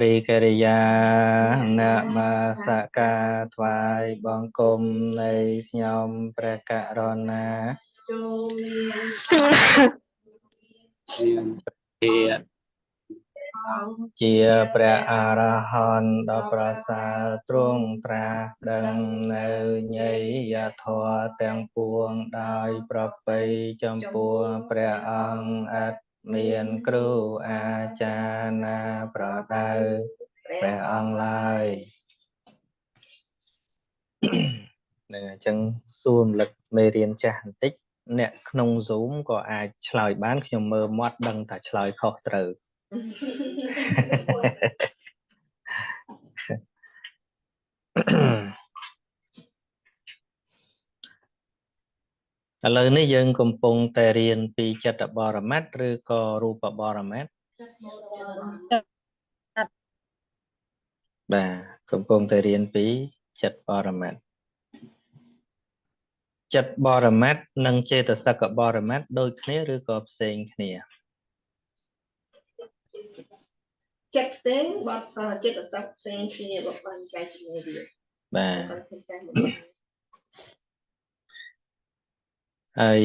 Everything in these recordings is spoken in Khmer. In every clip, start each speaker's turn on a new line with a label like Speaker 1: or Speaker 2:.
Speaker 1: រីកិរិយានមស្ការថ្វាយបង្គំនៃខ្ញុំព្រះករុណា
Speaker 2: មានព្រះ
Speaker 1: ជាព្រះអរហន្តដ៏ប្រសើរទ្រង់ត្រាស់ដឹងនៅញយធម៌ទាំងពួងដោយប្រពៃចំពោះព្រះអង្គឥតមានគ្រូអាចារ្យណាប្រដៅព្រះអង្គឡើយនឹងអញ្ចឹងសួររំលឹកមេរៀនចាស់បន្តិចអ្នកក្នុង Zoom ក៏អាចឆ្លើយបានខ្ញុំមើលមាត់ដឹងថាឆ្លើយខុសត្រូវឥឡូវនេះយើងកំពុងតែរៀនពីចិត្តបរមត្តឬក៏រូបបរមត្តបាទកំពុងតែរៀនពីចិត្តបរមត្តចិត្តបរមត្តនិងចេតសិកបរមត្តដូចគ្នាឬក៏ផ្សេងគ្នា
Speaker 3: ចិត្តផ្សេងបត់ចិត្តសិកផ្សេងគ្នាបត់បានចែកជាមួយវា
Speaker 1: បាទហើយ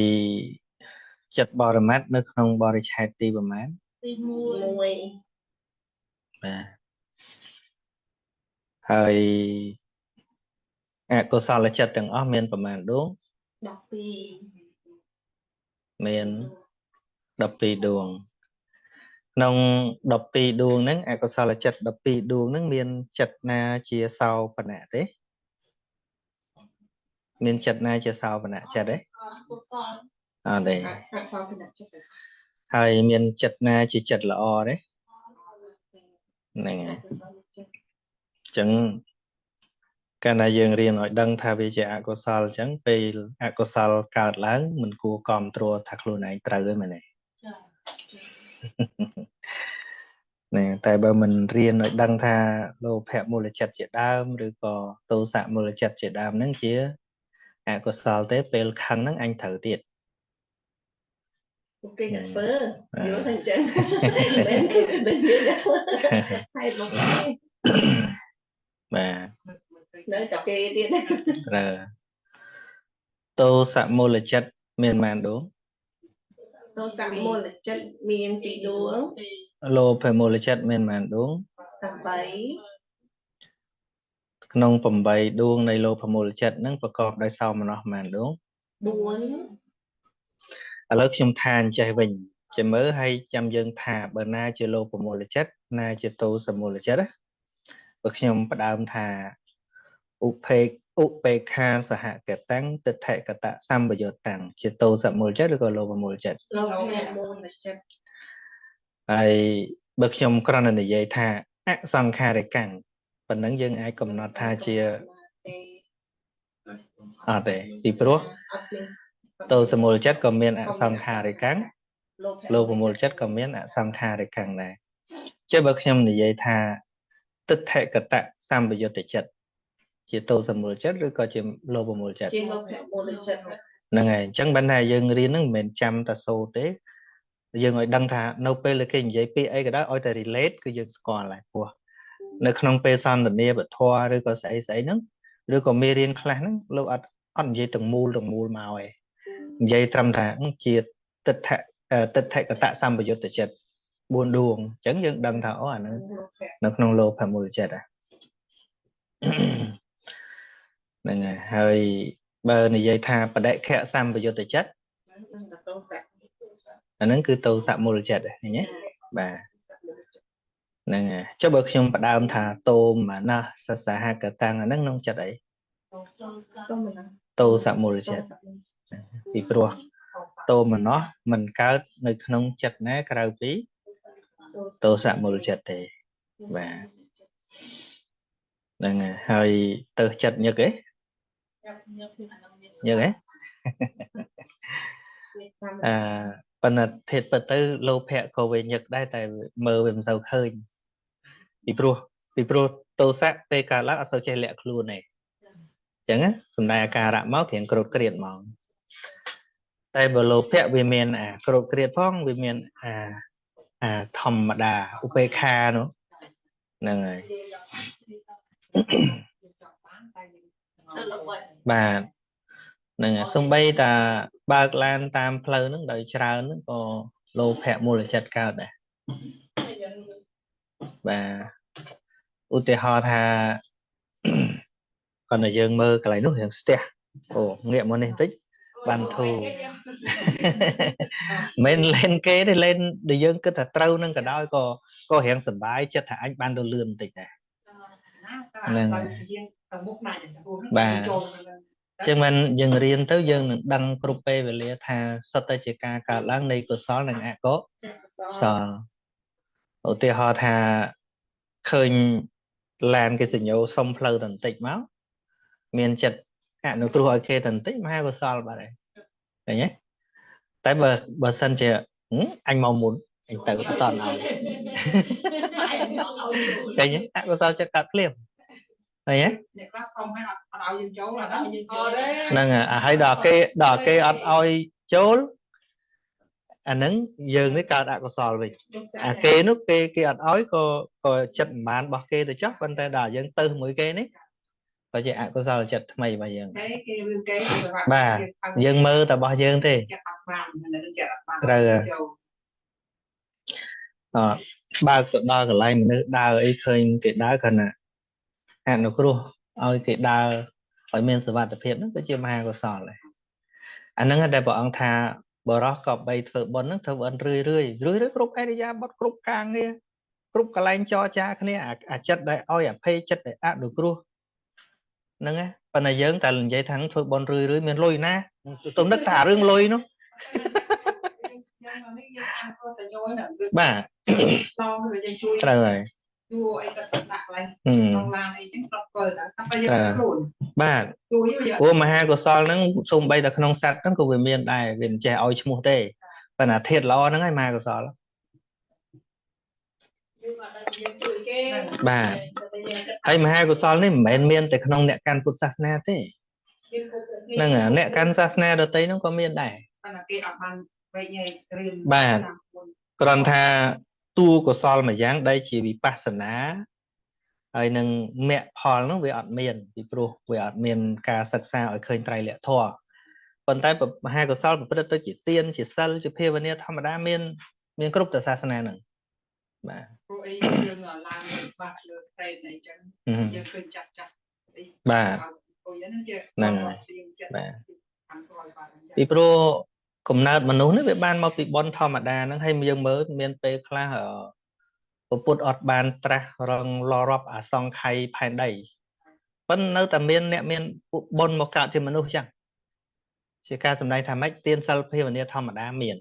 Speaker 1: ចិត្តបរមត្តនៅក្នុងបរិច្ឆេទទីប្រមាណ
Speaker 3: ទី1
Speaker 1: បាទហើយអកុសលចិត្តទាំងអស់មានប្រមាណដួង
Speaker 3: 12
Speaker 1: មាន12ដួងក្នុង12ដួងហ្នឹងអកុសលចិត្ត12ដួងហ្នឹងមានចិត្តណាជាសោបនៈទេមានចិត្តណាជាសោបនៈចិត្តទេអត់ទេ
Speaker 3: សោបនៈចិត្ត
Speaker 1: ហើយមានចិត្តណាជាចិត្តល្អទេហ្នឹងហើយអញ្ចឹងកាលណាយើងរៀនឲ្យដឹងថាវាជាអកុសលអញ្ចឹងពេលអកុសលកើតឡើងមិនគួរគ្រប់គ្រងថាខ្លួនឯងត្រូវទេមែនទេណាតែបើមិនរៀនឲ្យដឹងថាលោភៈមូលចិត្តជាដើមឬក៏ទោសៈមូលចិត្តជាដើមហ្នឹងជាអកុសលទេពេលខឹងហ្នឹងអញត្រូវទៀត
Speaker 3: គេអ្នកធ្វើយល់ថាអញ្ចឹងមិនគេមិននិយាយធ្វើហើយមក
Speaker 1: បាទ
Speaker 3: នៅតែគេទៀត
Speaker 1: ត្រូវទោសៈមូលចិត្តមានប៉ុន្មានដួង
Speaker 3: ទោសៈមូលចិត្តមាន2ដួង
Speaker 1: លោភៈមូលចិត្តមានប៉ុន្មានដួង
Speaker 3: 8
Speaker 1: ក្នុង8ដួងនៃលោភៈមូលចិត្តហ្នឹងប្រកបដោយសោមនស្សប៉ុន្មានដួង
Speaker 3: 4
Speaker 1: ឥឡូវខ្ញុំថាអញ្ចេះវិញចាំមើលហើយចាំយើងថាបើណាជាលោភៈមូលចិត្តណាជាទោសៈមូលចិត្តណាបើខ្ញុំផ្ដើមថាឧបេក្ខាសហកតੰទិដ្ឋិកតសម្បយុត្តੰជាទោសៈមូលចិត្តឬក៏លោភៈមូលចិត្ត
Speaker 3: លោភៈមូលចិត្ត
Speaker 1: ហើយបើខ្ញុំគ្រាន់តែនិយាយថាអសង្ខារិកੰប៉ុណ្ណឹងយើងអាចកំណត់ថាជាអត់ទេពីព្រោះទោសមូលចិត្តក៏មានអសង្ខារិកੰលោភមូលចិត្តក៏មានអសង្ខារិកੰដែរចេះបើខ្ញុំនិយាយថាទិដ្ឋិកតសម្បយុត្តចិត្តជាទោសមូលចិត្តឬក៏ជាលោភមូលចិត្ត
Speaker 3: ជាលោភមូលចិត្ត
Speaker 1: ហ្នឹងហើយអញ្ចឹងបានថាយើងរៀនហ្នឹងមិនមែនចាំតែសូត្រទេយើងឲ្យដឹងថានៅពេលគេនិយាយពាក្យអីក៏ដោយឲ្យតែ relate គឺយើងស្គាល់ហើយព្រោះនៅក្នុងពេលសន្ទនាពធឬក៏ស្អីហ្នឹងឬក៏មេរៀនខ្លះហ្នឹងលោកអត់និយាយទាំងមូលមកឯងនិយាយត្រឹមថាជាទិដ្ឋិកតសម្បយុត្តចិត្ត4ដួងអញ្ចឹងយើងដឹងថាអូអាហ្នឹងនៅក្នុងលោភៈមូលចិត្តហ្នឹងហើយបើនិយាយថាបដិខៈសម្បយុត្តចិត្តអាហ្នឹងគឺទោសៈមូលចិត្តឃើញទេបាទហ្នឹងហើយចុះបើខ្ញុំផ្ដើមថាតោមនស្សសហកតੰអាហ្នឹងក្នុងចិត្តអីទោសមូលចិត្តពីព្រោះតោមនស្សមិនកើតនៅក្នុងចិត្តណាក្រៅពីទោសមូលចិត្តទេបាទហ្នឹងហើយទៅចិត្តញឹកទេញឹកទេប៉ុន្តែធៀបទៅលោភៈក៏វាញឹកដែរតែមើលវាមិនសូវឃើញពីព្រោះទោសៈពេលកើតឡើងអត់សូវចេះលាក់ខ្លួនទេអញ្ចឹងសំដែងអាការៈមករៀងក្រោតក្រៀតហ្មងតែបើលោភៈវាមានអាក្រោតក្រៀតផងវាមានអាធម្មតាឧបេក្ខានោះ ហ្នឹងហើយបាទហ្នឹងហើយសំបីតាបើកឡានតាមផ្លូវហ្នឹងដោយច្រើនហ្នឹងក៏លោភៈមូលចិត្តកើតដែរបាទឧទាហរណ៍ថាគាត់តែយើងមើលកន្លែងនោះរៀងស្ទះអូងាកមកនេះបន្តិចបានធូរមិនលេនគេទេលេនដែលយើងគិតថាត្រូវនឹងក៏ដោយក៏រៀងសុបាយចិត្តថាអញបានទៅលឿនបន្តិចដែរហ្នឹងបាទចឹងមិនយើងរៀនទៅយើងនឹងដឹងគ្រប់ពេលវេលាថាសុទ្ធតែជាការកើតឡើងនៃកុសលនិងអកុសលឧទាហរណ៍ថាឃើញឡានគេសញ្ញោសុំផ្លូវបន្តិចមកមានចិត្តអនុគ្រោះឲ្យគេបន្តិចមហាកុសលបាត់ហើយឃើញទេតែបើសិនជាអញមកមុនអញទៅបន្តឲ្យឃើញទេអកុសលចិត្តកាត់ភ្លាមឃើញទេអ្នកខ្លះសុំឲ្យអត់ឲ្យយើងចូលអត់ឲ្យយើងចូលហ្នឹងហើយដល់គេអត់ឲ្យចូលអាហ្នឹងយើងនេះកើតអកុសលវិញអាគេនោះគេអត់ឲ្យក៏ចិត្តមិនបានរបស់គេទៅចុះប៉ុន្តែដល់យើងទៅជាមួយគេនេះក៏ជាអកុសលចិត្តថ្មីរបស់យើងបាទយើងមើលតែរបស់យើងទេត្រូវបើទៅដល់កន្លែងមនុស្សដើរអីឃើញគេដើរគ្រាន់តែអនុគ្រោះឲ្យគេដើរឲ្យមានសុវត្ថិភាពហ្នឹងគឺជាមហាកុសលដែរអាហ្នឹងដែលព្រះអង្គថាបរោះក៏បីធ្វើបុណ្យហ្នឹងធ្វើបុណ្យរឿយគ្រប់អរិយាបថគ្រប់ការងារគ្រប់កន្លែងចរចាគ្នាអាចិត្តដែលឲ្យអភ័យចិត្តដែលអនុគ្រោះហ្នឹងណាប៉ុន្តែយើងតែនិយាយថាធ្វើបុណ្យរឿយមានលុយណាទៅនឹកថារឿងលុយនោះបាទត្រូវហើយជួអីក៏ដាក់កន្លែងក្នុងឡានអីចឹងស្រុកធ្វើតែតែយើងខ្លួនបាទព្រោះមហាកុសលហ្នឹងសូម្បីតែក្នុងសត្វហ្នឹងក៏វាមានដែរវាមិនចេះឲ្យឈ្មោះទេប៉ុន្តែធាតុល្អហ្នឹងហើយមហាកុសលបាទហើយមហាកុសលនេះមិនមែនមានតែក្នុងអ្នកកាន់ពុទ្ធសាសនាទេហ្នឹងអ្នកកាន់សាសនាដទៃហ្នឹងក៏មានដែរប៉ុន្តែគេអត់បានវែកញែករៀនបាទគ្រាន់ថាតួកុសលមួយយ៉ាងដែលជាវិបស្សនាហើយនឹងមគ្គផលនោះវាអត់មានពីព្រោះវាអត់មានការសិក្សាឲ្យឃើញត្រៃលក្ខធម៌ប៉ុន្តែមហាកុសលប្រព្រឹត្តទៅជាទានជាសិលជាភាវនាធម្មតាមានគ្រប់តែសាសនាហ្នឹងបាទព្រោះអីយើងឡើងបាក់លើផ្សេងអីចឹងយើងឃើញចាស់អីបាទហ្នឹងហើយបាទពីព្រោះកំណើតមនុស្សនេះវាបានមកពីបុណ្យធម្មតាហ្នឹងហើយយើងមើលមានពេលខ្លះពុទ្ធអត់បានត្រាស់រងលរាប់អសង្ខ័យផែនដីប៉ុន្តែនៅតែមានអ្នកមានបុណ្យមកកើតជាមនុស្សចឹងជាការសម្ដែងថាម៉េចទានសិលភាវនាធម្មតាមាន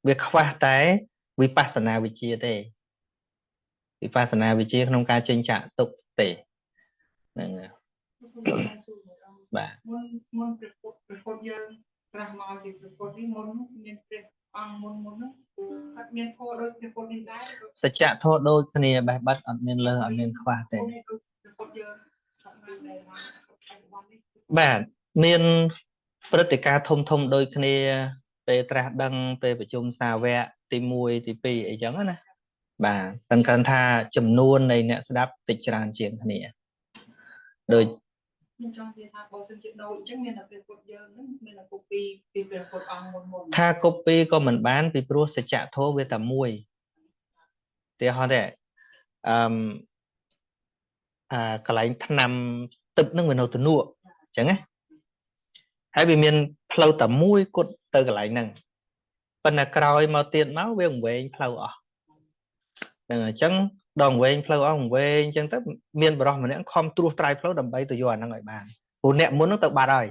Speaker 1: វាខ្វះតែវិបស្សនាវិជ្ជាទេវិបស្សនាវិជ្ជាក្នុងការចេញចាក់ទុកទេហ្នឹងបាទមុនព្រះពុទ្ធយើងត្រាស់មកជាព្រះពុទ្ធនេះមុនមានព្រះអង្គមុនហ្នឹងអត់មានធម៌ដូចព្រះពុទ្ធនេះដែរសច្ចធម៌ដូចគ្នាបេះបិទអត់មានលើអត់មានខ្វះទេបាទមានព្រឹត្តិការណ៍ធំដូចគ្នាពេលត្រាស់ដឹងពេលប្រជុំសាវកទី1ទី2អីចឹងណាបាទតែគ្រាន់ថាចំនួននៃអ្នកស្ដាប់តិចច្រើនជាងគ្នាដូចខ្ញុំចង់និយាយថាបើសិនជាដូចអញ្ចឹងមានតែព្រះពុទ្ធយើងហ្នឹងមានតែកូពីពីព្រះពុទ្ធអង្គមុនថាកូពីក៏មិនបានពីព្រោះសច្ចធម៌វាតែមួយទីហោះទេកន្លែងថ្នាំទឹកហ្នឹងវានៅទំនួកអញ្ចឹងណាហើយវាមានផ្លូវតែមួយគត់ទៅកន្លែងហ្នឹងប៉ុន្តែក្រោយមកទៀតមកវាវែងផ្លូវអស់ហ្នឹងអញ្ចឹងដល់វែងផ្លូវអស់វែងអញ្ចឹងទៅមានបរិសម្នាក់ខំត្រួសត្រាយផ្លូវដើម្បីទៅយកអាហ្នឹងឲ្យបានព្រោះអ្នកមុនហ្នឹងទៅបាត់ហើយ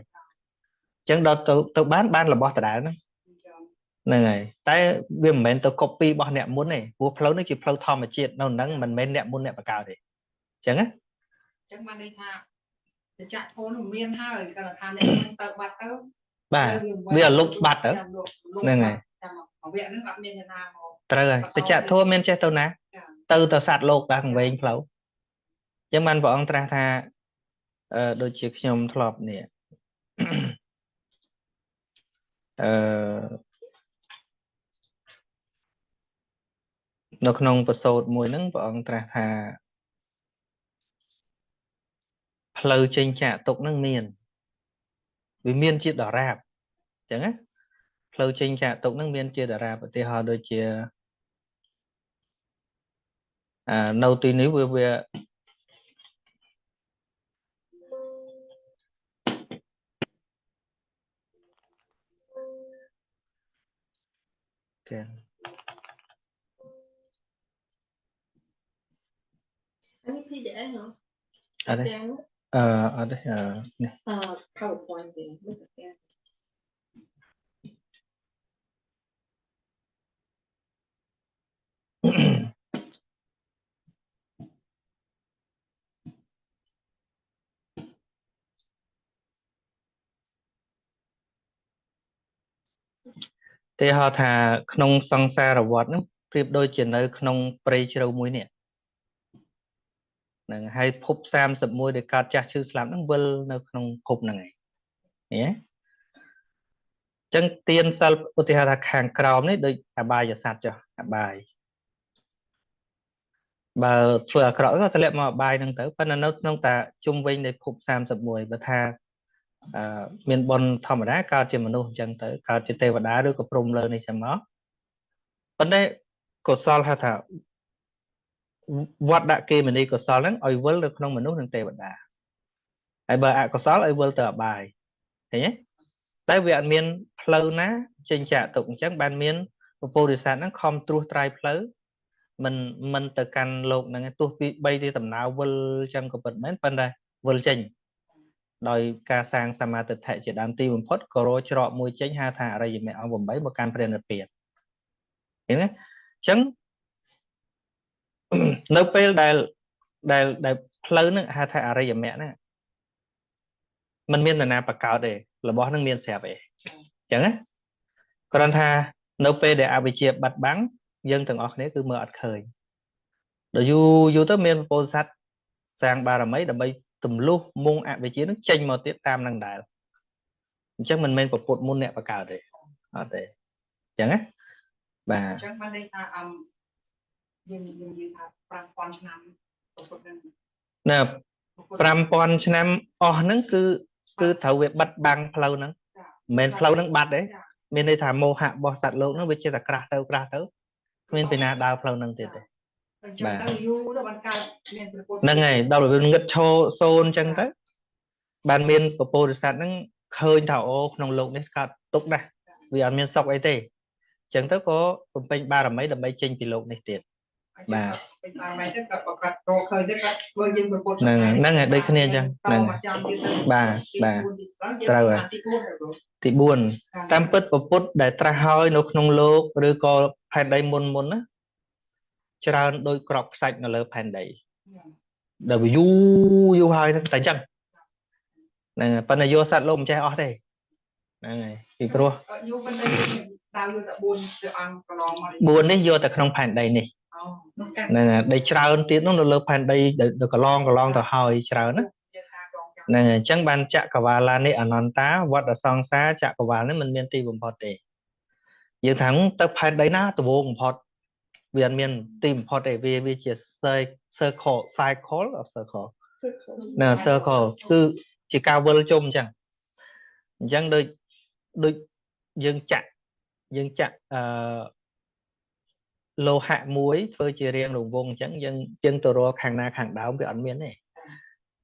Speaker 1: អញ្ចឹងដល់ទៅបានរបស់ដដែលហ្នឹងហើយតែវាមិនមែនទៅ copy របស់អ្នកមុនទេព្រោះផ្លូវនេះជាផ្លូវធម្មជាតិនៅហ្នឹងមិនមែនអ្នកមុនអ្នកបកកើតទេអញ្ចឹងណាអញ្ចឹងបានន័យថាសច្ចធម៌នោះមានហើយគាត់ថាអ្នកមុនទៅបាត់ទៅបាទវាលុបបាត់ទៅហ្នឹងហើយចាំវគ្គហ្នឹងអត់មានណាមកត្រូវហើយសច្ចធម៌មានចេះទៅណាទៅសត្វលោកតាវែងផ្លូវអញ្ចឹងបានព្រះអង្គត្រាស់ថាដូចជាខ្ញុំធ្លាប់នេះនៅក្នុងបទសូត្រមួយហ្នឹងព្រះអង្គត្រាស់ថា lâu trên chạ tục năng miền vì miền chia đỏ rạp chẳng á lâu trên chạ tục năng miền chia đỏ rạp thì họ đôi chia nâu tùy nếu vừa okay.
Speaker 3: Anh ấy thi để hả?
Speaker 1: Ở đây
Speaker 3: Trang á.
Speaker 1: ở đây này.
Speaker 3: PowerPoint thì mới được ra.
Speaker 1: Thì họ thà không song xa rồi vọt nó kịp đôi chuyện nơi không pre chiều mũi nè hay phúc sam sập mũi để cắt chặt chữ làm nó vơi nơi không phúc này nhé chân tiên sao ưu tiên là hàng cào đấy đôi bài giờ sạt cho bài bà vừa cào có thể lệ mà bài nâng tới phần nó nông ta chung vinh để phúc sam sập mũi và tha miền bồn thầm đá cao trên mà nô chân tới cao trên tây và đá đôi có prom lên này xem nó vấn đề của sol hay thà vót đã kê mình đi có sol lắm oi vơi được không mình nút thằng tây và đá ai bà có sol oi vơi tờ bài thế nhé tại vì anh miền phơi ná trên trạ tụng chắc ban miền Bodhisattva nó không tru trai phơi mình từ căn lục này tu bay đi tầm nào vơi chân của mình mấy phần đây vơi trình đòi ca sang sama tự thể chỉ đam ti một phút coro chọ mùi chén ha thả rồi gì mẹ ông vùng bấy một cam prен biệt hiểu không chấn nếu pel đại phơi nữa ha thả rồi gì mẹ nữa mình miền là nào bạc cao để là bỏ năng miền xẻ về chẳng á còn tha nếu pel để abc bật bắn dân từng ở đấy cứ mở khởi rồi du tới miền phố sắt sang ba là mấy đầm bay tùm lu môn abc nó chênh một tiết tam năng đại chắc mình men một môn nè bạc cao để ở đây chẳng á bà
Speaker 4: chẳng ban đây ta dừng ta quan năm
Speaker 1: nè pram pon năm nắng cứ thấu việc bắt băng flow nắng men flow nắng bắt đấy men đây thả mô hạ bò sạt lỗ nó bị chia là cra tớ men bên nào đào flow nắng tiệt đấy bà nâng ngày đào được ngất chô xôn chân tới ban miền của Bodhisattva nắng khơi thảo ô nông lục đấy cả tục đây vì ăn miền sọc ấy thế chẳng tới có cùng bên ba là mấy đầm bay trên pilot này tiệt bà nâng ngày đây cái này chăng nâng bà rồi thì buồn tam pất và put để tra hơi nó không lô rồi có phải đây môn á cho đôi crop sạch nó lơ phải đây để bị du hơi tại chân nè phần này vô sát lôm che ở đây này thì pro buồn đấy vô tại không phải đây này nè đây trao tiếng nó lơ phải đây được cả lon tờ hơi trao nữa nè chẳng ban chạ cả vào là này ở non tá vót ở song xa chạ cả vào nó mình miền tây vùng phật để dự thắng tập phải đấy na từ vùng phật vì anh miền tìm phật để vì chỉ circle nè circle cứ chỉ cao vơ chung chẳng chẳng đôi dương chặt lô hạ muối thôi chỉ riêng đồng vùng chẳng dân tổ ro hàng na hàng đáo bị ẩn miến này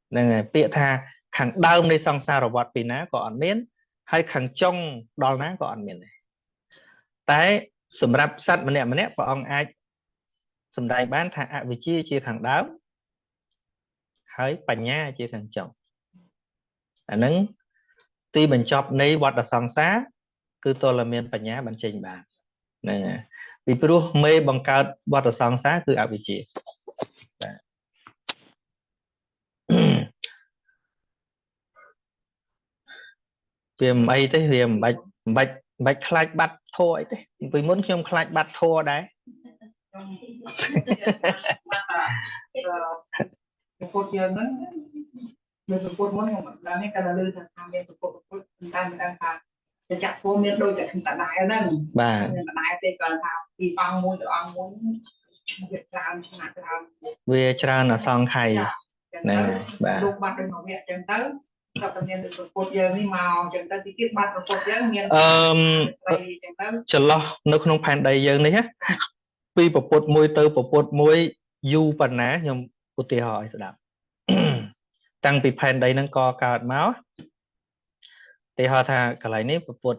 Speaker 1: nè bịa tha hàng đau đây song xa rồi vọt vì ná có ẩn miến hay hàng trong đo ná có ẩn miến này tại sum rap sát mà nè và ông ai sum đại bán thà vị chi chia hàng đáo hay bành nha chia hàng chồng nắng tuy mình chọc này vọt là song xá cứ tôi là miền bành nha bạn trình bạn nè vì pro mê bằng cao vọt là song xá cứ vị chi viêm ấy thế viêm bạch khai bắt thôi thế vì muốnខ្ញុំខ្លាចបាត់ធัวដែរ
Speaker 4: ពុទ្ធយើងហ្នឹងមានពុទ្ធមុនខ្ញុំដល់នេះក៏លើថាមានពុទ្ធតាមថាសច្ចធម៌មានដូចតែខ្ញុំតដែរហ្នឹង
Speaker 1: បាទ
Speaker 4: តដែរទេក៏ថាពីអង្គមួយទៅអង្គមួយវាច្រើនឆ្នាំច្រើន
Speaker 1: វាច្រើនអសង្ខ័យ
Speaker 4: ចឹង
Speaker 1: ណែ
Speaker 4: ទៅ
Speaker 1: បាទ
Speaker 4: លោកបាត់ដូចមកវាចឹងទៅគាត់តែមានប្រពន្ធយើងនេះមកចឹងទៅទីទៀតបាត់ប្រពន្ធយើងមានចឹងទៅ
Speaker 1: ចន្លោះនៅក្នុងផែនដីយើងនេះពីប្រពុតមួយទៅប្រពុតមួយយូរប៉ុណ្ណាខ្ញុំឧទាហរណ៍ឲ្យស្ដាប់ តាំងពីផែនដីហ្នឹងក៏កើតមកឧទាហរណ៍ថាកន្លែងនេះប្រពុត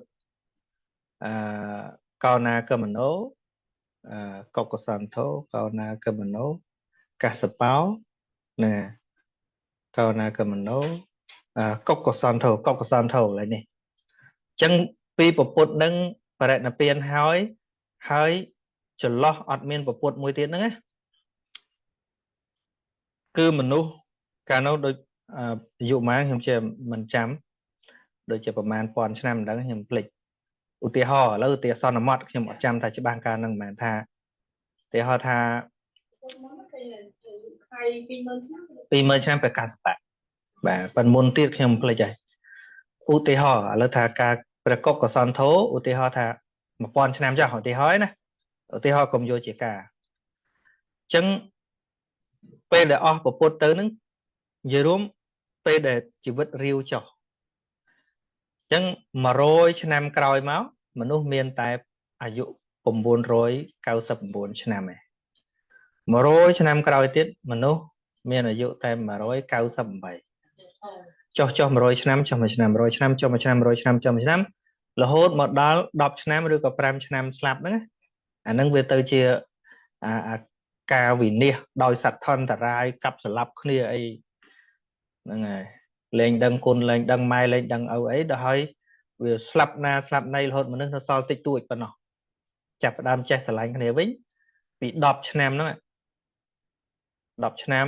Speaker 1: កោណាកមណោកុកសន្ធោកោណាកមណោកាសបោណាកោណាកមណោកុកសន្ធោកុកសន្ធោកន្លែងនេះអញ្ចឹងពីប្រពុតហ្នឹងបរិណិព្វានហើយចន្លោះអត់មានប្រពុតមួយទៀតហ្នឹងណាគឺមនុស្សកាលនោះដូចអាយុម៉ានខ្ញុំជាមិនចាំដូចជាប្រហែលពាន់ឆ្នាំមិនដឹងខ្ញុំភ្លេចឧទាហរណ៍ឥឡូវឧទាហរណ៍សន្មតខ្ញុំអត់ចាំថាច្បាស់កាលហ្នឹងមិនមែនថាឧទាហរណ៍ថា20000ឆ្នាំព្រះកសបៈបាទប៉ុន្តែមុនទៀតខ្ញុំភ្លេចហើយឧទាហរណ៍ឥឡូវថាការព្រះកុកកសន្ធោឧទាហរណ៍ថា1000ឆ្នាំចុះឧទាហរណ៍ណាឧទាហរណ៍កុំយកជាការអញ្ចឹងពេលដែលអស់ប្រពុតទៅហ្នឹងនិយាយរួមពេលដែលជីវិតរាវចុះអញ្ចឹង100ឆ្នាំក្រោយមកមនុស្សមានតែអាយុ999ឆ្នាំឯង100ឆ្នាំក្រោយទៀតមនុស្សមានអាយុតែ198ចុះ100ឆ្នាំចុះ1ឆ្នាំ100ឆ្នាំចុះ1ឆ្នាំ100ឆ្នាំចុះ1ឆ្នាំរហូតមកដល់10ឆ្នាំឬក៏5ឆ្នាំស្លាប់ហ្នឹងអាហ្នឹងវាទៅជាការវិនិច្ឆ័យដោយសត្វថន្តរាយកាប់ស្លាប់គ្នាអីហ្នឹងហើយលែងដឹងគុណលែងដឹងម៉ែលែងដឹងឪអីដល់ហើយវាស្លាប់ណាស្លាប់ណីរហូតមនុស្សនៅសល់តិចតួចប៉ុណ្ណោះចាប់ផ្ដើមចេះស្រឡាញ់គ្នាវិញពី10ឆ្នាំហ្នឹង10ឆ្នាំ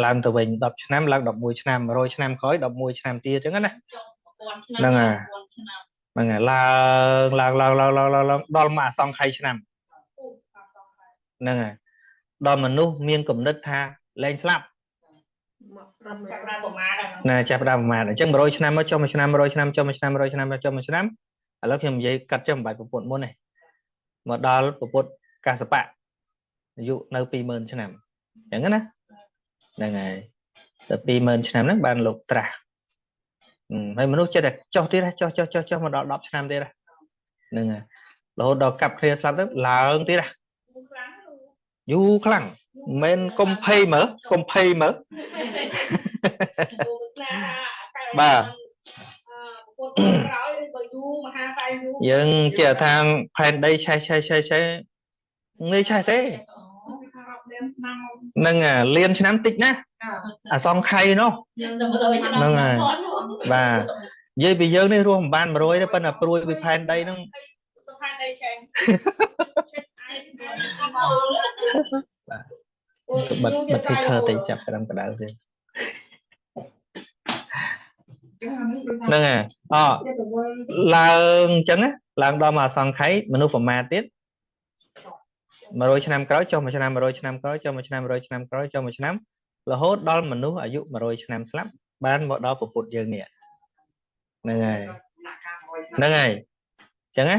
Speaker 1: ឡើងទៅវិញ10ឆ្នាំឡើង11ឆ្នាំ100ឆ្នាំក្រោយ11ឆ្នាំទៀតអញ្ចឹងណាហ្នឹងហើយហ្នឹងហើយឡើងដល់មកអសង្ខ័យឆ្នាំហ្នឹងហើយដល់មនុស្សមានគំនិតថាលែងស្លាប់ណាចាប់ផ្ដើមប្រមាណអញ្ចឹង100ឆ្នាំមកចុះ1ឆ្នាំ100ឆ្នាំចុះ1ឆ្នាំ100ឆ្នាំចុះ1ឆ្នាំឥឡូវខ្ញុំនិយាយកាត់ចុះបាយប្រពុតមុននេះមកដល់ប្រពុតកសបៈអាយុនៅ20000ឆ្នាំអញ្ចឹងណាហ្នឹងហើយដល់20000ឆ្នាំហ្នឹងបានលោកត្រាស់ហើយមនុស្សចិត្តតែចុះទៀតចុះមកដល់10ឆ្នាំទៀតហ្នឹងហើយរហូតដល់កាប់គ្នាស្លាប់ទៅឡើងទៀតយូរខ្លាំងមិនកុំភ័យមើលបាទយើងជាថាផែនដីឆេះងាយឆេះទេហ្នឹងលៀនឆ្នាំតិចណាអសង្ខ័យនោះហ្នឹងហើយបាទនិយាយពីយើងនេះរស់មិនបាន100ទេប៉ុន្តែព្រួយពីផែនដីហ្នឹងផែនដីឆេះបាទបិទពីធ្វើទៅចាប់ក្តាំក្តៅទេហ្នឹងហើយឡើងអញ្ចឹងឡើងដល់មកអសង្ខ័យមនុស្សប្រមាណទៀត100ឆ្នាំក្រោយចុះ1ឆ្នាំ100ឆ្នាំក្រោយចុះ1ឆ្នាំ100ឆ្នាំក្រោយចុះ1ឆ្នាំរហូតដល់មនុស្សអាយុ100ឆ្នាំស្លាប់បានមកដល់ពុទ្ធយើងនេះហ្នឹងហើយអញ្ចឹងណា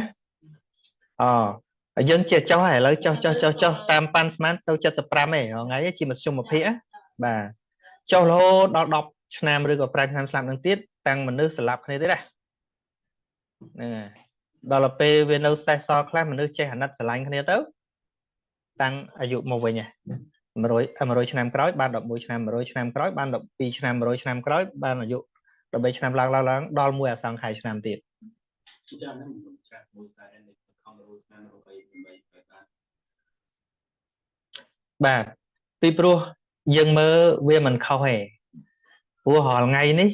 Speaker 1: យើងជាចុះហើយឥឡូវចុះតាមប៉ាន់ស្មានទៅ75ថ្ងៃជាមធ្យមភាពបាទចុះរហូតដល់10ឆ្នាំឬក៏5ឆ្នាំស្លាប់នឹងទៀតតាំងមនុស្សស្លាប់គ្នាទៀតណាហ្នឹងហើយដល់ពេលវានៅសេះសល់ខ្លះមនុស្សចេះអាណិតស្រឡាញ់គ្នាទៅតាំងអាយុមកវិញ100ឆ្នាំក្រោយបាន11ឆ្នាំ100ឆ្នាំក្រោយបាន12ឆ្នាំ100ឆ្នាំក្រោយបានអាយុ13ឆ្នាំឡើងដល់មួយអសង្ខ័យឆ្នាំទៀតចា៎ហ្នឹងចាស់មួយតែនេះខំ100ឆ្នាំបាទពីព្រោះយើងមើលវាមិនខុសទេព្រោះរាល់ថ្ងៃនេះ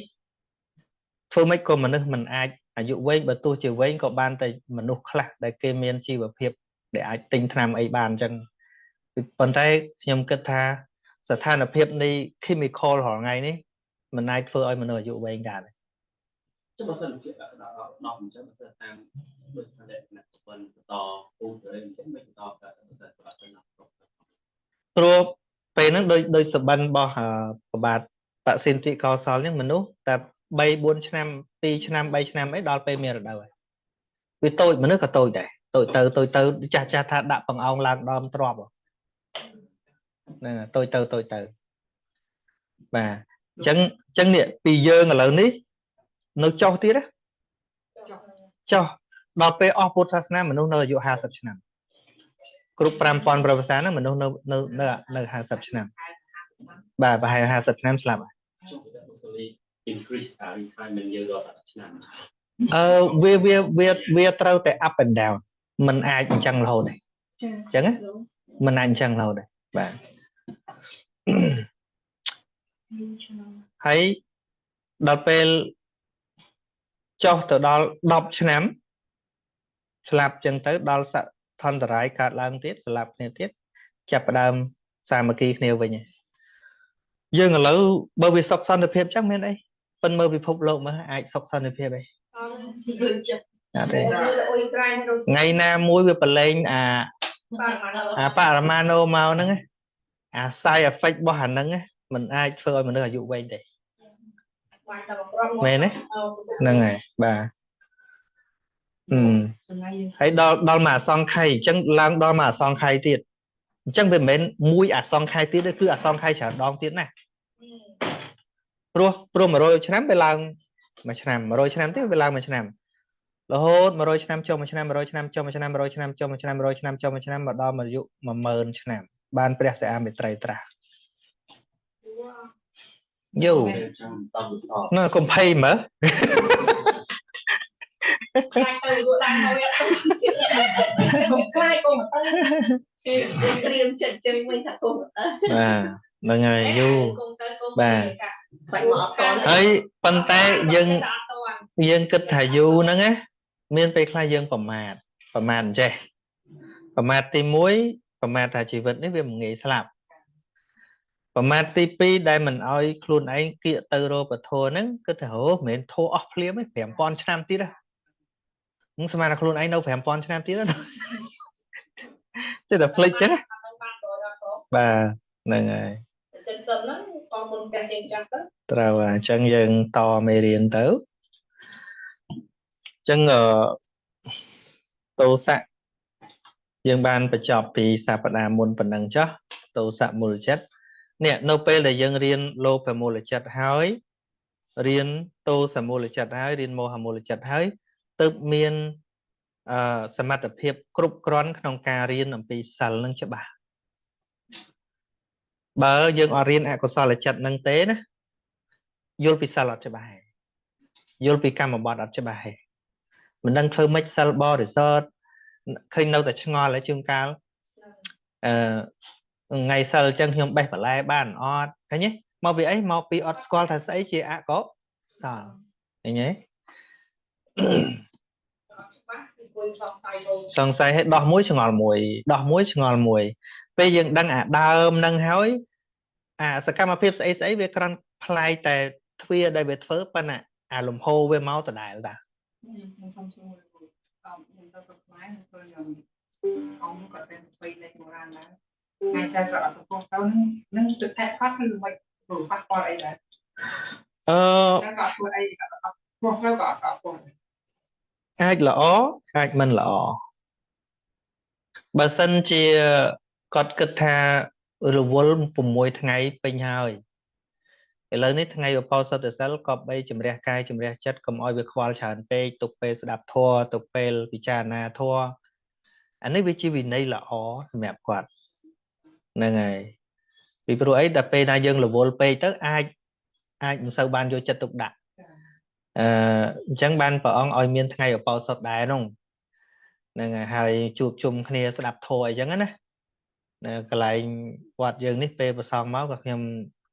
Speaker 1: ធ្វើម៉េចក៏មនុស្សមិនអាចអាយុវែងបើទោះជាវែងក៏បានតែមនុស្សខ្លះដែលគេមានជីវភាពដែលអាចទិញថ្នាំអីបានអញ្ចឹងប៉ុន្តែខ្ញុំគិតថាស្ថានភាពនៃ chemical រាល់ថ្ងៃនេះមិនអាចធ្វើឲ្យមនុស្សអាយុវែងបានទេចុះបើសិនជាដាក់ដល់10អញ្ចឹងបើសិនតាមដូចថាលក្ខណៈប៉ុនបន្តពូជទៅអញ្ចឹងមិនបន្តកើតបើសិនប្រសិនព្រោះពេលហ្នឹងដោយសបិនរបស់ប្របាទបសិនតិកោសលនេះមនុស្សតែ3-4ឆ្នាំ2ឆ្នាំ3ឆ្នាំអីដល់ពេលមានរដូវហើយវាតូចមនុស្សក៏តូចដែរតូចទៅចាស់ថាដាក់បង្អោងឡើងដើមទ្រប tôi từ bà chẳng nè vì dương ở lớn ní nó cho tiết á cho đọc về ở Phật sát na mình nó dụ 50 năm group 5,000 ประวัติศาสตร์นะmình nó 50 năm bà 50 năm slap
Speaker 2: increase every time มันเยอะกว่าឆ្នាំ
Speaker 1: វាត្រូវតែ up and down มันអាចអញ្ចឹងរហូតដែរអញ្ចឹងណាมันអាចអញ្ចឹងរហូតដែរបាទហើយដល់ពេលចុះទៅដល់10ឆ្នាំស្លាប់អញ្ចឹងទៅដល់សថន្តរាយកើតឡើងទៀតស្លាប់គ្នាទៀតចាប់ផ្ដើមសាមគ្គីគ្នាវិញយើងឥឡូវបើវាសុខសន្តិភាពចឹងមានអីប៉ុន្តែមើលពិភពលោកមើលអាចសុខសន្តិភាពអីអត់ទេថ្ងៃណាមួយវាប្រឡែងអាបរមាណូមកហ្នឹងអា side effect របស់អាហ្នឹងมันអាចធ្វើឲ្យមនុស្សអាយុវែងទេមែនទេហ្នឹងហើយបាទហើយដល់មកអសង្ខ័យអញ្ចឹងឡើងដល់មកអសង្ខ័យទៀតអញ្ចឹងវាមិនមែនមួយអសង្ខ័យទៀតទេគឺអសង្ខ័យច្រើនដងទៀតណាព្រោះ100 ឆ្នាំវាឡើងមួយឆ្នាំ100 ឆ្នាំទៀតវាឡើងមួយឆ្នាំរហូត100 ឆ្នាំចុះមួយឆ្នាំ100 ឆ្នាំចុះមួយឆ្នាំ100 ឆ្នាំចុះមួយឆ្នាំ100 ឆ្នាំចុះមួយឆ្នាំមកដល់អាយុ10000 ឆ្នាំបានព្រះសិអាមេត្រីត្រាស់យូណ៎កុំភ័យមើល
Speaker 4: ខ្លាចទៅដាក់មកវាខ្លាចកុំទៅ
Speaker 3: ត្រៀមចិត្តជើងវិញថាកុំទៅ
Speaker 1: ហ្នឹងហើយយូបាទ
Speaker 3: បាច់មកអត់តន់
Speaker 1: ហើយប៉ុន្តែយើងគិតថាយូហ្នឹងណាមានពេលខ្លះយើងប្រមាទអញ្ចេះប្រមាទទី1ប្រមាទថាជីវិតនេះវាមិនងាយស្លាប់ប្រមាទទី2ដែលមិនអោយខ្លួនឯងគៀកទៅរកពធហ្នឹងគិតថាអូមិនមែនធោះអស់ភ្លាមទេ 5000 ឆ្នាំទៀតហ្នឹងស្មានថាខ្លួនឯងនៅ 5000 ឆ្នាំទៀតណាចេះតែភ្លេចចឹងបាទហ្នឹងហើយ
Speaker 4: ចិត្តសឹមហ្នឹងបងប្អូនកាចេញចាស់ទៅ
Speaker 1: ត្រូវអញ្ចឹងយើងតមេរៀនទៅអញ្ចឹងតោសៈយើងបានបញ្ចប់ពីសប្តាហ៍មុនប៉ុណ្ណឹងចុះតោសៈមូលចិត្តនេះនៅពេលដែលយើងរៀនលោភមូលចិត្តហើយរៀនតោសមូលចិត្តហើយរៀនមោហមូលចិត្តហើយទើបមានសមត្ថភាពគ្រប់គ្រាន់ក្នុងការរៀនអំពីសិលនឹងច្បាស់បើយើងអត់រៀនអកុសលចិត្តនឹងទេណាយល់ពីសិលអត់ច្បាស់ទេយល់ពីកម្មបត្តិអត់ច្បាស់ទេមិនដឹងធ្វើម៉េចសិលបរិសុទ្ធឃើញនៅតែឆ្ងល់ហើយជួនកាលថ្ងៃសិលអញ្ចឹងខ្ញុំបេះបន្លែបានអត់ឃើញទេមកពីអីមកពីអត់ស្គាល់ថាស្អីជាអកុសលឃើញទេសង្ស័យឲ្យដោះមួយឆ្ងល់មួយដោះមួយឆ្ងល់មួយពេលយើងដឹងអាដើមនឹងហើយអាសកម្មភាពស្អីវាគ្រាន់ផ្លាយតែទ្វារដែលវាធ្វើប៉ុន្តែអាលំហវាមកដដែលតា
Speaker 4: ខ្ញុំសុំសួរខ្ញុំទៅសុខស្មាយឃើញអង្គគាត់តែពីលេខបុរាណដែរថ្ងៃសិលក៏អត់ទៅទៅនឹងទឹកតែគាត់គឺមិនព្រោះប៉ះពាល់អីដែរគាត់ធ្វើអីក៏អត់ព្រោះក៏អត់ព្រោះ
Speaker 1: អាចល្អអាចមិនល្អបើសិនជាគាត់គិតថារវល់6ថ្ងៃពេញហើយឥឡូវនេះថ្ងៃឧបោសថសិលក៏បីជំរះកាយជំរះចិត្តកុំឲ្យវាខ្វល់ច្រើនពេកទុកពេលស្ដាប់ធម៌ទុកពេលពិចារណាធម៌អានេះវាជាវិន័យល្អសម្រាប់គាត់ហ្នឹងហើយពីព្រោះអីដល់ពេលណាយើងរវល់ពេកទៅអាចមិនសូវបានយកចិត្តទុកដាក់អញ្ចឹងបានព្រះអង្គឲ្យមានថ្ងៃឧបោសថដែរហ្នឹងហើយជួបជុំគ្នាស្ដាប់ធម៌អីចឹងណាកន្លែងវត្តយើងនេះពេលប្រសងមកក៏ខ្ញុំ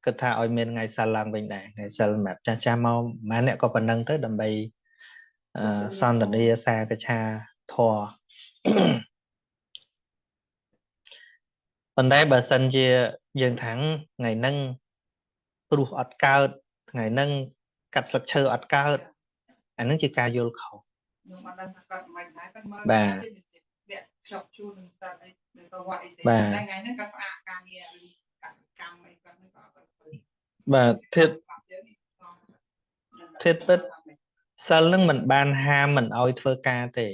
Speaker 1: គិតថាឲ្យមានថ្ងៃសិលឡើងវិញដែរថ្ងៃសិលសម្រាប់ចាស់ចាស់មកម៉ែអ្នកក៏ប៉ុណ្ណឹងទៅដើម្បីសន្តានាសាកឆាធម៌ប៉ុន្តែបើសិនជាយើងថាំងថ្ងៃហ្នឹងព្រោះអត់កើតថ្ងៃហ្នឹងកាត់ស្លឹកឈើអត់កើតអាហ្នឹងជាការយល់ខុស
Speaker 4: ខ្ញុំអត់ដឹងថាគាត់មិនដែរគាត់មើល
Speaker 1: បាទ
Speaker 4: ខ្ចប់ជួននឹងស្ដាប់អីនៅទៅវត្តអីទេថ្ងៃហ្នឹងគាត់ផ្អាកការងារឬកម្មអីគាត់នឹងក៏
Speaker 1: បាទធៀបពិតសិលនឹងមិនបានហាមមិនឲ្យធ្វើការទេ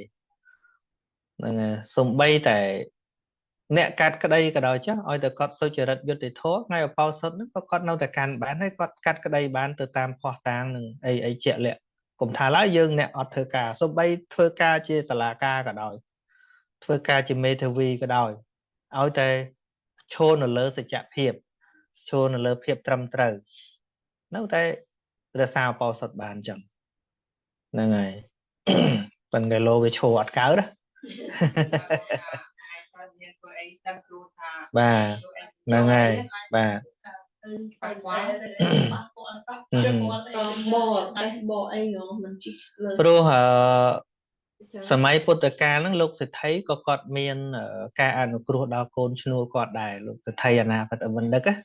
Speaker 1: ហ្នឹងសំបីតែ nè cắt cái đây cái đó chứ ôi từ cọt sâu chở vô từ thố ngay ở bao sốt nó có cọt nâu từ can bán hay cọt cắt cái đây bán từ tam khoa tang nừng ấy chẹt lẹ cũng thà lá dương nè ọt thơ ca số bay thơ ca chia tà là ca cả đòi thơ ca chia mê thơ vi cái đòi ôi từ chôn ở lơ sẽ chạm hiệp chôn ở lơ hiệp trầm trời nó tay ra sao bao sốt bán chẳng nè ngày phần ngày lô cái chô ọt cáo đó bà là ngày bà pro sớm mấy phút ca nó lúc sẽ thấy có cọt miên ở ca ăn cua đào côn chnu cọt đài lúc sẽ thấy anh à phải vấn đất á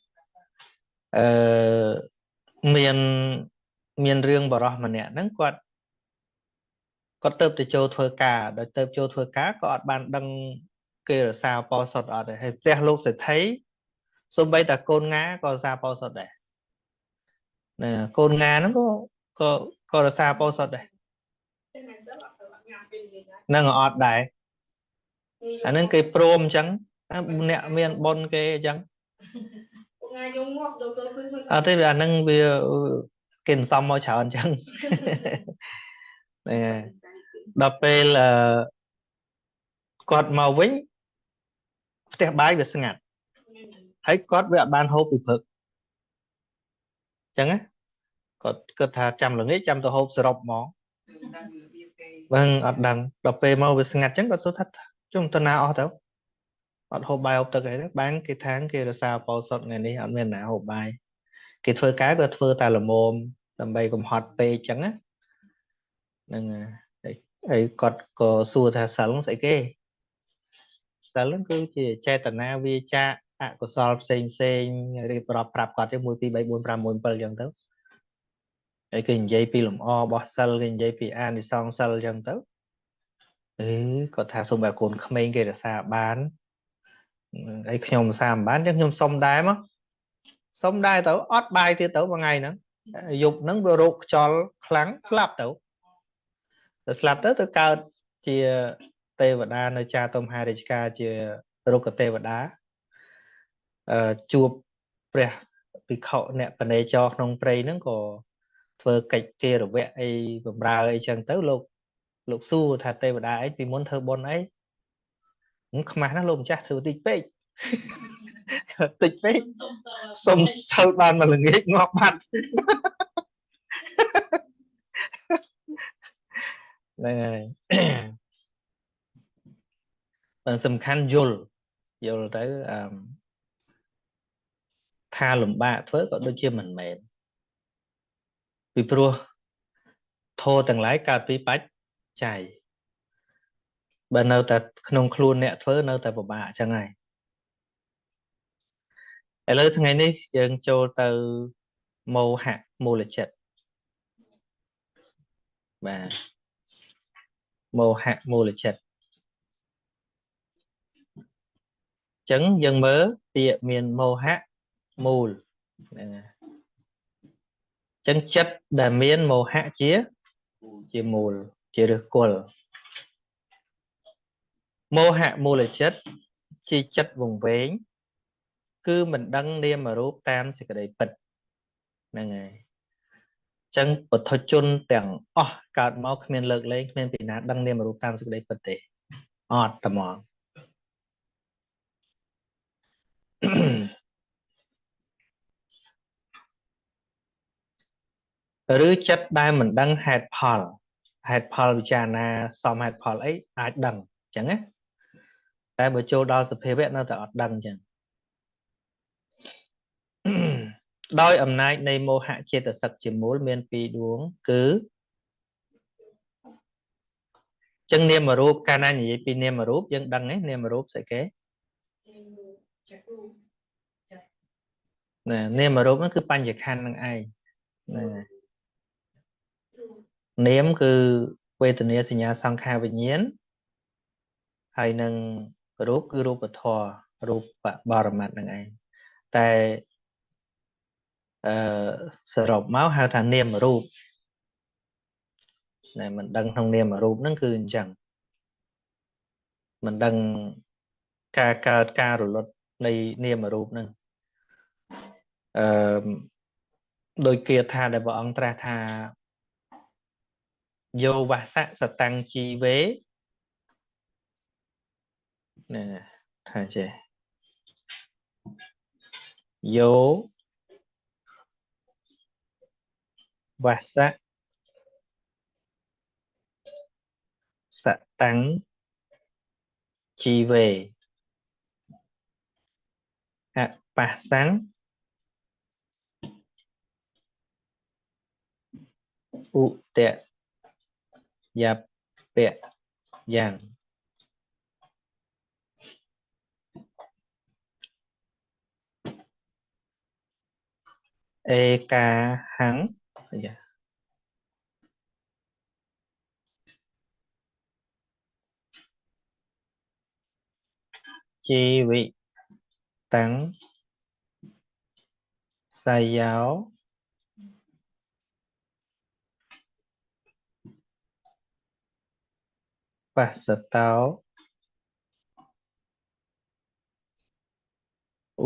Speaker 1: miền miền riêng bảo rõ mà nè nó cọt có tớp từ châu thưa cá đợi tớp châu thưa cá có bạn đăng kia là sao po sọt ở đây hay te lúc sẽ thấy số bây ta côn ngá có sao po sọt đây nè côn ngá nó có là sao po sọt đây nó ngọt đại anh nên cái prom trắng nè miền bon cái trắng thế là nâng vì kinh xong mọi chọn trắng nè đập về là cọt màu vĩnh te bái về ngặt thấy cọt về ban hộp bị phực chẳng á cọt cơ thà trăm là nghĩ trăm tổ hộp sờ món vâng ở đằng đập về màu về ngặt chẳng có số thất chúng ta nào ở đâu ở hộp bài hộp tới cái bán cái tháng kia là sao bao sọt ngày này ở miền nào hộp bài cái phơi cá và phơi tài là mồm làm bay cùng hot pe chẳng á nên ấy có xua thà sẵn sẽ kê sẵn cứ chỉ che tận na vi cha có sol sen rồi prap có cái mùi pi bảy bốn pram mùi pel chẳng tới ấy cái dây pi lồng o bó sal cái dây pi an đi song sal chẳng tới có thà xung bài cồn không cái là sao bán ấy nhom sao bán chắc nhom xong đai mất xong đai tới ót bài thì tới vào ngày nữa dục nắng vừa rụt cho kháng slap tới slap tới từ cao chia tê và đá nơi cha tôm hai để cha chia rụt tê và đá chụp bè bị khẩu nè phần này cho nông prey nó có phơi cạch kia rồi vẽ ấy và bra ấy chẳng tới lục lục xu thà tê và đá ấy vì muốn thơ bon ấy cũng không mà nó lùm cha thử tịch bê tịch bê xong sau ban mà là nghĩ ngọt mặt này sầm khăn dul dul tới tha lùm bạ phớ có đôi chia mình mệt vì pro thô tầng lái cà phê bách chảy bên nào ta không khuôn nè phớ nào ta vào bạ chẳng này ở lời thằng ngày ní dân cho từ màu hạt màu lịch chật và màu hạt màu lịch chật trứng dân mớ tiệm miền màu hạt mùl trứng chất đà miên màu hạt chia mùl chia được cồn màu hạt màu lịch chất chi chất vùng vén cứ mình đăng niêm mà rút tam sẽ cái đấy bật này ngày chẳng bật thôi chôn tiếng cạt máu khmiên lực lên khmiên bị nát đăng niêm mà rút tam sẽ cái đấy bật để tầm mòn rứ chất đai mình đăng hạt phal vicha na xóm hạt phal ấy ai đằng chẳng á tại bữa châu đo sẽ phê vẹn nó tại đằng chẳng đôi ẩm nay này mô hạ chia tờ sặc chỉ mối miền pi đuống cứ chân niêm mà rúp ca na nhị pi niêm mà rúp dân đăng ấy niêm mà rúp sẽ kế nè niêm mà rúp nó cứ pan dịch khăn năng ai nè niêm cứ quê tình yêu sinh nhà sang khai về nhiến hay năng rúp cứ rúp thò rúp bà mặt năng ai tại sờ rộp máu hai thằng niêm mà rúp này mình đăng thông niêm mà rúp nó cứ chẳng mình đăng ការកើតការរលត់នៃនាមរូបហ្នឹងដោយគាថាដែលព្រះអង្គត្រាស់ថាយោវសៈសតាំងជីវេណាថាចេះយោវសៈសតាំងជីវេអបស្សੰឧតយបៈយ៉ាងឯកាហੰជីវិតੰសាយោបស្សតោ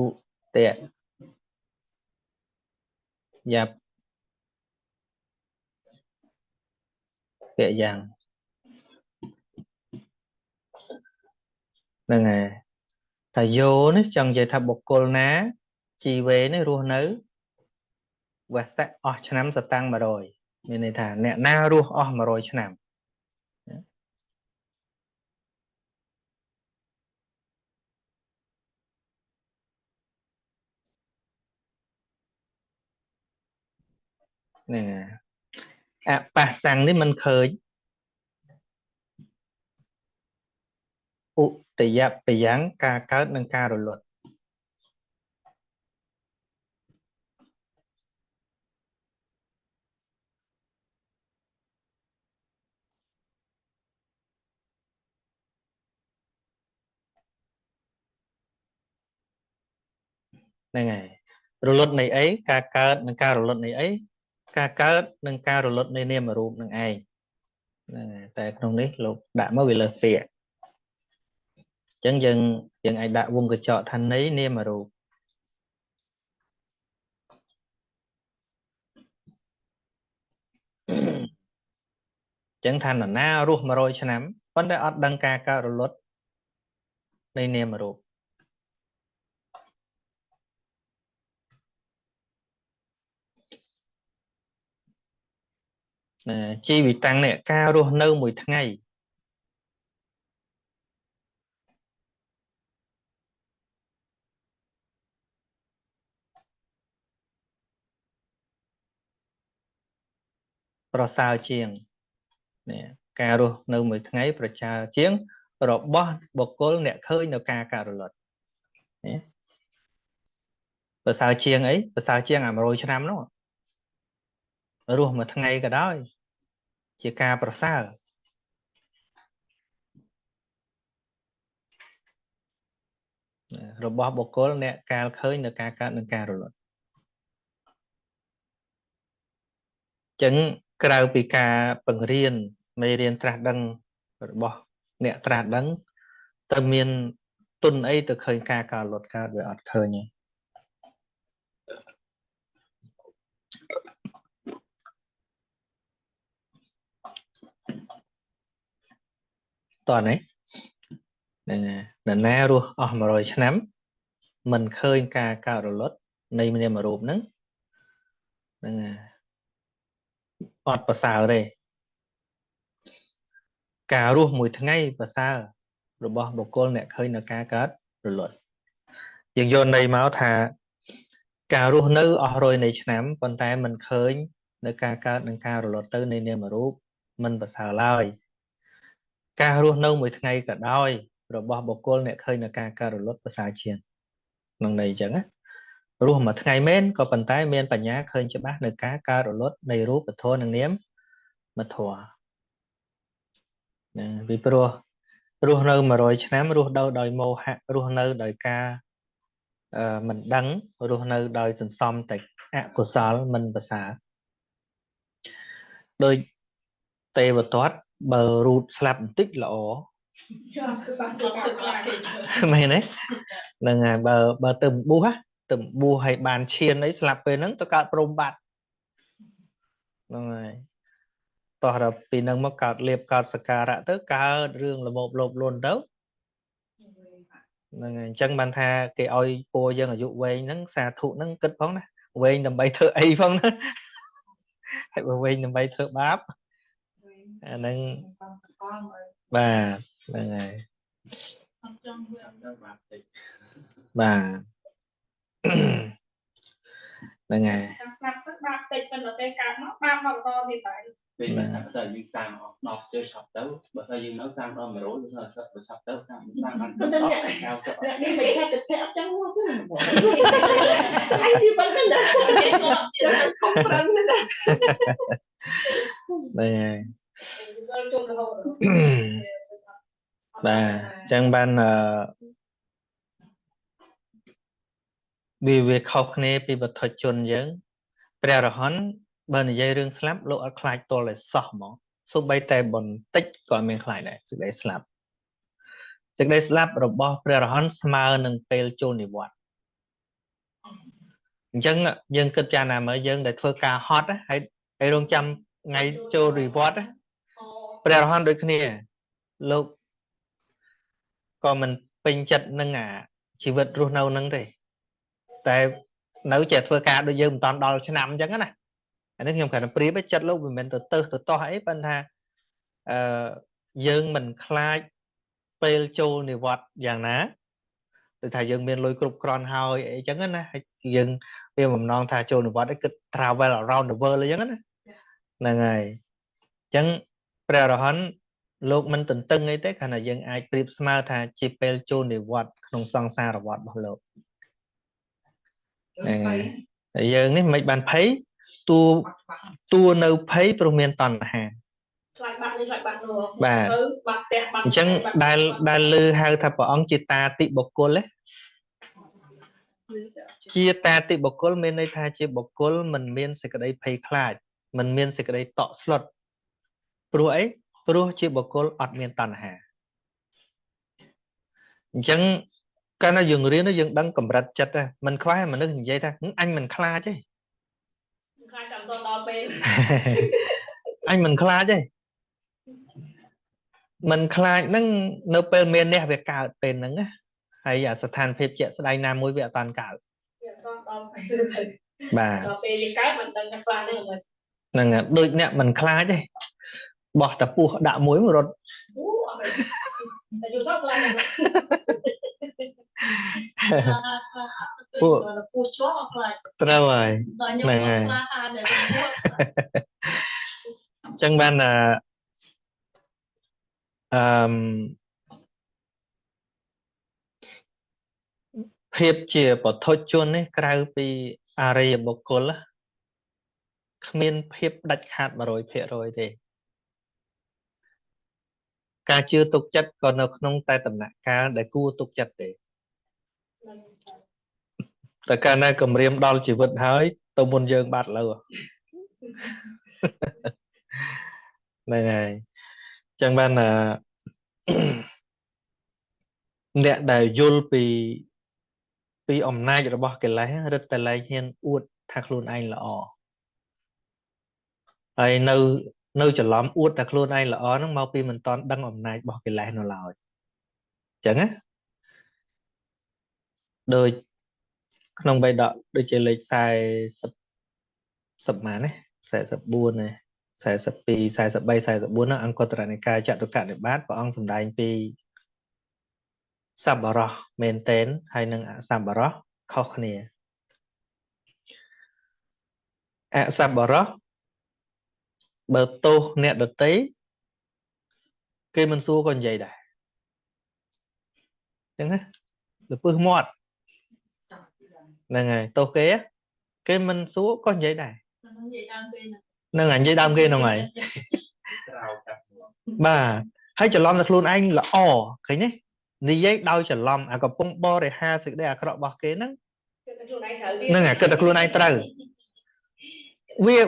Speaker 1: ឧតយបៈយ៉ាងហ្នឹងហើយថាយោនេះចង់និយាយថាបុគ្គលណាជីវេនេះរស់នៅវសៈអស់ឆ្នាំសតាំង100មានន័យថាអ្នកណារស់អស់100ឆ្នាំហ្នឹងហើយអបស្សੰនេះមិនឃើញឧតយបយ៉ាងការកើតនិងការរលត់ហ្នឹងហើយរលត់នៃអីការកើតនិងការរលត់នៃអីការកើតនិងការរលត់នៃនាមរូបនឹងឯងហ្នឹងហើយតែក្នុងនេះលោកដាក់មកវាលើសពាក្យអញ្ចឹងយើងអាចដាក់វងកញ្ចក់ថានៃនាមរូបអញ្ចឹងថានរណារស់100ឆ្នាំប៉ុន្តែអត់ដឹងការកើតរលត់នៃនាមរូបជីវិតាំងនេះការរស់នៅមួយថ្ងៃប្រសើរជាងនេះការរស់នៅមួយថ្ងៃប្រសើរជាងរបស់បុគ្គលអ្នកឃើញនៅការកើតរលត់នេះប្រសើរជាងអីប្រសើរជាង100ឆ្នាំនោះរស់មួយថ្ងៃក៏ដោយជាការប្រសើររបស់បុគ្គលអ្នកកាលឃើញនៅការកើតនិងការរលត់ចឹងក្រៅពីការបង្រៀនមេរៀនត្រាស់ដឹងរបស់អ្នកត្រាស់ដឹងទៅមានទុនអីទៅឃើញការកើតរលត់កើតវាអត់ឃើញទេតោះនេះហ្នឹងហើយណារស់អស់100ឆ្នាំមិនឃើញការកើតរលត់នៃនាមរូបហ្នឹងហ្នឹងហើយអត់ប្រសើរទេការរស់មួយថ្ងៃប្រសើររបស់បុគ្គលអ្នកឃើញនៅការកើតរលត់យើងយកន័យមកថាការរស់នៅអស់100នៃឆ្នាំប៉ុន្តែមិនឃើញនៅការកើតនិងការរលត់ទៅនៃនាមរូបមិនប្រសើរឡើយការរស់នៅមួយថ្ងៃក៏ដោយរបស់បុគ្គលអ្នកឃើញនៅការកើតរលត់ប្រសើរជាងក្នុងន័យអញ្ចឹងណារស់មួយថ្ងៃមែនក៏ប៉ុន្តែមានបញ្ញាឃើញច្បាស់នៅការកើតរលត់នៃរូបធម៌និងនាមធម៌ណាពីព្រោះរស់នៅ100ឆ្នាំរស់នៅដោយមោហៈរស់នៅដោយការមិនដឹងរស់នៅដោយសន្សំតែអកុសលមិនប្រសើរដោយទេវទត្តបើរូតស្លាប់បន្តិចល្អ mày đấy là ngày bờ từng bu hay bàn chiên ấy slap về nắng tôi cả prom bát rồi tỏ ra vì nâng mà cả liệp cả sạc tới cả rương là một lộp luôn đâu là ngày chân bàn tha cái oi po dân ở dụ về nắng xa thụ nắng kết phóng nè về nằm bay thơ ấy phong đó hay về nằm bay thơ báp nâng bà là ngày bà là ngày
Speaker 2: vì mình thật sự như sang nọ chơi sập đấu bởi sao nhưng nó sang đó mà rối rồi sập đấu sang ăn đó cao sợ
Speaker 3: đi mày hay thực theo trong quá anh đi vẫn cái đó không cần nữa
Speaker 1: đây ngày bà trang ban vì việc học này bị bật thuật chôn dưỡng bây giờ hắn bên dây rương slap lộ ở khai to là sọ mỏ số bay tay bồn tích còn miền khai này sự đấy slap rồi bỏ bây giờ hắn smart nâng pel chôn đi bọt dân dân kết cha nào mới dân để thưa ca hot á hay đông trăm ngày cho report á bây giờ hắn đôi khi lúc còn mình bình chặt nâng chỉ vật ruột nâu nâng thì tại nếu trẻ thưa ca đôi dân toàn đo cho nằm chẳng á này anh em phải là pri với chặt lúc mình từ to ấy bên ha dân mình khai pel châu này vọt dạng ná từ thầy dân miền lối cục còn hào ấy chẳng á dân bây mầm non thà châu này vọt đấy cứ travel around the world lấy chẳng á là ngày chẳng bây giờ hắn lúc mình từng từng ấy thế khả năng dân ai pri smart thà chỉ pel châu này vọt không song xa rồi vọt bao lâu giờ này mấy bạn thấy tua nâu thấy promen toàn hàng bà chẳng đa lư hai thập ông chị ta tị bọc cô lấy chia ta tị bọc cô men đây tha chia bọc cô mình miên sẽ cái đấy pay khai mình miên sẽ cái đấy tọ slot pro ấy pro chia bọc cô ọt miên toàn hàng chẳng cái nó dừng riêng nó dừng đăng cầm rạch chặt ra mình khoái mà nó hình dây ta anh mình khai chứ anh mình khai chứ mình khai nâng nợ bên miền này việc cả tên nâng á hay là sự than phép chuyện đây nam mối việc toàn cả bà nâng đôi nè mình khai chứ bỏ tập pu đạo muối một rồi rồi này chẳng ban là phép chia bỏ thôi chôn ấy cái bị area bọc cồn á miền phép đạch hạt mà rồi phép rồi thì ca chưa tục chất còn ở trong tay tầm nặng ca để cua tục chất để tại ca này cầm riêng đo chỉ vật hơi tôi muốn dừng bạt lâu này chẳng ban là nè đại vô bị ẩm nay rồi bỏ cái lấy rất là lấy hiền uất thạc luôn anh là ai nơi trở lắm uất thạc luôn anh là nó mau pi mình toàn đăng ẩm nay bỏ cái lấy nó lòi chẳng á đôi không bay đọ đôi chơi lấy xài sập má này xài sập buôn này xài sập pi xài sập bay xài sập buôn nó ăn qua tận này cài chặn được cả để bát và ông sầm đai pi sập bờ rọ maintain hay nâng sập bờ rọ khó khăn nè sập bờ rọ bờ tô nè đợt tí cây mình xua còn dày đại chẳng á được bưng mọt là ngày tô kế cây mình xua còn dày đại nâng ảnh dây đam kia nào mày bà hay chờ lom được luôn anh là cái nhé đi giấy đau chờ lom có bông bo để ha sự đây có bỏ kế nâng cái được luôn anh trời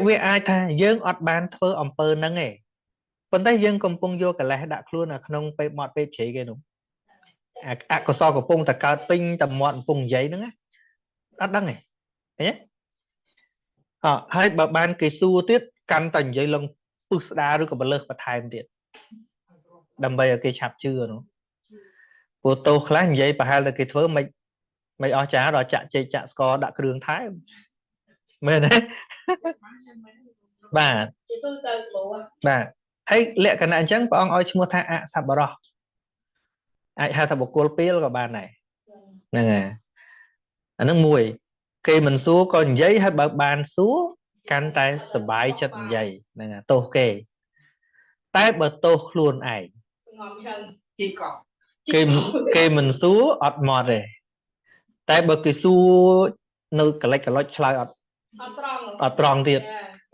Speaker 1: vì ai tha dương ọt bàn thơ ẩm pơ nâng ấy ប៉ុន្តែយើងកំពុងយកកលេសដាក់ខ្លួននៅក្នុងពេលមាត់ពេលជ្រៃគេនោះអកុសលកំពុងតែកើតពេញតែមាត់កំពុងនិយាយហ្នឹងអត់ដឹងទេឃើញទេហើយបើបានគេសួរទៀតកាន់តែនិយាយឡើងពឹសស្ដារឬក៏បលើសបន្ថែមទៀតដើម្បីឲ្យគេឆាប់ជឿនោះព្រោះទោសខ្លះនិយាយប្រហែលតែគេធ្វើមិនអស់ចាដល់ចាក់ចេកចាក់ស្ករដាក់គ្រឿងថែមមែនទេបាទបាទហើយលក្ខណៈអញ្ចឹងព្រះអង្គឲ្យឈ្មោះថាអសប្បុរសអាចហៅថាបុគ្គលពីលក៏បានដែរហ្នឹងហើយអានឹងមួយគេមិនសួរក៏និយាយហើយបើបានសួរកាន់តែសុបាយចិត្តនិយាយហ្នឹងទោសគេតែបើទោសខ្លួនឯង
Speaker 4: ជីកក
Speaker 1: គេមិនសួរអត់មកទេតែបើគេសួរនៅកលិចកលុចឆ្លើយអត់ត្រង់ទៀត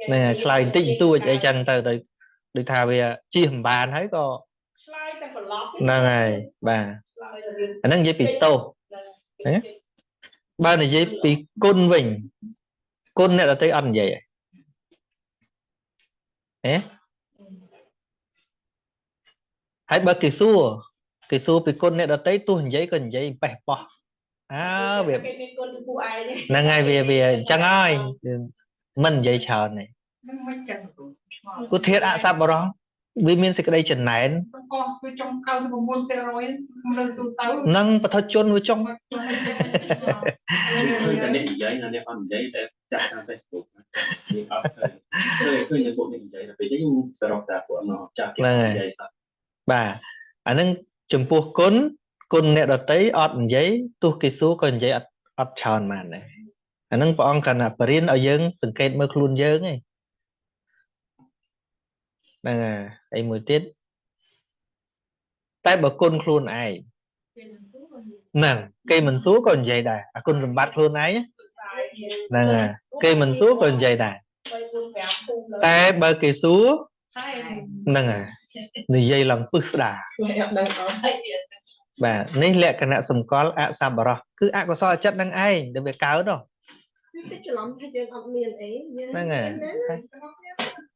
Speaker 1: ហ្នឹងឆ្លើយបន្តិចបន្តួចអីចឹងទៅដូចថាវាជិះមិនបានហើយក៏ឆ្លើយតែប្រឡប់ហ្នឹងហើយបាទអាហ្នឹងនិយាយពីទោសណាបើនិយាយពីគុណវិញគុណអ្នកដទៃអត់និយាយហើយបើគេសួរពីគុណអ្នកដទៃទោះនិយាយក៏និយាយបេះបោះវាហ្នឹងហើយវាអញ្ចឹងហើយមិននិយាយច្រើនទេ
Speaker 4: នឹងមិនចឹង
Speaker 1: គុធាតអសប្បុរសវាមានសេចក្តីចំណែន
Speaker 4: វាចង់99%លើទូទៅ
Speaker 1: នឹងបទជនវាចង់
Speaker 2: តែនេះនិយាយណានេះអត់និយាយតែចាក់តាម Facebook វាអត់ឃើញពួកនេះនិយាយតែពេលចឹងសរុបតែពួកនោះចាស់និយាយ
Speaker 1: បាទអានឹងចំពោះគុណអ្នកដតីអត់និយាយទោះគេសួរក៏និយាយអត់ច្រើនម៉ានដែរអានឹងព្រះអង្គកណាបរិញ្ញាឲ្យយើងសង្កេតមើលខ្លួនយើងឯងហ្នឹងហើយមួយទៀតតែបើគុណខ្លួនឯងហ្នឹងគេមិនសួរក៏និយាយដែរអាគុណសម្បត្តិខ្លួនឯងហ្នឹងហើយគេមិនសួរក៏និយាយដែរតែបើគេសួរហ្នឹងហើយនិយាយឡើងពឹសស្ដារបាទនេះលក្ខណៈសម្គាល់អសប្បុរសគឺអកុសលចិត្តនឹងឯងដែលវាកើតទៅ
Speaker 3: តិចច្រឡំថាយើងអត់មានអី
Speaker 1: ហ្នឹងហើយ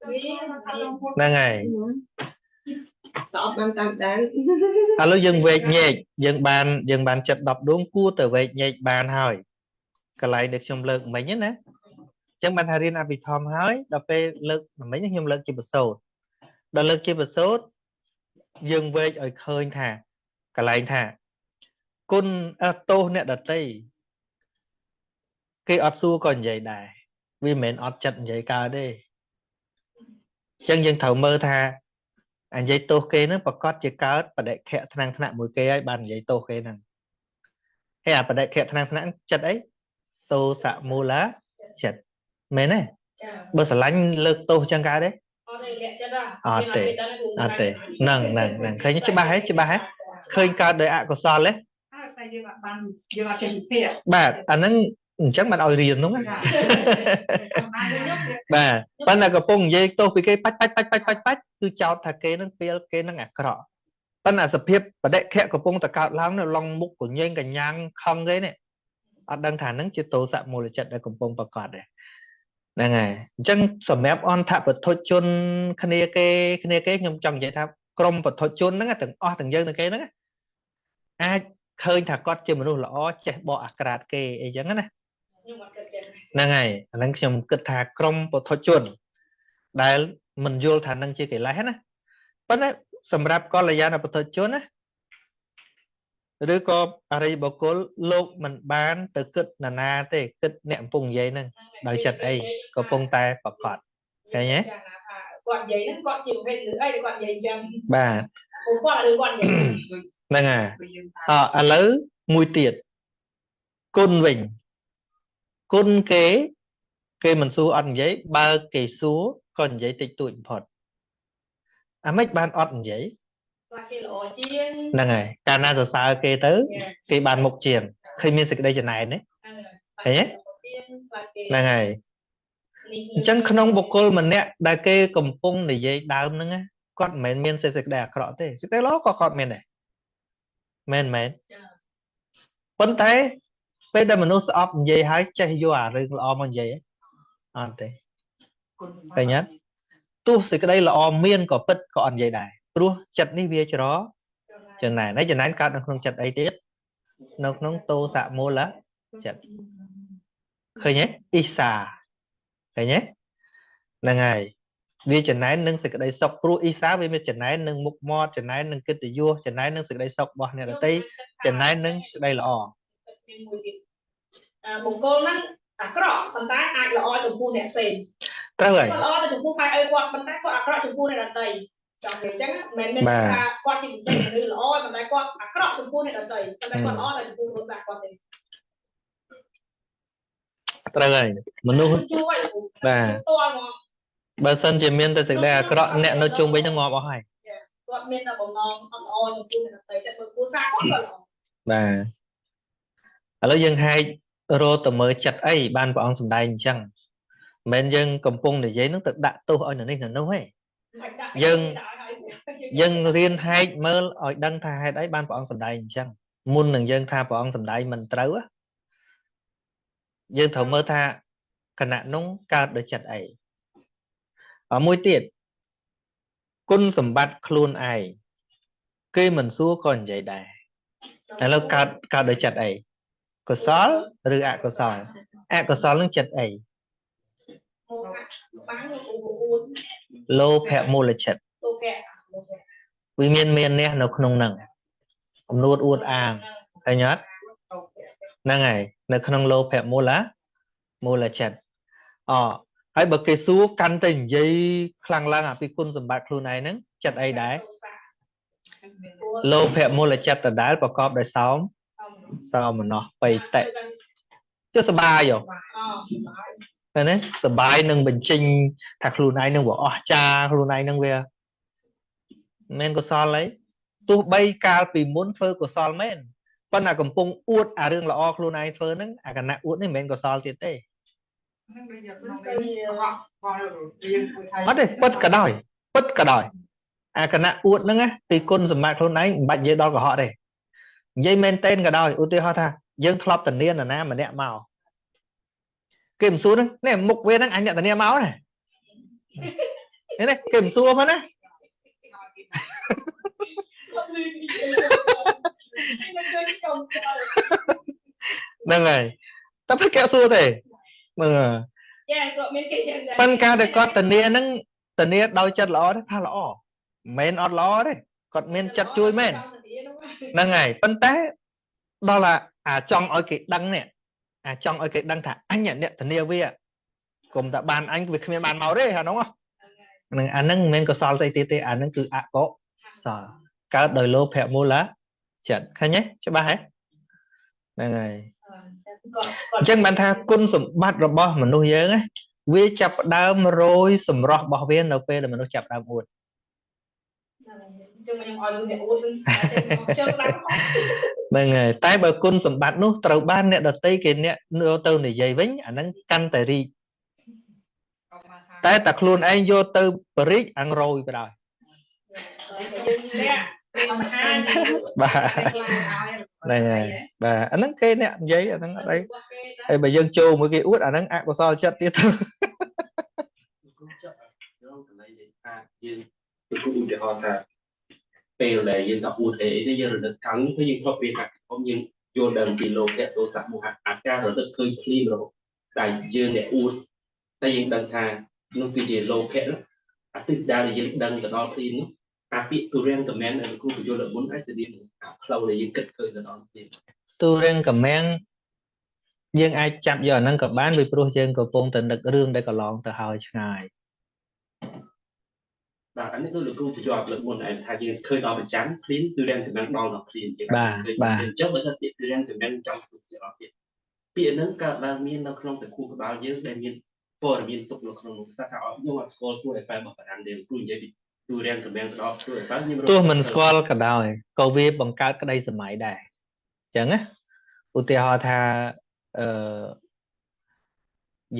Speaker 1: ហ្នឹងហើយ
Speaker 3: តបបានតាមដាន
Speaker 1: ឥឡូវយើងវែកញែកយើងបានចិត្ត10ដួងគួរទៅវែកញែកបានហើយកន្លែងដែលខ្ញុំលើកមិញណាអញ្ចឹងបានថារៀនអភិធម្មហើយដល់ពេលលើកមិញខ្ញុំលើកជាបសូតដល់លើកជាបសូតយើងវែកឲ្យឃើញថាកន្លែងថាគុណទោសអ្នកដតីគេអត់សួរក៏និយាយដែរវាមិនមែនអត់ចិត្តនិយាយកើតទេអញ្ចឹងយើងត្រូវមើលថានិយាយទោសគេហ្នឹងប្រកាសជាកើតបដិខៈថ្នាំងថ្នាក់មួយគេហើយបាននិយាយទោសគេហ្នឹងហើយអាបដិខៈថ្នាំងថ្នាក់ចិត្តអីទោសមូលាចិត្តមែនទេបើស្រឡាញ់លើកទោសអញ្ចឹងកើតទេអត់ទេហ្នឹងឃើញច្បាស់ហើយឃើញកើតដោយអកុសលទេ
Speaker 4: តែយើងអត់បានយើងអត់ចេះវិភាគ
Speaker 1: បាទអាហ្នឹងអញ្ចឹងបានឲ្យរៀនហ្នឹងបាទប៉ុន្តែកំពុងនិយាយទោសពីគេបាច់គឺចោទថាគេនឹងពេលគេនឹងអាក្រក់ប៉ុន្តែសភាពបដិខៈកំពុងតែកើតឡើងនៅឡងមុខកញែងកញ្ញាំងខឹងគេនេះអត់ដឹងថាហ្នឹងជាទោសមូលចិត្តដែលកំពុងប្រកបដែរហ្នឹងហើយអញ្ចឹងសម្រាប់អន្តបទជនគ្នាគេខ្ញុំចង់និយាយថាក្រុមបទជនហ្នឹងទាំងអស់ទាំងយើងទាំងគេហ្នឹងអាចឃើញថាគាត់ជាមនុស្សល្អចេះបកអាក្រាតគេអីចឹងណា
Speaker 3: ខ្ញុំអត់គិតចឹង
Speaker 1: ហ្នឹងហើយអាហ្នឹងខ្ញុំគិតថាក្រុមពុទ្ធជនដែលមិនយល់ថានឹងជាកិលេសណាប៉ុន្តែសម្រាប់កល្យាណពុទ្ធជនណាឬក៏អរិយបុគ្គលលោកមិនបានទៅគិតណាទេគិតអ្នកកំពុងនិយាយហ្នឹងដោយចិត្តអីកំពុងតែប្រកបឃើញទេ
Speaker 3: គាត់និយាយហ្នឹងគាត់ជាប្រភេទឬអីដែលគាត់និយាយចឹង
Speaker 1: បាទ
Speaker 3: គាត់ឬគាត់និយាយ
Speaker 1: ហ្នឹងហើយឥឡូវមួយទៀតគុណវិញគុណគេមិនសួរអត់និយាយបើគេសួរក៏និយាយតិចតួចបំផុតអាម៉េចបានអត់និយាយ
Speaker 3: គាត់គេល្អជាង
Speaker 1: ហ្នឹងហើយកាលណាសរសើរគេទៅគេបានមុខជាងឃើញមានសេចក្តីចំណែនទេឃើញទេហ្នឹងហើយអញ្ចឹងក្នុងបុគ្គលម្នាក់ដែលគេកំពុងនិយាយដើមហ្នឹងគាត់មិនមែនមានសេចក្តីអាក្រក់ទេសេចក្តីល្អក៏គាត់មានដែរមែនប៉ុន្តែពេលដែលមនុស្សស្អប់និយាយហើយចេះយកអារឿងល្អមកនិយាយអត់ទេឃើញទេទ tu sự cái đây là o miên có bật có ăn dây đài tu chặt ní về cho đó chừng này nãy giờ nãy cao nó không chặt ấy tiết nó tô xạ mô lá chặt khơi nhé isa khơi nhé là ngày vì chừng này nâng sự cái đây sọc tu isa vì chừng này nâng mục mọt chừng này nâng kết vua chừng này nâng sự đây sọc bò này là tây chừng này nâng sự đây là o
Speaker 3: một cô nó cọ phần tái ai là o trong khu đẹp xìn
Speaker 1: trao rồi
Speaker 3: o trong khu phải ai quạt phần tái quạt cọ trong khu này là tây trong cái chắc mình quạt thì mình là o phần tái quạt cọ trong khu này là tây phần tái quạt o là trong khu đồ sạc quạt thì
Speaker 1: trao rồi mình nuôi bà bà sân chỉ miên tới sự đây cọ nè nó chung với nó ngọt bỏ hay
Speaker 3: quạt miên là bông ngon o trong khu này là tây chắc bữa khu sạc quạt rồi
Speaker 1: bà ở đây dân hai rô tờ mới chặt ấy ban vào ông sầm đai chăng men dân cầm cung để giấy nó tự đặt tu ở nơi này nó ấy dân riêng hai mơ ở đăng thà hai đấy ban vào ông sầm đai chăng muôn đừng dân tha vào ông sầm đai mình trấu á dân thầu mơ tha khả nạn nóng cao để chặt ấy ở môi tiệt quân sầm bát khuôn ai cây mình xua còn vậy đài là lâu cao để chặt ấy có xó rồi có xó nó chặt ấy lô phẹ mô là chặt vì miên nè nó không nặng nuốt uột àng thấy nhát năng ngày nó không lô phẹ mô là chặt hãy bật cái số căn tình dây khăn lăng vì quân dùm bạc luôn này nâng chặt ấy đấy lô phẹ mô là chặt ở đá và cọp đại sáu sao mà nó bày tệ chứ sao ba rồi thế này sờ bài nâng bình chinh thạc luôn này nâng bỏ cha luôn này nâng về men có sao lấy tu bay cao vì muốn phơi của sao men con nào cầm pung uất rương là o luôn này phơi nâng cái nào uất này men có sao chết đấy hết đi bất cả đòi cái nào uất nâng á thì con dùng mạc luôn này bệnh dây đo của họ đây dây men tên cả đòi ưu tiên họ tha dân club tần niên là nam mà đẹp màu kìm xuống đấy này mục viên anh nhận tần niên máu này thế này kìm xuống hết đấy nâng này ta phải kéo xua thế mà ban ca để con tần nia đau chân ló đấy pha ló men ọt ló đấy còn men chặt chui men nâng này ban té đó là trong ở cái đăng nè trong ở cái đăng thả anh nhận nhận tần nia về cùng ta bàn anh việc miền bàn màu đấy hả đúng không nâng men có sao dây tê nâng cứ có sao cả đời lô phẹ mua lá chặt khai nhé cho ba hết này chân bàn tha quân sủng bát rồi bo mình nuôi dưỡng ấy vi chập đam rồi sủng rọ bỏ viên nộp là mình nuôi chập đam uột này ngày tái bờ quân sủng bát nút trâu ban nè đợt tây kia nè nô tư này dày vĩnh nâng căn tại ri tái tạc luôn anh vô tư brit ăn rồi vào đời bà này bà anh nắng cây nè giấy anh nắng ở đây đây bà dân châu mới cái út anh nắng có sao chết tiếp thôi
Speaker 2: ពេលដែលយើងទៅអួតអីទៅយើងរលឹកខាងទៅយើងធ្លាប់វាថាខ្ញុំយើងយល់ដឹងពីលោកអ្នកទោសៈមោហៈអាការរលឹកឃើញភ្លាមរហូតតែយើងអ្នកអួតតែយើងដឹងថានោះគឺជាលោកភៈអាទិដែលយើងដឹងទៅដល់ភ្លាមនោះអាពាក្យទូរៀងកមែនដែលគ្រូបញ្យល់ដល់មុនអាចស្តៀងផ្លូវដែលយើងគិតឃើញទៅដល់ភ្លាម
Speaker 1: ទូរៀងកមែនយើងអាចចាប់យកអាហ្នឹងក៏បានvìព្រោះយើងកំពុងតែនឹករឿងដែលកន្លងទៅហើយឆ្ងាយ
Speaker 2: បាទអានេះគឺលោកគ្រូបញ្យល់លើមុនឯងថាយើងឃើញដល់ប្រចាំភ្លាមទូរៀងកមែនដល់ដល់ភ្លាមយើងបាទអញ្ចឹងបើសិនជាទូរៀងកមែនចង់ស្គាល់ពាក្យហ្នឹងកើតឡើងមាននៅក្នុងតខួរក្បាលយើងដែលមានព័ត៌មានទុកនៅក្នុងនោះថាឲ្យយើងអត់ស្គាល់ទួឯបែបបរិញ្ញាដែលគ្រូនិយាយពីទូរៀងកមែនទៅដល់ទួឯបែបខ្ញុំ
Speaker 1: ទោះមិនស្គាល់ក៏ដោយក៏វាបង្កើតក្តីសម័យដែរអញ្ចឹងណាឧទាហរណ៍ថា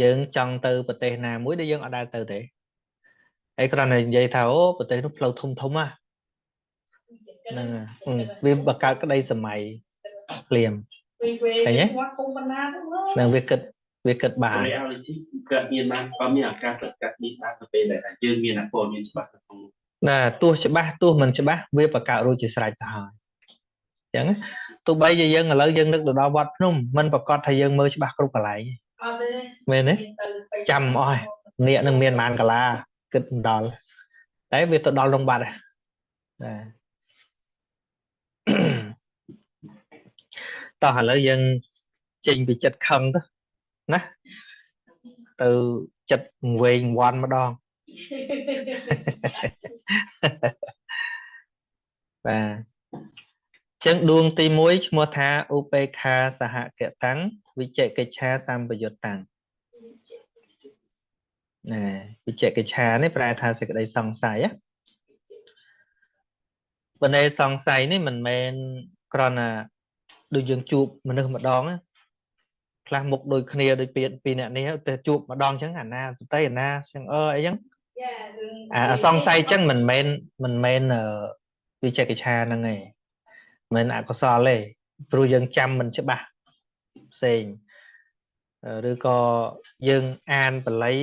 Speaker 1: យើងចង់ទៅប្រទេសណាមួយដែលយើងអត់ដែលទៅទេហើយគ្រាន់តែនិយាយថាអូប្រទេសនោះផ្លូវធំហ្នឹងវាបង្កើតក្តីសម័យភ្លាមឃើញទេនឹងវាគិត វាគិតបាន
Speaker 2: reality កើតមានបានក៏មានអាការកាត់នេះបានទៅពេលដែលយើងមានអាពលមានច្បាស់ទៅក្នុង
Speaker 1: ណាទោះច្បាស់ទោះមិនច្បាស់វាបកកើតរួចជាស្រេចទៅហើយអញ្ចឹងទោះបីជាយើងឥឡូវយើងនឹកទៅដល់វត្តភ្នំមិនប្រកាសថាយើងមើលច្បាស់គ្រប់កន្លែង
Speaker 3: អត់ទេ
Speaker 1: មែនទេចាំអស់នេះនឹងមានប៉ុន្មានកាឡាគិតមិនដល់តែវាទៅដល់ក្នុងបាត់ដែរតោះឥឡូវយើងចេញពីចិត្តខឹងទៅណាទៅចិត្តវែងវ័នម្ដងបាទចឹងដួងទី1ឈ្មោះថាឧបេក្ខាសហកតាំងវិជកិច្ឆាសម្បយុត្តតាំងណាវិជកិច្ឆានេះប្រែថាសេចក្តីសង្ស័យបណ្ដេសង្ស័យនេះមិនមែនគ្រាន់តែដូចយើងជួបមនុស្សម្ដងខ្លះមុខដូចគ្នាដូចពីអ្នកនេះតែជួបម្ដងចឹងអាណាប្រតិអាណាចឹងអីចឹងអាសង្ស័យចឹងមិនមែនវិជកិច្ឆាហ្នឹងឯងមិនអកុសលទេព្រោះយើងចាំមិនច្បាស់ផ្សេងឬក៏យើងអានបល័យ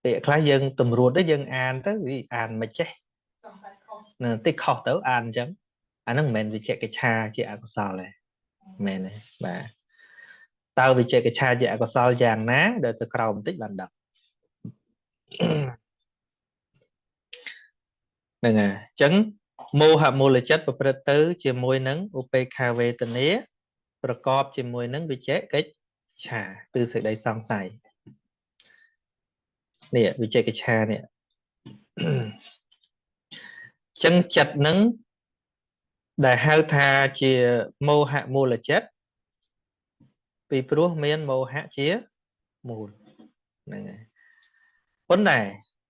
Speaker 1: ពាក្យខ្លះយើងតម្រួតទៅយើងអានទៅវាអានមិនចេះនៅតិចខុសទៅអានអញ្ចឹងអាហ្នឹងមិនមែនវិជកិច្ឆាជាអកុសលទេមែនទេបាទតើវិជកិច្ឆាជាអកុសលយ៉ាងណាដែលទៅក្រោមបន្តិចបានដឹងហ្នឹងហើយអញ្ចឹងមោហមូលចិត្តប្រព្រឹត្តទៅជាមួយនឹងឧបេក្ខាវេទនាប្រកបជាមួយនឹងវិជកិច្ឆាគឺសេចក្តីសង្ស័យនេះវិជកិច្ឆានេះចឹងចិត្តនឹងដែលហៅថាជាមោហមូលចិត្តពីព្រោះមានមោហៈជាមូលហ្នឹងហើយប៉ុន្តែ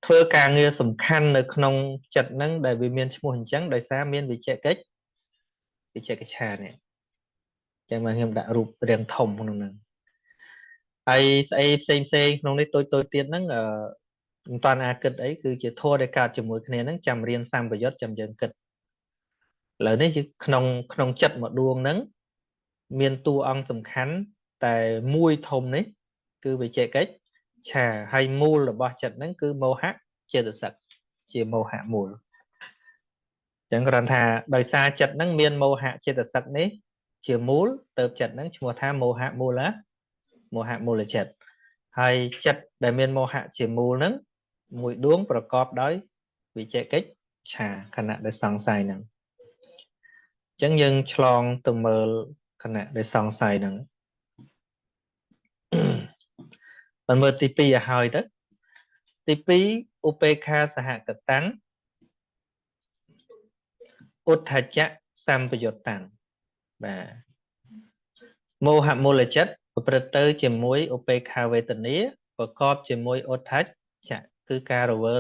Speaker 1: ធ្វើការងារសំខាន់នៅក្នុងចិត្តនឹងដែលវាមានឈ្មោះអញ្ចឹងដោយសារមានវិជកិច្ឆានេះចឹងមកខ្ញុំដាក់រូបរាងធំក្នុងហ្នឹងហើយស្អីផ្សេងក្នុងនេះតូចទៀតហ្នឹងមិនតាន់អាគិតអីគឺជាធម៌ដែលកើតជាមួយគ្នាហ្នឹងចាំរៀនសម្បយុទ្ធចាំយើងគិតឥឡូវនេះក្នុងចិត្តមួយដួងហ្នឹងមានតួអង្គសំខាន់តែមួយធំនេះគឺវិជកិច្ឆាហើយមូលរបស់ចិត្តហ្នឹងគឺមោហៈចេតសិកជាមោហៈមូលអញ្ចឹងគ្រាន់ថាដោយសារចិត្តហ្នឹងមានមោហៈចេតសិកនេះជាមូលទៅចិត្តហ្នឹងឈ្មោះថាមោហៈមូលចិត្តហើយចិត្តដែលមានមោហៈជាមូលហ្នឹងមួយដួងប្រកបដោយវិជកិច្ឆាខណៈដែលសង្ស័យហ្នឹងអញ្ចឹងយើងឆ្លងទៅមើលខណៈដែលសង្ស័យហ្នឹងបានមើលទី2ឲ្យហើយទៅទី2ឧបេក្ខាសហកតាំងឧទ្ធច្ចៈសម្បយុត្តតាំងបាទមោហមូលចិត្តប្រព្រឹត្តទៅជាមួយឧបេក្ខាវេទនាប្រកបជាមួយឧទ្ធច្ចៈគឺការរវើ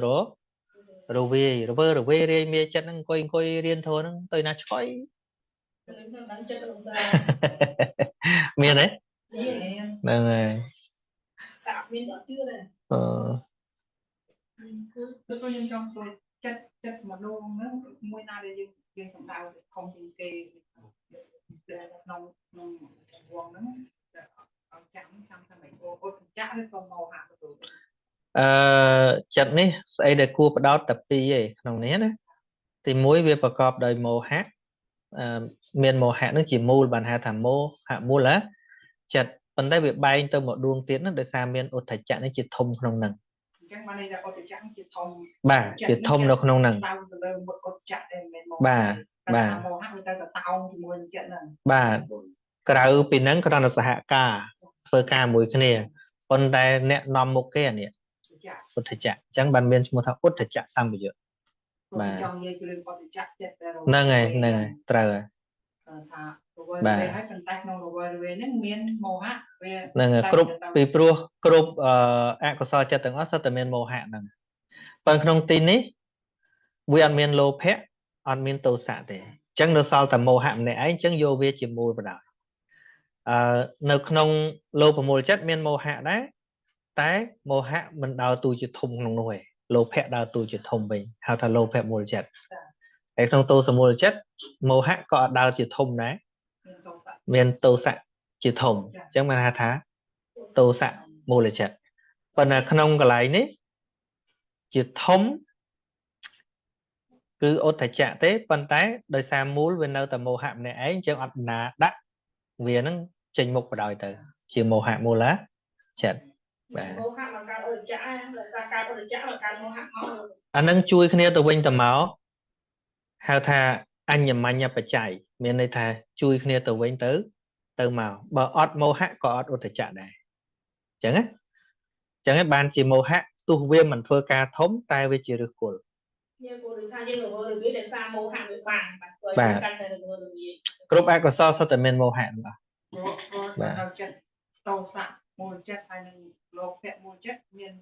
Speaker 1: រវាយរាយមាចិត្តហ្នឹងអង្គុយរៀនធម៌ហ្នឹងទៅណាឆ្កុយមានទេហ្នឹងហើយ
Speaker 3: តែអត់មានអត់ជឿទេ
Speaker 4: គឺយើងចង់ចូលចិត្តមកដងហ្នឹងមួយណាដែលយើងសម្ដៅខំជាងគេក្នុងវងហ្នឹងអត់ចាំថាមិនអូនចាក់ឬក៏មកហាក់ទៅ
Speaker 1: ចិត្តនេះស្អីដែលគួរបដោតតែពីរឯក្នុងនេះណាទី1វាប្រកបដោយមោហៈមានមោហៈនឹងជាមូលបានហៅថាមោហៈមូលចិត្តប៉ុន្តែវាបែងទៅមកដួងទៀតហ្នឹងដោយសារមានឧទ្ធច្ចៈនេះជាធំក្នុងហ្នឹង
Speaker 4: អញ្ចឹងបានន័យថាឧទ្ធច្ចៈជាធំ
Speaker 1: បាទជាធំនៅក្នុងហ្នឹង
Speaker 4: ទៅលើមុខឧទ្ធច្ចៈតែមិនមក
Speaker 1: បាទ
Speaker 4: មោហៈវាទៅតោងជាមួយនឹងចិត្តហ្នឹង
Speaker 1: បាទក្រៅពីហ្នឹងគ្រាន់តែសហការធ្វើការមួយគ្នាប៉ុន្តែអ្នកនាំមុខគេអានេះឧទ្ធច្ចៈអញ្ចឹងបានមានឈ្មោះថាឧទ្ធច្ចៈសម្បយុត្ត
Speaker 4: បាទចង់និយាយពីរឿងឧទ្ធច្ចៈចិត្ត
Speaker 1: ហ្នឹងហើយត្រូវហើយ
Speaker 4: ថាបាទហើយប៉ុន្តែក្នុងរវល់ហ្នឹងមានមោហៈវា
Speaker 1: ហ្នឹងគ្រប់ពីព្រោះគ្រប់អកុសលចិត្តទាំងអស់សុទ្ធតែមានមោហៈហ្នឹងប៉ុន្តែក្នុងទីនេះវាអត់មានលោភៈអត់មានទោសៈទេអញ្ចឹងនៅសល់តែមោហៈម្នាក់ឯងអញ្ចឹងយកវាជាមូលបណ្ដោយនៅក្នុងលោភមូលចិត្តមានមោហៈដែរតែមោហៈមិនដើរតួជាធំក្នុងនោះទេលោភៈដើរតួជាធំវិញហៅថាលោភៈមូលចិត្តហើយក្នុងទោសមូលចិត្តមោហៈក៏ដើរជាធំដែរមានទោសៈ ជាធំអញ្ចឹងបានហៅថាទោសៈមូលចិត្តប៉ុន្តែក្នុងកន្លែងនេះជាធំគឺឧទ្ធចៈទេប៉ុន្តែដោយសារមូលវានៅតែមោហៈម្នាក់ឯងអញ្ចឹងអត់ណាដាក់វានឹងចេញមុខបដ ாய் ទៅជាមោហៈមូលចិត្តបាទ
Speaker 3: មោហៈមកកើតឧត្តចៈដោយសារកើតឧត្តចៈមកកើតមោហៈមក
Speaker 1: អានឹងជួយគ្នាទៅវិញទៅមកហៅថាអញ្ញមញ្ញបច្ច័យមានន័យថាជួយគ្នាទៅវិញទៅមកបើអត់មោហៈក៏អត់ឧត្តចៈដែរអញ្ចឹងណាអញ្ចឹងបានជាមោហៈទោះវាមិនធ្វើការធំតែវាជាឫសគល់
Speaker 3: យើងគួរថាយើងរវើរវាយដោយសារមោហៈវាបានកាន់តែរវើរវាយ
Speaker 1: គ្រប់អកុសលសុទ្ធតែមានមោហៈទាំងអស់
Speaker 4: បាទដល់ចិត្តតោសៈមូលចិត្តហើយនឹងលោភៈមូលចិត្តមាន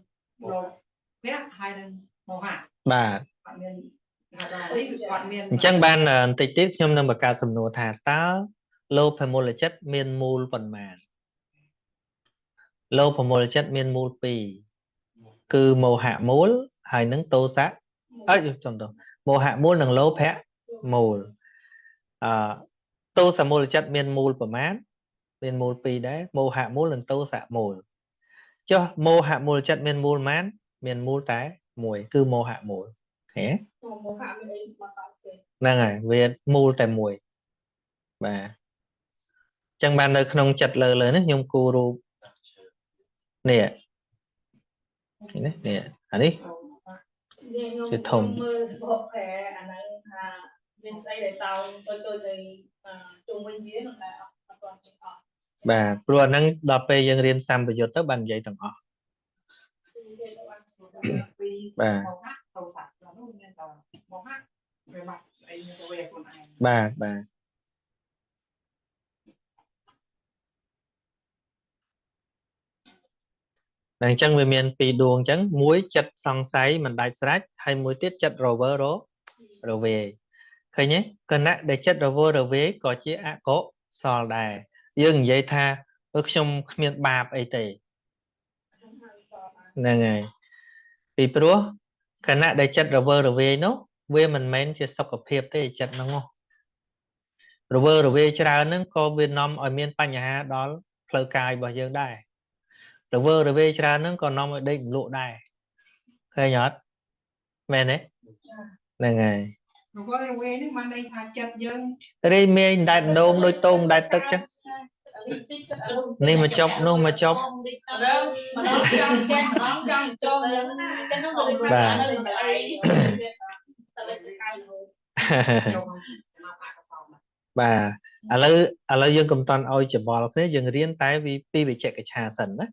Speaker 4: លោភៈហើយនឹងមោហៈ
Speaker 1: បាទ
Speaker 4: អត់មានអត់មាន
Speaker 1: អញ្ចឹងបានបន្តិចទៀតខ្ញុំនឹងបង្កើតសំណួរថាតើលោភមូលចិត្តមានមូលប៉ុន្មានលោភមូលចិត្តមានមូល2គឺមោហៈមូលហើយនឹងទោសៈចំទៅមោហៈមូលនិងលោភៈមូលទោសៈមូលចិត្តមានមូលប៉ុន្មានមានមូល2ដែរមោហៈមូលនិងទោសៈមូលចុះមោហៈមូលចិត្តមានមូលប៉ុន្មានមានមូលតែ1គឺមោហៈមូលហេ
Speaker 3: មោហៈមានអីមកកើតទេ
Speaker 1: ហ្នឹងហើយវាមូលតែមួយបាទអញ្ចឹងបាននៅក្នុងចិត្តលើនេះខ្ញុំគូររូបនេះនេះអានេះជាធំ
Speaker 3: មើលបកែអាហ្នឹងថាមានស្អីដែលតោទៅទៅជុំវិញវានោះតែអត់ទាន់ចេះអស់
Speaker 1: បាទព្រោះអាហ្នឹងដល់ពេលយើងរៀនសម្ពយុទ្ធទៅបាននិយាយទាំងអស់ បាទ
Speaker 4: មោហៈតោសៈដល់នោះមានតែមោហៈវាបាត់អីទៅវាខ្លួនឯង
Speaker 1: បាទបាទតែអញ្ចឹងវាមានពីរដួងអញ្ចឹងមួយចិត្តសង្ស័យមិនដាច់ស្រេចហើយមួយទៀតចិត្តរវើរវាយឃើញទេគណៈដែលចិត្តរវើរវាយក៏ជាអកុសលដែរយើងនិយាយថាខ្ញុំគ្មានបាបអីទេហ្នឹងហើយពីព្រោះគណៈដែលចិត្តរវើរវាយនោះវាមិនមែនជាសុខភាពទេចិត្តហ្នឹងរវើរវាយច្រើនហ្នឹងក៏វានាំឲ្យមានបញ្ហាដល់ផ្លូវកាយរបស់យើងដែររវើរវាយច្រើនហ្នឹងក៏នាំឲ្យដេកលក់ដែរឃើញអត់មែនទេហ្នឹងហើយ
Speaker 4: រវើរវាយនេះបានន័យថាចិត្តយើង
Speaker 1: រីមេងដែតដូងដូចតោងដែតទឹកចឹងនេះមកចប់នោះមកចប់
Speaker 3: ម្ដងចង់ចេះម្ដងចង់ចូលហ្នឹងណាចឹងនោះទៅទៅនៅកន្លែងទៅលើកៅរហូត
Speaker 4: ចូលមកអកុសល
Speaker 1: បាទឥឡូវយើងកុំតន់ឲ្យច្បល់គ្នាយើងរៀនតែពីវិជ្ជកិច្ឆាសិនណា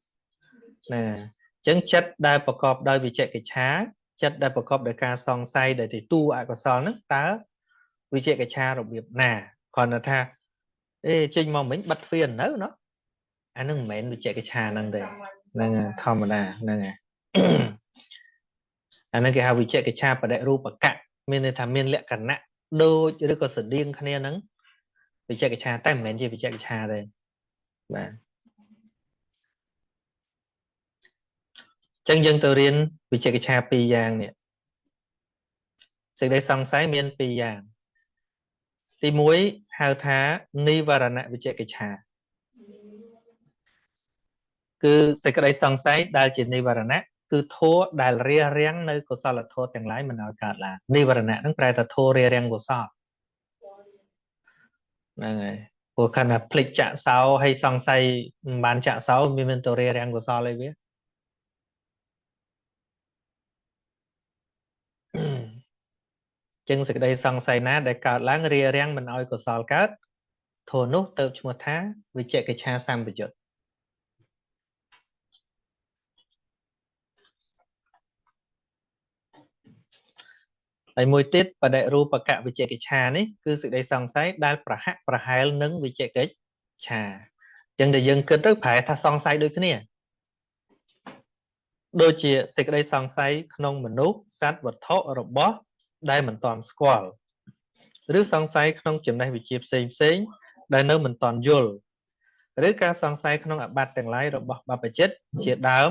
Speaker 1: អញ្ចឹងចិត្តដែលប្រកបដោយវិជ្ជកិច្ឆាចិត្តដែលប្រកបដោយការសង្ស័យដែលទទួលអកុសលហ្នឹងតើវិជ្ជកិច្ឆារបៀបណាគ្រាន់តែថាចេញមកមិញបិទទ្វារនៅណោះអានឹងមិនមែនវិជ្ជកិច្ឆាហ្នឹងទេហ្នឹងធម្មតាហ្នឹងហើយអានឹងគេហៅវិជ្ជកិច្ឆាបដិរូបកៈមានន័យថាមានលក្ខណៈដូចឬក៏ស្រដៀងគ្នាហ្នឹងវិជ្ជកិច្ឆាតែមិនមែនជាវិជ្ជកិច្ឆាទេបាទអញ្ចឹងយើងទៅរៀនវិជ្ជកិច្ឆា2យ៉ាងនេះសេចក្តីសង្ស័យមាន2យ៉ាងទី1ហៅថានិវរណៈវិជ្ជកិច្ឆាគឺសេចក្តីសង្ស័យដែលជានិវរណៈគឺធម៌ដែលរារាំងនៅកុសលធម៌ទាំងឡាយមិនឲ្យកើតឡើងនិវរណៈហ្នឹងប្រែថាធម៌រារាំងកុសលហ្នឹងហើយព្រោះខណៈភ្លេចចាក់សោហើយសង្ស័យមិនបានចាក់សោមានទៅរារាំងកុសលអីវាចឹងសេចក្តីសង្ស័យណាដែលកើតឡើងរារាំងមិនឲ្យកុសលកើតធម៌នោះទៅឈ្មោះថាវិជ្ជកិច្ឆាសម្បយុទ្ធហើយមួយទៀតបដិរូបកៈវិជ្ជកិច្ឆានេះគឺសេចក្តីសង្ស័យដែលប្រហាក់ប្រហែលនឹងវិជ្ជកិច្ឆាចឹងតែយើងគិតទៅប្រែថាសង្ស័យដូចគ្នាដូចជាសេចក្តីសង្ស័យក្នុងមនុស្សសត្វវត្ថុរបស់ដែលមិនទាន់ស្គាល់ឬសង្ស័យក្នុងចំណេះវិជ្ជាផ្សេងដែលនៅមិនទាន់យល់ឬការសង្ស័យក្នុងអបត្តិទាំងឡាយរបស់បព្វជិតជាដើម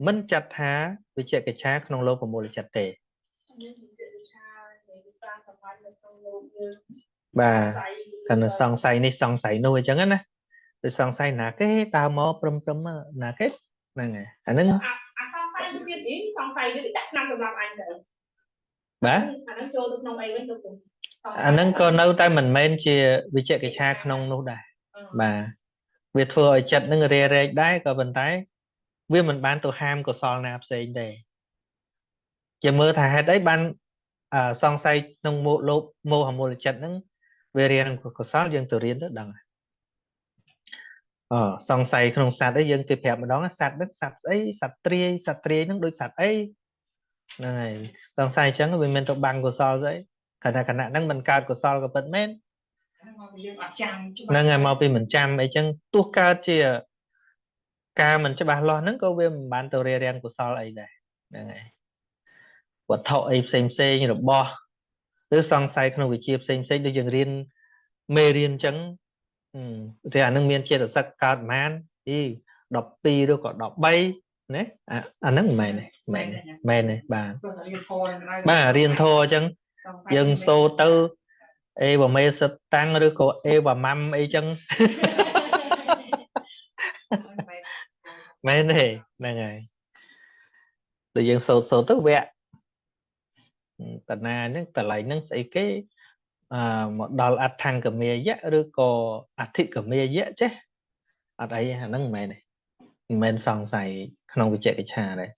Speaker 1: មិនចាត់ថាវិជ្ជកិច្ឆាក្នុងលោភមូលចិត្តទេបាទកាន់តែសង្ស័យនេះសង្ស័យនោះអញ្ចឹងណា rồi song say nà cái tao mò prum nà cái này anh nâng
Speaker 3: អាសង្ស័យមួយទៀតនេះសង្ស័យនេះដាក់ឆ្នាំសម្រាប់អញទៅ
Speaker 1: bà
Speaker 3: អាហ្នឹងចូលទៅក្នុងអីវិញទៅគុំ
Speaker 1: anh nâng còn nâu tay mình men chia vì chạy cái cha không nô đài bà việc thừa ở chật nâng rè rè đái có vận tái vì mình bán tổ ham của sol nạp xây đề chỉ mơ thà hết đấy ban song say nông mô lô mô hàm mô là chật nâng về riêng của sol dân tự riêng đó đằng song say không sạch đấy dân kịp hẹp mà đó sạch đất sạch tri nó đôi sạch ấy này song say chẳng vì mình tổ bằng của sol đấy khả năng nâng mình cao của sol của bật men nâng ngày mau vì mình chăm ấy chân tuốt ca chia ca mình cho bà lo nâng câu về mình bán tàu rè rèn của sol ấy đây này vật thọ ấy xem như là bo đứa song say không bị chia xem đứa dừng riêng mê riêng chẳng thì nâng miên chia được sắc cao man đi đọc pi đâu có đọc bay nè nâng mày này bà riêng thô chẳng dân xô tư ê bà mê sơ tăng rồi cô ê bà mâm ê chân mê này nè ngày tự dân xô tư vẹn tà na nhưng tà lại nâng sẽ cái một đòn ạt thằng cả mê dễ rồi cô ạt thị cả mê dễ chứ ạt ấy nâng mê này men song say không bị chạy cái trà đấy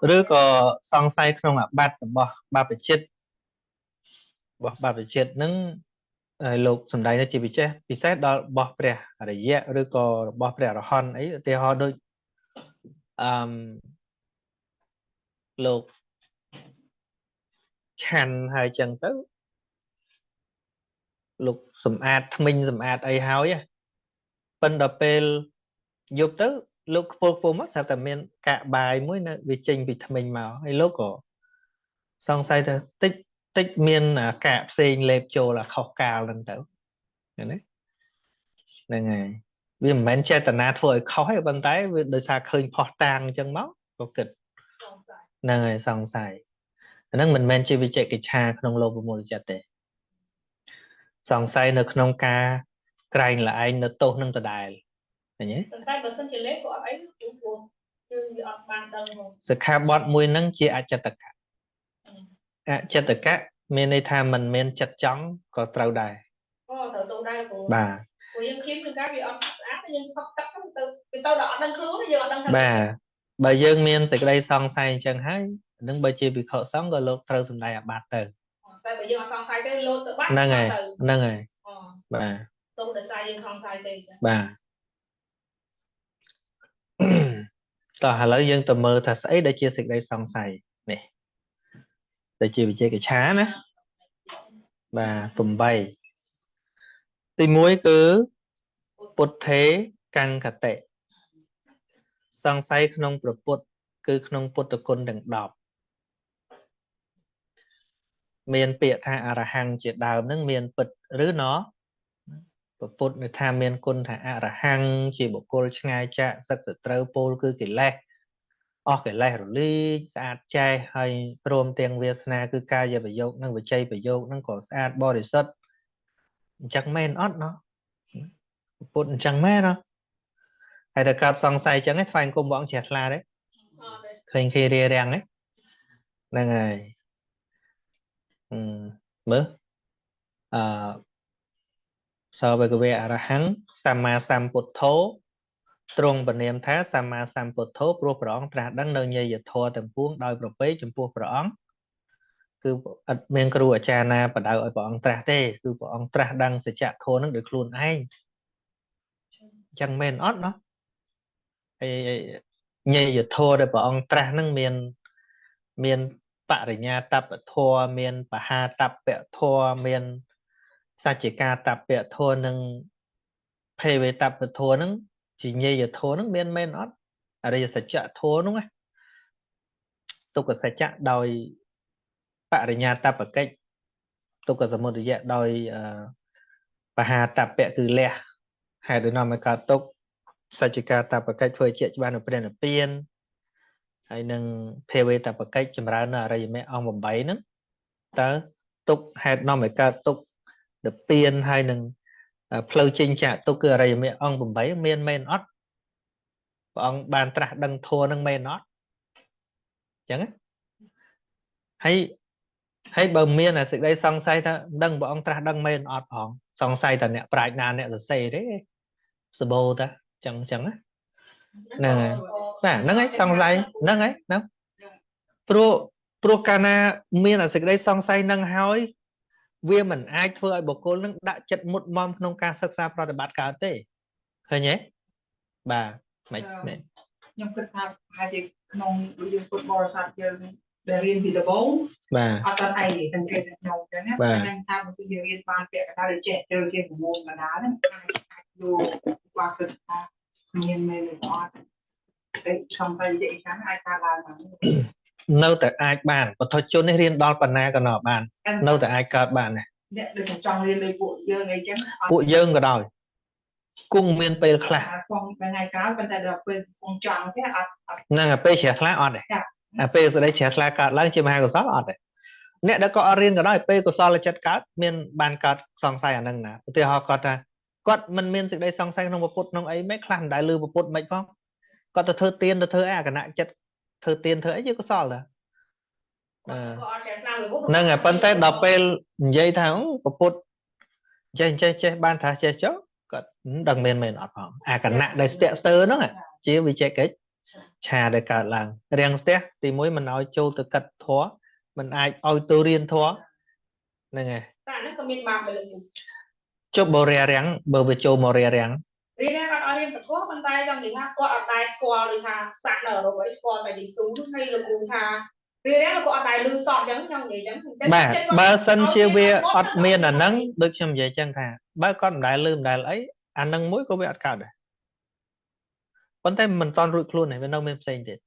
Speaker 1: rồi có song say không bắt bỏ ba phải chết ba phải chết nâng lục sầm đây nó chỉ bị chết bị xét đó bỏ bè ở đây dễ rồi có bỏ bè rồi hòn ấy thì họ đôi lục chăn hai chân tới lục sầm ạt ấy háo á bên đập pel dục tới lúc phô mất sao tầm miền cả bài mới nè vì trình vì mình màu hay lúc có xong say thôi tích miền cả xin lệp trồ là khóc cao lần tới đấy này vì mình che tận na thôi khói bên tay vì đời xa khơi phọt tang chân máu có kịch này xong say nên mình men chỉ vì chạy cái cha không lâu với một chặt đấy xong say nó không ca cày là anh nó tốt nâng tờ đài nhé sự khác bọt mùi nâng chia chặt tất cả mình này tham mình men chặt chóng có trâu đài bà bà dương miên sẽ đây xong say chẳng hay nâng bà chia bị khổ sống rồi lột trâu thầm đài bát từ nâng ngày bà tỏ hà lợi dân tờ mơ thật ấy để chia sẻ đây xong say nè để chia bị chia cái chá nè bà tùm bay tìm muối cứ bột thế căng cả tệ xong say không bột cứ không bột được con đừng đọc miền bịa tha arahang chỉ đào nâng miền bật rứ nó bột người tha miền con tha arahang chỉ bộ cô ngay cha sắc sự trâu pol cứ cái le rồi li sạch chai hay prom tiếng Việt na cứ ca giờ phải vô nâng phải chay phải vô nâng có sạch body set chẳng men ót nó bột chẳng men nó hay là cặp song say chẳng hết phanh cùng bọn chẹt la đấy khinh khi rìa đèn ấy là ngày mớ so với cái việc là hắn sama samputtho trong bản niệm thái sama samputtho pro prong tra đăng nơi nhây dịch thua từng cuốn đôi pro pế chấm pro prong cứ miền kêu ở cha na bắt đầu ở bọn tra tê cứ bọn tra đăng sẽ chạm thua nó được luôn ai chẳng men ót nó nhây dịch thua để bọn tra năng miền bạ để nhà tập thua miền bà hà tập bẹ thua miền sa chỉ ca tập bẹ thua nâng phê về tập thua nâng chỉ nhây giờ thua nâng miền men ót ở đây sẽ chạ thua đúng không tôi có sẽ chạ đòi bạ để nhà tập ở cách tôi có một dạng đòi bà hà tập bẹ từ lẹ hai đứa nào mới cả tốt sa chỉ ca tập ở cách phơi chuyện cho bạn ở bên hay nâng phê về tập ở cách chấm ra nó ở đây mấy ông một bảy nữa ta tục hạt nó mới cả tục được tiền hay nâng ផ្លូវចេញចាក់ទុកគឺអរិយមគ្គអង្គ8មានមែនអត់ព្រះអង្គបានត្រាស់ដឹងធម៌នឹងមែនអត់អញ្ចឹងហើយបើមានសេចក្តីសង្ស័យថាដឹងព្រះអង្គត្រាស់ដឹងមែនអត់ផងសង្ស័យតែអ្នកប្រាជ្ញណាអ្នកសរសេរទេសបោតាចឹងហ្នឹងហើយបាទហ្នឹងហើយសង្ស័យហ្នឹងហើយណាព្រោះកាលណាមានសេចក្តីសង្ស័យនឹងហើយវាមិនអាចធ្វើឲ្យបុគ្គលនឹងដាក់ចិត្តមុតមមក្នុងការសិក្សាប្រតិបត្តិកើតទេឃើញទេបាទមិន
Speaker 4: ខ្ញុំគិតថាហើយក្នុងយើងពុទ្ធបរិស័ទយើងដែលរៀនពីដំបូង
Speaker 1: បាទ
Speaker 4: អត់តអីទាំងគេទាំងខ្ញុំចឹងណាតែថាបើសិនយើងរៀនបានពាក្យកណ្ដាលចេះចូលជាប្រមូលកណ្ដាលហ្នឹងអាចយកបាទគិតថាមានមែនឬអត់តែសំខាន់និយាយចឹងអាចថាបាន
Speaker 1: នៅតែអាចបានបទជននេះរៀនដល់បណ្ណាក៏នៅបាននៅតែអាចកើតបានដែរ
Speaker 4: អ្នកដូចចង់រៀនលើពួកយើងអីចឹង
Speaker 1: ពួកយើងក៏ដោយគង់មានពេលខ្លះ
Speaker 4: ផងថ្ងៃក្រោយប៉ុន្តែដល់ពេលគង់ចង់ទេអត់
Speaker 1: ហ្នឹងពេលជ្រះថ្លាអត់ទេពេលស្ដីជ្រះថ្លាកើតឡើងជាមហាកុសលអត់ទេអ្នកដែលក៏អត់រៀនក៏ដោយពេលកុសលចិត្តកើតមានបានកើតសង្ស័យអាហ្នឹងណាឧទាហរណ៍គាត់ថាគាត់មិនមានសេចក្តីសង្ស័យក្នុងពុទ្ធក្នុងអីមិនខ្លះមិនដែលលឺពុទ្ធមិនផងគាត់ទៅធ្វើទានទៅធ្វើអីអាគណៈចិត្តធ្វើទានធ្វើអីជាកុសលតាហ្នឹងហើយប៉ុន្តែដល់ពេលនិយាយថាពុទ្ធចេះបានថាចេះចុះគាត់ដឹងមែនអត់ផងអាគណៈដែលស្ទាក់ស្ទើរហ្នឹងជាវិជ័យកិច្ចឆាដែលកើតឡើងរាំងស្ទះទី1មិនឲ្យចូលទៅកាត់ធัวមិនអាចឲ្យទៅរៀនធัวហ្នឹងហើយ
Speaker 3: តែហ្នឹងក៏មានបាបលើ
Speaker 1: ជប់បរិរាំងបើវាចូលមករារាំង
Speaker 3: អត់ឲ្យរៀនពធប៉ុន្តែចង់និយាយថាគាត់អត់ដែរស្គាល់ដូចថាសាក់នៅអឺរ៉ុបអីស្គាល់តែយេស៊ូហើយលោកគ្រូថារារាំងលោកក៏អត់ដែរលឺសក់អញ្ចឹងចង់និយាយអញ្ចឹង
Speaker 1: បាទបើសិនជាវាអត់មានអាហ្នឹងដូចខ្ញុំនិយាយអញ្ចឹងថាបើគាត់មិនដែលលឺមិនដែលអីអាហ្នឹងមួយក៏វាអត់កើតដែរប៉ុន្តែមិនតន់រួចខ្លួនទេវានៅមានផ្សេងទៀត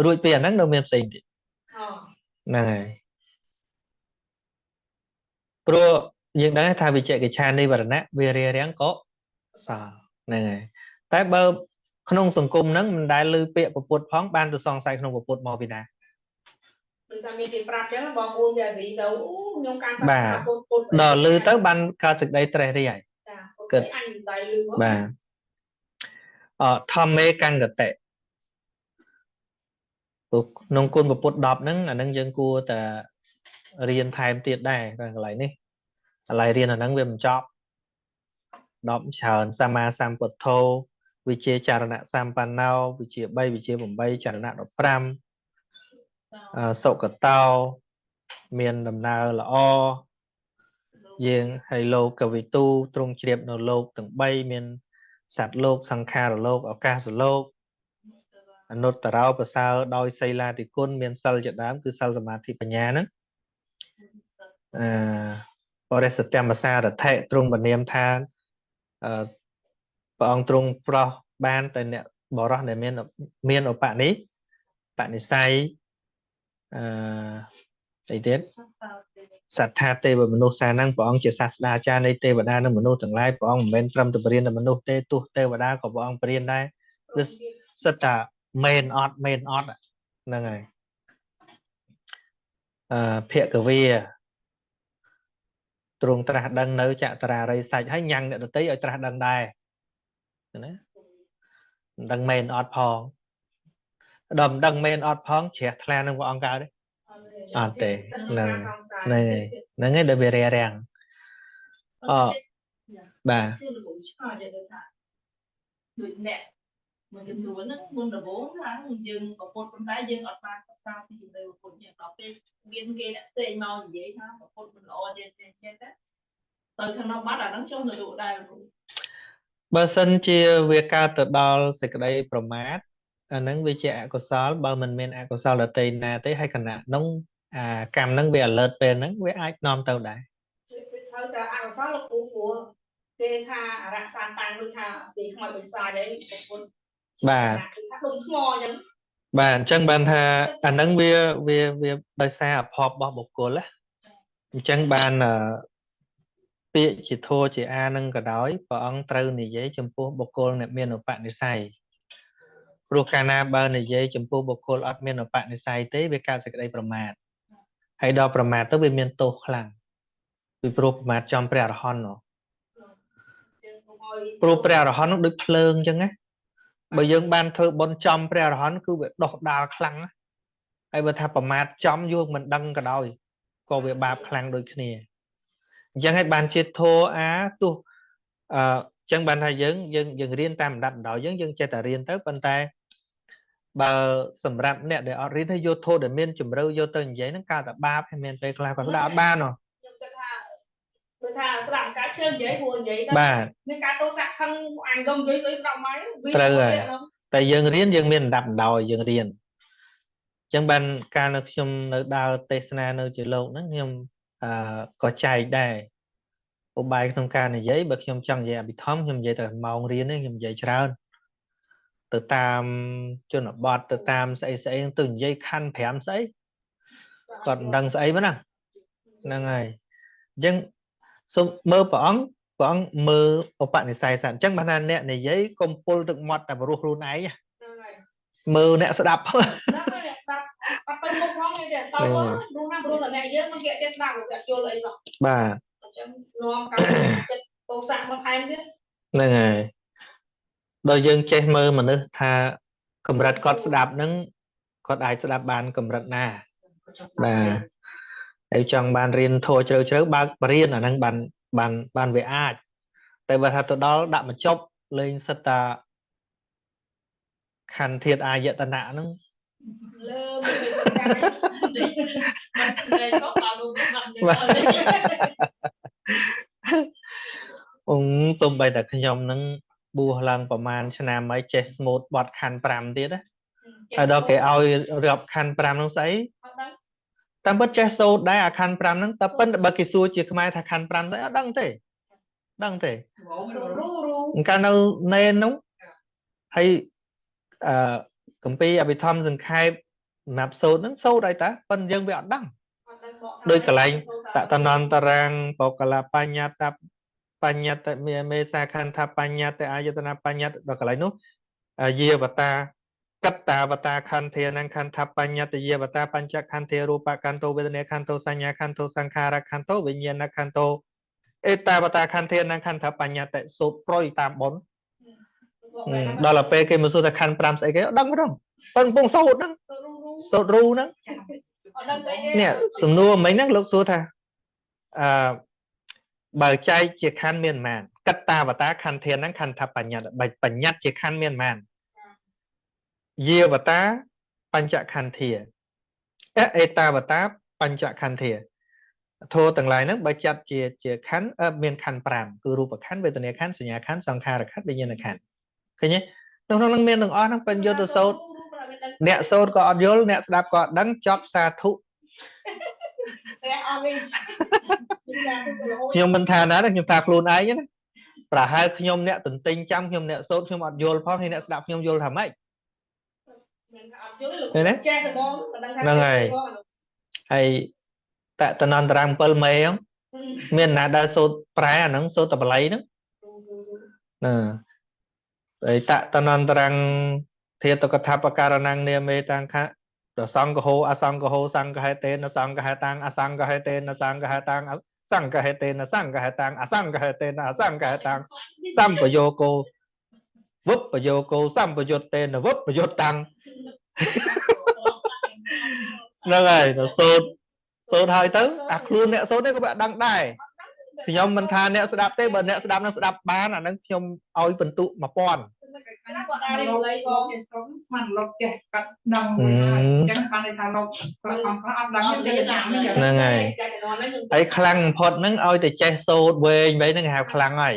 Speaker 1: រួចពីអាហ្នឹងនៅមានផ្សេងទៀតហ្នឹងហើយព្រោះយើងដឹងថាវិជ្ជកិច្ឆានិវរណៈវារារាំងក៏សល់ហ្នឹងហើយតែបើក្នុងសង្គមហ្នឹងមិនដែលឮពាក្យពុទ្ធផងបានទៅសង្ស័យក្នុងពុទ្ធមកពីណា
Speaker 3: ដូចថាមានគេប្រាប់អញ្ចឹងបងប្អូនវាស៊ីទៅខ្ញុំកាន់សាសនាពុទ្ធ
Speaker 1: ដល់ឮទៅបានកើតសេចក្តីត្រេះរិះហើយ
Speaker 3: គិតអញមិនដែលឮមក
Speaker 1: បាទធម្មេកង្កតិក្នុងគុណពុទ្ធ10ហ្នឹងអាហ្នឹងយើងគួរតែរៀនថែមទៀតដែរកន្លែងនេះកន្លែងរៀនអាហ្នឹងវាមិនចប់10ច្រើនសម្មាសម្ពុទ្ធោវិជាចរណៈសម្បណ្ណោវិជា3វិជា8ចរណៈ15សុគតោមានដំណើរល្អយើងហើយលោកវិទូទ្រង់ជ្រាបនៅលោកទាំង3មានសត្វលោកសង្ខារលោកឱកាសលោកអនុត្តរោប្រសើរដោយសីលាធិគុណមានសិលជាដើមគឺសិលសមាធិបញ្ញាហ្នឹងបរិសុទ្ធមសារថៈទ្រង់បនាមថាព្រះអង្គទ្រង់ប្រោះបានតែអ្នកបរោះដែលមានឧបនិស្ស័យអីទៀតសត្ថាទេវមនុស្សសាហ្នឹងព្រះអង្គជាសាស្ត្រាចារ្យនៃទេវតានិងមនុស្សទាំងឡាយព្រះអង្គមិនមែនត្រឹមតែបរិញ្ញាមនុស្សទេទោះទេវតាក៏ព្រះអង្គបរិញ្ញាដែរវាសិតតាមែនអត់ហ្នឹងហើយភគវាទ្រង់ត្រាស់ដឹងនៅចតរារិយសាច់ហើយញ៉ាំងអ្នកដទៃឲ្យត្រាស់ដឹងដែរណាមិនដឹងមែនអត់ផងដល់មិនដឹងមែនអត់ផងជ្រះថ្លានឹងព្រះអង្គកើតទេអត់ទេហ្នឹងហើយដែលវារារាំងបាទ
Speaker 3: ដូចអ្នកមួយចំនួនហ្នឹងមុនដំបូងថាយើងប្រពុតប៉ុន្តែយើងអត់បានសិក្សាពីជំនឿប្រពុតយើងដល់ពេលមានគេអ្នកផ្សេងមកនិយាយថាប្រពុតមិនល្អចេះទៅខាងនោះបាត់អាហ្នឹងចុះនៅដូចដែរ
Speaker 1: បើសិនជាវាកើតទៅដល់សេចក្តីប្រមាទអាហ្នឹងវាជាអកុសលបើមិនមានអកុសលដទៃណាទេហើយគណៈនោះកម្មហ្នឹងវា alert ពេលហ្នឹងវាអាចនាំទៅដែរ
Speaker 3: ត្រូវតែអកុសលលោកគ្រូព្រោះគេថារក្សាតាំងដូចថាពីខ្មោចបិសាចអីប្រពន្ធ
Speaker 1: បាទ
Speaker 3: ថាដុំថ្មអញ្ចឹង
Speaker 1: បាទអញ្ចឹងបានថាអាហ្នឹងវាដោយសារអភ័ព្វរបស់បុគ្គលណាអញ្ចឹងបានពាក្យជាធัวជាអានឹងក៏ដោយព្រះអង្គត្រូវនិយាយចំពោះបុគ្គលអ្នកមានឧបនិស្ស័យព្រោះកាលណាបើនិយាយចំពោះបុគ្គលអត់មានឧបនិស្ស័យទេវាកើតសេចក្តីប្រមាទហើយដល់ប្រមាទទៅវាមានទោសខ្លាំងពីព្រោះប្រមាទចំព្រះអរហន្ត ព្រោះព្រះអរហន្តនោះដូចភ្លើងអញ្ចឹងណាបើយើងបានធ្វើបុណ្យចំព្រះអរហន្តគឺវាដុសដាលខ្លាំងណាហើយបើថាប្រមាថចំយកមិនដឹងក៏ដោយក៏វាបាបខ្លាំងដូចគ្នាអញ្ចឹងហើយបានជាធោអាទោះអញ្ចឹងបានថាយើងរៀនតាមបណ្ដាប់បណ្ដោយយើងចេះតែរៀនទៅប៉ុន្តែបើសម្រាប់អ្នកដែលអត់រៀនទៅយកធោដែលមានជំរឿយកទៅនិយាយហ្នឹងកើតតែបាបហើយមានពេលខ្លះក៏ស្ដាប់អត់បានហ៎
Speaker 3: ខ្ញុំគិតថាបើថាស្ដាប់ការជឿនិយាយព្រោះនិយាយទៅ
Speaker 1: បាទ
Speaker 3: មានការទោសៈខឹងអញកុំនិយាយស្ដាប់មកវា
Speaker 1: ត្រូវហើយតែយើងរៀនយើងមានបណ្ដាប់បណ្ដោយយើងរៀនអញ្ចឹងបានកាលនៅខ្ញុំនៅដើរទេសនានៅជាលោកហ្នឹងខ្ញុំក៏ចែកដែរឧបាយក្នុងការនិយាយបើខ្ញុំចង់និយាយអភិធម្មខ្ញុំនិយាយតែម៉ោងរៀននេះខ្ញុំនិយាយច្រើនទៅតាមជនបទទៅតាមស្អីទៅនិយាយខណ្ឌ5ស្អីគាត់មិនដឹងស្អីហ្នឹងហ្នឹងហើយអញ្ចឹងសូមមើលព្រះអង្គមើលឧបនិស្ស័យសត្វអញ្ចឹងបានថាអ្នកនិយាយកុំពុលទឹកមាត់តែបរោះខ្លួនឯងមើលអ្នកស្ដាប់
Speaker 3: ហ្នឹងហើយអ្នកស្ដាប់អត់ទៅមុខផងទេទៅព្រោះតែអ្នកយើងមិនគេចេះស្ដាប់គេយល់អីសោះ
Speaker 1: បាទ
Speaker 3: អញ្ចឹងនាំការចិត្តទោសៈមកថែមទៀត
Speaker 1: ហ្នឹងហើយដល់យើងចេះមើលមនុស្សថាកម្រិតគាត់ស្ដាប់ហ្នឹងគាត់អាចស្ដាប់បានកម្រិតណាបាទហើយចង់បានរៀនធម៌ជ្រៅជ្រៅបើកបរៀនអាហ្នឹងបានវាអាចតែបើថាទៅដល់ដាក់បញ្ចប់លេងសិតតាខណ្ឌធាតុអាយតនៈហ្នឹង
Speaker 3: លើមិនការតែក៏ដល់នោះ
Speaker 1: សំបីតែខ្ញុំហ្នឹងបួសឡើងប្រហែលឆ្នាំហើយចេះស្មូតបត់ខណ្ឌ5ទៀតណាហើយដល់គេឲ្យរាប់ខណ្ឌ5ហ្នឹងស្អីតាមពិតចេះសូត្រដែរអាខណ្ឌ5ហ្នឹងតែប៉ុន្តែបើគេសួរជាខ្មែរថាខណ្ឌ5ទៅអត់ដឹងទេកាលនៅណេននោះហើយគម្ពីរអភិធម្មសង្ខេបសម្រាប់សូត្រហ្នឹងសូត្រឲ្យតាប៉ុន្តែយើងវាអត់ដឹងដោយកន្លែងតតនន្តរាងបកលបញ្ញតបញ្ញតមេសាខន្ធបញ្ញតអាយតនបញ្ញតដល់កន្លែងនោះយាវតាកត្តាវតាខន្ធានខន្ធបញ្ញតយាវតាបញ្ចខន្ធារូបខន្ធោវេទនាខន្ធោសញ្ញាខន្ធោសង្ខារខន្ធោវិញ្ញាណខន្ធោអេតាវតាខន្ធានខន្ធបញ្ញតសូត្រប្រយតាមបុណ្យដល់ទៅពេលគេមកសួរថាខណ្ឌ5ស្អីគេអត់ដឹងទេប៉ុន្តែពងសូត្រហ្នឹងសូត្ររូហ្នឹងនេះសំណួរមិញហ្នឹងលោកសួរថាបើចែកជាខណ្ឌមានប៉ុន្មានកត្តាវតាខន្ធានហ្នឹងខន្ធបញ្ញត្តិបញ្ញត្តិជាខណ្ឌមានប៉ុន្មានយាវតាបញ្ចខន្ធាអេតាវតាបញ្ចខន្ធាធម៌ទាំងឡាយហ្នឹងបើចាត់ជាខណ្ឌមានខណ្ឌ5គឺរូបខណ្ឌវេទនាខណ្ឌសញ្ញាខណ្ឌសង្ខារខណ្ឌវិញ្ញាណខណ្ឌឃើញទេក្នុងហ្នឹងមានទាំងអស់ហ្នឹងបញ្យុទ្ធសូត្រអ្នកសូត្រក៏អត់យល់អ្នកស្ដាប់ក៏អត់ដឹងចប់សាធុខ្ញុំមិនថាណាខ្ញុំថាខ្លួនឯងណាប្រហែលខ្ញុំអ្នកទន្ទិញចាំខ្ញុំអ្នកសូត្រខ្ញុំអត់យល់ផងហើយអ្នកស្ដាប់ខ្ញុំយល់ថាម៉េចហ្នឹងហើយតនន្តរាង7មេហ្នឹងមានណាដែលសូត្រប្រែអាហ្នឹងសូត្រតបល័យហ្នឹងហើយតនន្តរាងធាតុកថាបការណងនាមេតាំងខៈសង្ឃហោអសង្ឃហោសង្ឃហេតេនសង្ឃហេតាំងអសង្ឃហេតេនសង្ឃហេតាំងសង្ឃហេតេនសង្ឃហេតាំងអសង្ឃហេតេនអសង្ឃហេតាំងសម្បយោគោវុបបយោគោសម្បយុត្តេនវុបបយុត្តតាំងហ្នឹងហើយទៅសូត្រហើយទៅអាខ្លួនអ្នកសូត្រនេះក៏វាដឹងដែរខ្ញុំមិនថាអ្នកស្ដាប់ទេបើអ្នកស្ដាប់នឹងស្ដាប់បានអាហ្នឹងខ្ញុំឲ្យបន្ទុក1000
Speaker 4: គាត់អាចរៀនលៃបងគេសុំមិនលោកចេះកាត់ដឹងហើយអញ្ចឹងបានថាលោកគាត់អត់ដឹងទេ
Speaker 1: ហ្នឹងហើយហើយខ្លាំងបំផុតហ្នឹងឲ្យតែចេះសូត្រវែងហ្នឹងគេហៅខ្លាំងហើយ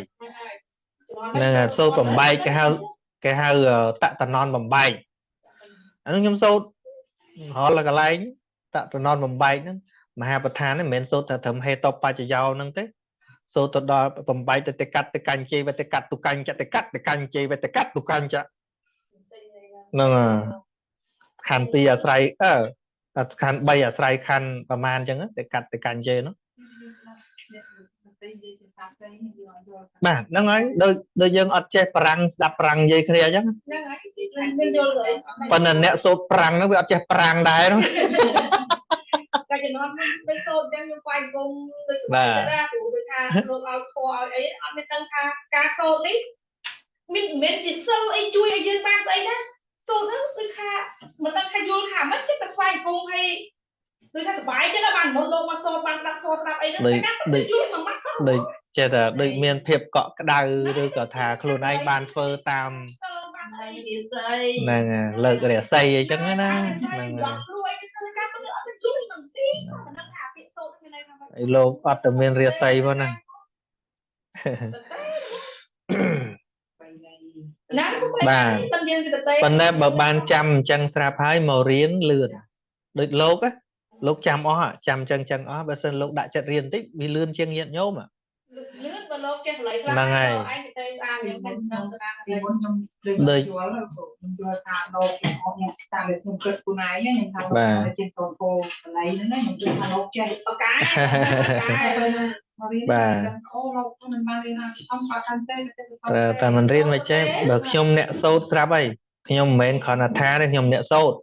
Speaker 1: ហ្នឹងហើយសូត្របំបែកគេហៅតតននបំបែកអានោះខ្ញុំសូត្ររាល់កន្លែងតតននបំបែកហ្នឹងមហាប្រធានហ្នឹងមិនមែនសូត្រតែត្រឹមហេតុបច្ចយោហ្នឹងទេសូត្រទៅដល់បំបែកទៅកាត់ទៅកាញ់ជេវទៅកាត់ទៅកាញ់ចទៅកាត់ទៅកាញ់ជេវទៅកាត់ទៅកាញ់ចហ្នឹងខណ្ឌ2អាស្រ័យខណ្ឌ3អាស្រ័យខណ្ឌប្រមាណអញ្ចឹងទៅកាត់ទៅកាញ់ជេនោះបាទហ្នឹងហើយដូចយើងអត់ចេះប្រាំងស្ដាប់ប្រាំងនិយាយគ្នាអញ្ចឹង
Speaker 3: ហ្នឹងហើយមានយល់ទេ
Speaker 1: ប៉ុន្តែអ្នកសូត្រប្រាំងហ្នឹងវាអត់ចេះប្រាំងដែរនោះ
Speaker 3: តែជំនាន់ទៅសូត្រអញ្ចឹងខ្ញុំស្វែងគុំទៅស្វែងទៅណាព្រោះវា tha luôn ao thua ấy ăn bên tăng tha ca sô đi mình chỉ sâu ấy chui ấy dương ban ấy đó sô nó cứ tha mình tăng tha vô thả mất cái tập phai cùng hay cứ tha bài chứ nó bàn một lô mà sô bàn đặt thua đạp ấy nó cái cắt nó chui mà mắt sâu
Speaker 1: đây chết là đây miền phiệp cọ cái đau rồi có thà luôn anh ban phơ tam nè lợi cái để xây ấy chẳng á nè lô ở từ miền rìa xây vào nè bà phần này bà ban trăm chân sạp hai màu riêng lượn được lô á lúc trăm ó hả trăm chân chân ó bây giờ lúc đại trận riêng tích vì lươn chiêng nhiệt nhố mà là ngày đây bà ta mình riêng mà chứ được nhom nẹt sốt sạp ấy nhom men còn là tha đấy nhom nẹt sốt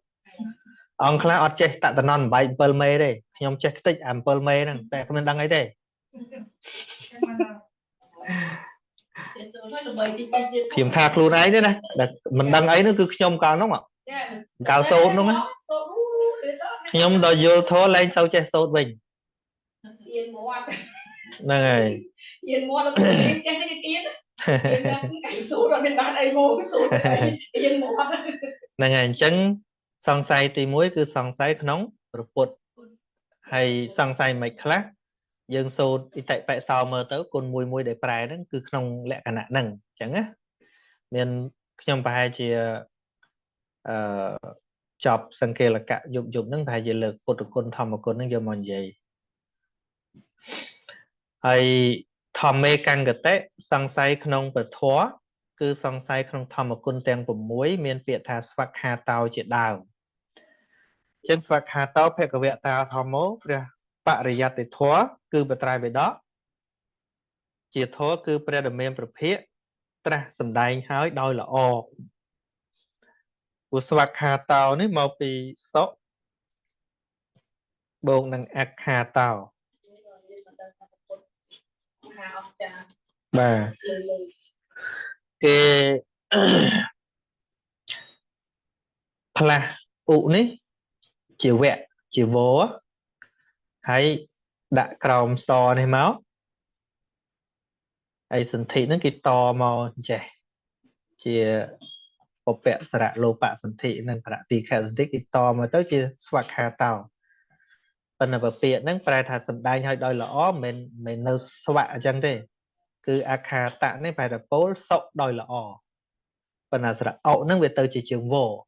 Speaker 1: ông khá ở chế tạ tận non bài pearl mê đây nhom chế tích am pearl mê nè tại mình đăng ấy đây kiểm tra luôn ấy đấy này mình đăng ấy nó cứ nhom cao đúng không ạ cao sốt đúng không nhom đòi vô thô lên sau chế sốt bình này này chấn song say thì muối cứ song say nóng rồi bột hay song say mạch khác dương sốt thì tại tại sao mà tới con mùi mùi để prai đó cứ không lẽ cả nạn nằng chẳng á nên trong bài chỉ chọc sang kia là cả dụng dụng nâng bài chỉ lực bột con thầm một con nâng giờ mòn gì hay thầm mê căng cái tết song say không bật thoa cứ song say không thầm một con tên của muối miền việt thà sạc hà tàu chỉ đào chân sạc hà tàu phải có việc tàu thầm mố ra bạ rì giặt để thoa cứ bật trai về đó chỉ thoa cứ pre đầm mềm bật phía tra sầm đai hái đôi là o của sạc hà tàu ní màu bị sốt bồn năng ác hà tàu bà cái là ụ ní chiều vẹn chiều vô hay đã còng so này máu hay sân thị nó cái to màu trẻ chỉ bộ vẹn sạ lô bạ sân thị nên phải tì khả sân thị cái to mà tới chỉ swag hà tàu phần là bờ biển nó phải thà sân đai hay đôi lõ mình nơi swag chẳng thế cứ akha tạ nên phải là bố sọc đôi lõ phần là sạ ậu nó về tới chỉ trường vô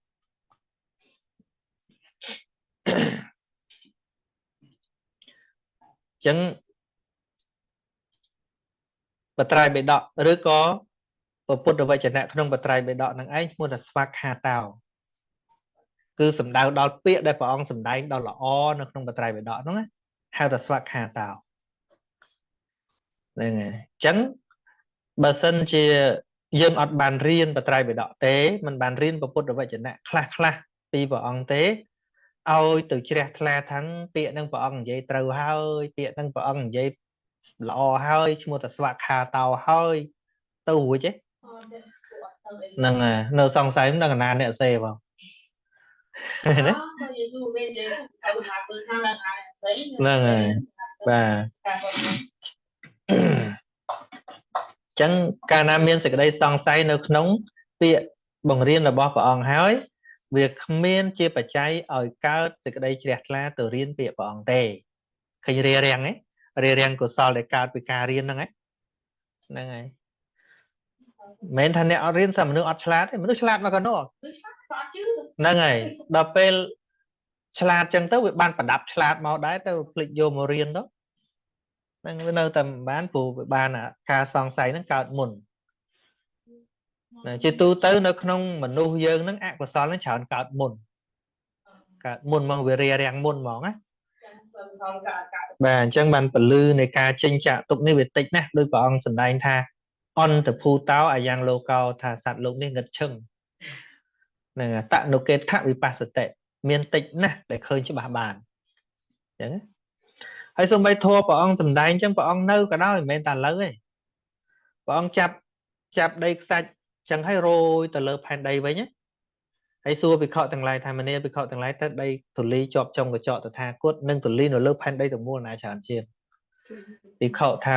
Speaker 1: chẳng bật trai bị đọ rồi có bật bút được vậy chẳng hạn không bật trai bị đọ năng ấy muốn là swag hà tàu cứ sầm đau đau bịa đây phải ông sầm đai đau là o nó không bật trai bị đọ đúng không hay là swag hà tàu này chẳng bà sân chỉ dương ọt bàn riêng bật trai bị đọ tế mình bàn riêng bật bút được vậy chẳng hạn khla khla pi vào ông tế ôi từ chia khla thắng bịa năng vào ông dây trâu hơi bịa năng vào ông dây lọ hơi mua là swag hà tàu hơi tu chứ nâng à nâu xong say cũng đang nàn nè xe vào đấy nâng à và chẳng ca nam miên sẽ đây xong say nó nóng bịa bằng riêng là bỏ vào ông hói việc miên chia bà cháy ở cao sẽ đây chia ra từ riêng bịa vào ông tề khi rìa rèn ấy rìa rèn của sao lại cao bị ca riêng nâng ấy nâng ấy mấy thằng này ở riêng sao mà nước ọt chlat ấy mà nước chlat mà còn nó nâng ấy đập pel chlat chẳng tới việc ban phải đập chlat màu đáy tới lịch vô màu riêng đó nâng nơi tầm bán phù với ban à ca song say nó cao mùn chỉ tu tới nó không mà nuôi dương nó ác của sao nó chọn cao mùn mong về rìa rèn mùn mỏng á bà chẳng bàn phần lư này ca tranh trả tục như việc tịch nè đôi bọn sần đai tha on từ phu táo ở giang lô cao thả sạt lụng đi ngật chừng nè tạo nô kết thạ với ba sự tệ miền tịch nè để khơi cho bà bàn ហើយសូម្បីធម៌ព្រះអង្គសម្ដែងអញ្ចឹងព្រះអង្គនៅក៏ដោយមិនមែនតែលើទេព្រះអង្គចាប់ដីខ្សាច់ចឹងហើយរយទៅលើផែនដីវិញណាហើយសួរភិក្ខុទាំងឡាយថាមនាភិក្ខុទាំងឡាយទៅដីទលីជាប់ចុងកញ្ចក់តថាគតនិងទលីនៅលើផែនដីទាំងមូលណាច្រើនជាងភិក្ខុថា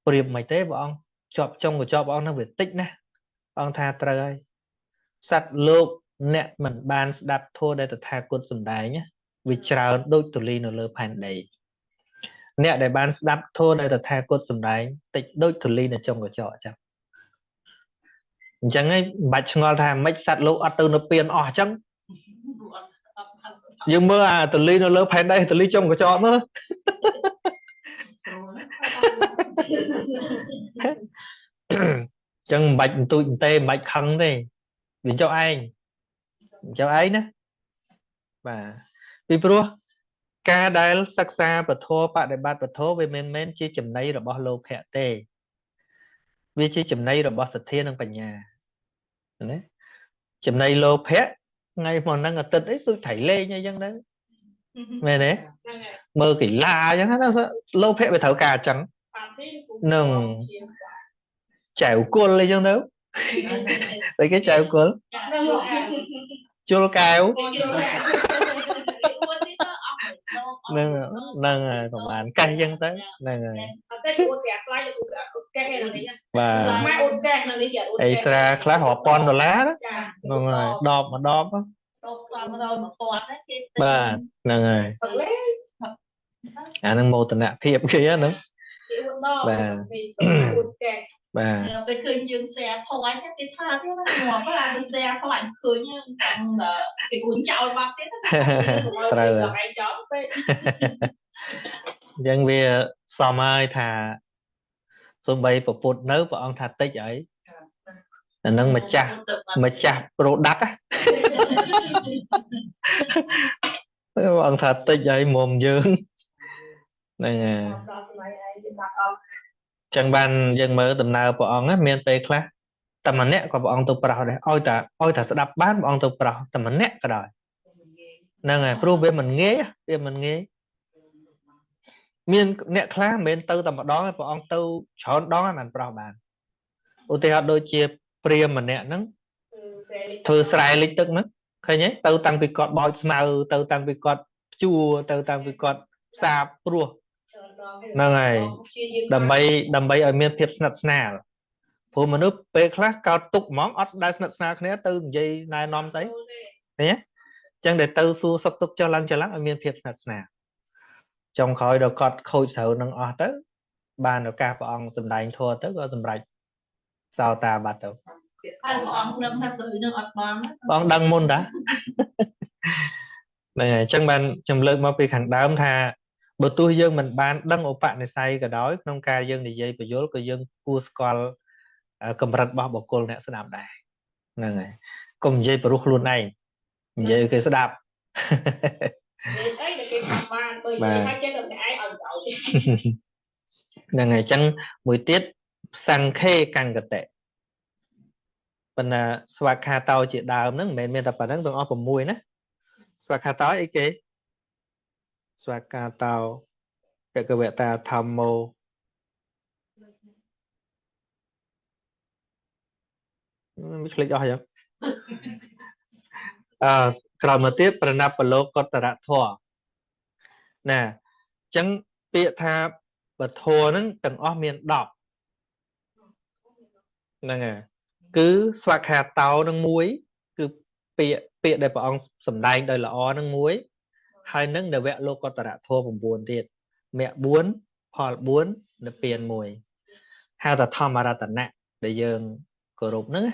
Speaker 1: ប្រៀបមិនទេព្រះអង្គជាប់ចុងកញ្ចក់ព្រះអង្គនឹងវាតិចណាស់ព្រះអង្គថាត្រូវហើយសត្វលោកអ្នកមិនបានស្ដាប់ធម៌ដែលតថាគតសម្ដែងវាច្រើនដូចទលីនៅលើផែនដីអ្នកដែលបានស្ដាប់ធម៌ដែលតថាគតសម្ដែងតិចដូចទលីនៅចុងកញ្ចក់អញ្ចឹងអញ្ចឹងឯងមិនបាច់ឆ្ងល់ថាមិនសត្វលោកអត់ទៅនៅពៀនអស់អញ្ចឹងយើងមើលអាទលីនៅលើផែនដីទលីចុងកញ្ចក់មើលចឹងមិនបាច់បន្ទូចបន្ទេមិនបាច់ខឹងទេវាចុះឯងណាបាទពីព្រោះការដែលសិក្សាពធបដិបត្តិពធវាមិនមែនជាចំណីរបស់លោភៈទេវាជាចំណីរបស់សទ្ធានិងបញ្ញាណាចំណីលោភៈថ្ងៃមកហ្នឹងអាទិត្យអីទូចថៃលេងអីចឹងទៅមែនទេមើលកីឡាអញ្ចឹងណាលោភៈវាត្រូវការអញ្ចឹងនឹងចៅគុលអីចឹងទៅតែគេចៅគុលជលកែវនឹងហើយប្រហែលកេះចឹងទៅហ្នឹងហើយបាទអីស្រាខ្លះរាប់ពាន់ដុល្លារហ្នឹងហើយដបមកដបបាទហ្នឹងហើយអាហ្នឹងមោទនភាពគេហ្នឹងបាទ
Speaker 3: ទៅឃើញយើងแชร์ថយគេថាទៀតណាងាប់ហើយទៅแชร์ខ្លាញ់ឃើញចាំគេគួនចោលបាត់ទៀតណា
Speaker 1: ត្រូវហើយ
Speaker 3: ចោលពេក
Speaker 1: អញ្ចឹងវាសមហើយថាសូម្បីប្រពុតនៅព្រះអង្គថាតិចហើយអានឹងម្ចាស់ product ព្រះអង្គថាតិចហើយមុំយើងហ្នឹងហើយចឹងបានយើងមើលដំណើរព្រះអង្គមានពេលខ្លះតែម្នាក់ក៏ព្រះអង្គទៅប្រោសដែរឲ្យតែស្ដាប់បានព្រះអង្គទៅប្រោសតែម្នាក់ក៏ដោយហ្នឹងហើយព្រោះវាមិនងាយមានអ្នកខ្លះមិនមែនទៅតែម្ដងព្រះអង្គទៅច្រើនដងហើយមិនប្រោសបានឧទាហរណ៍ដូចជាព្រាហ្មណ៍ម្នាក់ហ្នឹងធ្វើស្រែលិចទឹកហ្នឹងឃើញទេទៅតាំងពីគាត់បោចស្មៅទៅតាំងពីគាត់ជួទៅតាំងពីគាត់សាបព្រោះហ្នឹងហើយដើម្បីឲ្យមានភាពស្និទ្ធស្នាលព្រោះមនុស្សពេលខ្លះកោតទុកហ្មងអត់ដែលស្និទ្ធស្នាលគ្នាទៅនិយាយណែនាំស្អីឃើញទេអញ្ចឹងដែលទៅសួរសុខទុក្ខចុះឡើងឲ្យមានភាពស្និទ្ធស្នាលចុងក្រោយដល់គាត់ខូចស្រូវនឹងអស់ទៅបានឱកាសព្រះអង្គសម្ដែងធម៌ទៅក៏សម្រេចសោតាបាត់ទៅ
Speaker 3: ហើយព្រះអង្គនឹងថាស្រូវនឹងអត់បាន
Speaker 1: ព្រះអង្គដឹងមុនតាហ្នឹងហើយអញ្ចឹងបានខ្ញុំលើកមកពីខាងដើមថាបើទោះយើងមិនបានដឹងឧបនិស្ស័យក៏ដោយក្នុងការយើងនិយាយបញ្យលក៏យើងគួរស្គាល់កម្រិតរបស់បុគ្គលអ្នកស្ដាប់ដែរហ្នឹងហើយកុំនិយាយព្រោះខ្លួនឯងនិយាយគេស្ដាប់
Speaker 3: អីដែលគេថាបានបើនិយាយថាចេះតែឯងឲ្យដល់
Speaker 1: ហ្នឹងហើយអញ្ចឹងមួយទៀតសង្ខេកង្កតិប៉ុន្តែស្វាខាតោជាដើមហ្នឹងមិនមែនមានតែប៉ុណ្្នឹងទាំងអស់6ណាស្វាខាតោអីគេស្វាខាតោបកវតាធម្មោមិនភ្លេចអស់យ៉ាងក្រោយមកទៀតប្រណបលោកកតរធម៌ណាអញ្ចឹងពាក្យថាបធម៌ហ្នឹងទាំងអស់មាន10ហ្នឹងហើយគឺស្វាខាតោនឹងមួយគឺពាក្យដែលព្រះអង្គសម្ដែងដោយល្អនឹងមួយហើយនឹងនវៈលោកតរធម៌9ទៀតមគ្គ4ផល4និព្វាន1ហៅថាធម្មរតនៈដែលយើងគោរពហ្នឹង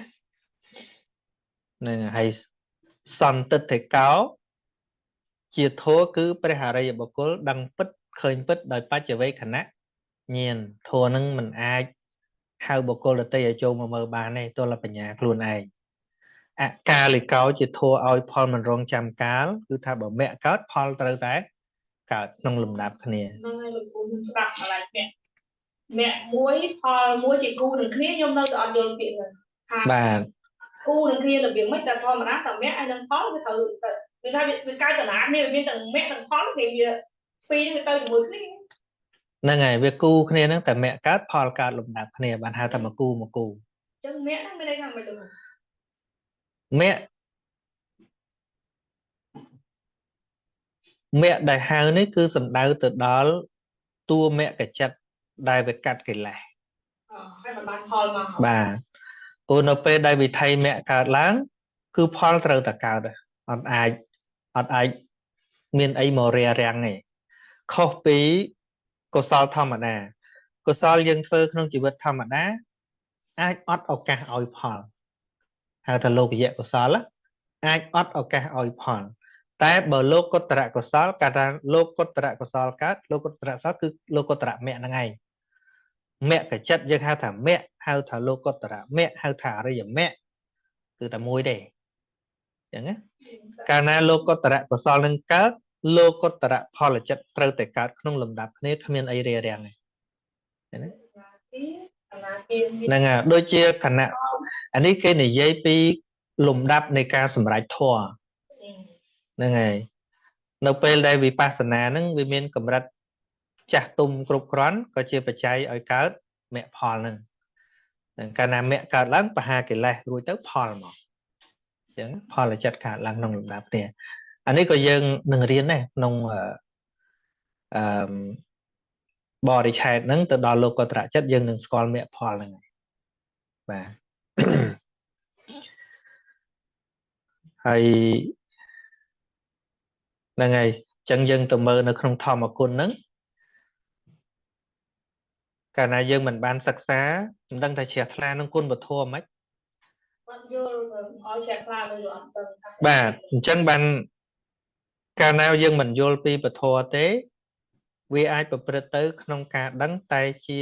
Speaker 1: ហើយសន្តិតិកោជាធម៌គឺព្រះអរិយបុគ្គលដឹងពិតឃើញពិតដោយបច្ចវេខណៈញាណធម៌ហ្នឹងមិនអាចហៅបុគ្គលដទៃឲ្យចូលមកមើលបានទេទល់បញ្ញាខ្លួនឯងអកាលិកោជាធម៌ឲ្យផលមិនរងចាំកាលគឺថាបើមគ្គកើតផលត្រូវតែកើតក្នុងលំដាប់គ្នា
Speaker 3: ហ្នឹងហើយលោកគ្រូខ្ញុំស្ដាប់កន្លែងមគ្គមួយផលមួយជាគូនឹងគ្នាខ្ញុំនៅតែអត់យល់ពាក្យហ្នឹង
Speaker 1: ថាបាទ
Speaker 3: គូនឹងគ្នារបៀបម៉េចតែធម្មតាតែមគ្គហើយនឹងផលវាត្រូវវាថាវាកើតតាណានេះវាមានទាំងមគ្គនិងផលវា Phi nó tao mượn đi.
Speaker 1: nâng ngày việc cu kia nâng tại mẹ cát phò cát lục đạp kia bạn hai thầm mà cu
Speaker 3: Chứ mẹ nó bên đây thằng mày được.
Speaker 1: mẹ đại hai này cứ sầm đau từ đó tua mẹ cái chặt đại về cắt cái lẻ
Speaker 3: Hay mà bán phò mà.
Speaker 1: bà ONP đại vì thay mẹ cát láng cứ phò từ từ cào rồi ọt ai miền ấy mò rè răng này khó phí cô sao thầm mà nè cô sao dân phơi không chỉ vật thầm mà đá ai ọt ở cả oi phò hay là lô cái dạng của sao lá ai ọt ở cả oi phòแต่បើលោកកុត្តរកុសលកាលថាលោកកុត្តរកុសលកើតលោកកុត្តរកុសលគឺលោកកុត្តរមគ្គហ្នឹងឯងមគ្គចិត្តយើងហៅថាមគ្គហៅថាលោកកុត្តរមគ្គហៅថាអរិយមគ្គគឺតែមួយទេអញ្ចឹងណាកាលណាលោកកុត្តរកុសលនឹងកើតលោកកុត្តរផលចិត្តត្រូវតែកើតក្នុងលំដាប់គ្នាគ្មានអីរារាំងទេហ្នឹងហើយដូចជាគណៈអានេះគេនិយាយពីលំដាប់នៃការសម្រេចធម៌ហ្នឹងហើយនៅពេលដែលវិបស្សនាហ្នឹងវាមានកម្រិតចាស់ទុំគ្រប់គ្រាន់ក៏ជាបច្ច័យឲ្យកើតមគ្គផលហ្នឹងកាលណាមគ្គកើតឡើងបហាកិលេសរួចទៅផលមកអញ្ចឹងផលចិត្តកើតឡើងក្នុងលំដាប់នេះអានេះក៏យើងនឹងរៀនដែរក្នុងបរិឆេទហ្នឹងទៅដល់លោកកត្រចិត្តយើងនឹងស្គាល់មគ្គផលហ្នឹងបាទហើយហ្នឹងហើយអញ្ចឹងយើងទៅមើលនៅក្នុងធម្មគុណហ្នឹងកាលណាយើងមិនបានសិក្សាមិនដឹងថាជ្រះថ្លានឹងគុណពធមិន
Speaker 3: បាត់យល់ឲ្យជ្រះថ្លាទៅអត់ដឹង
Speaker 1: បាទអញ្ចឹងបានកាលណាយើងមិនយល់ពីពធទេវាអាចប្រព្រឹត្តទៅក្នុងការដឹងតែជា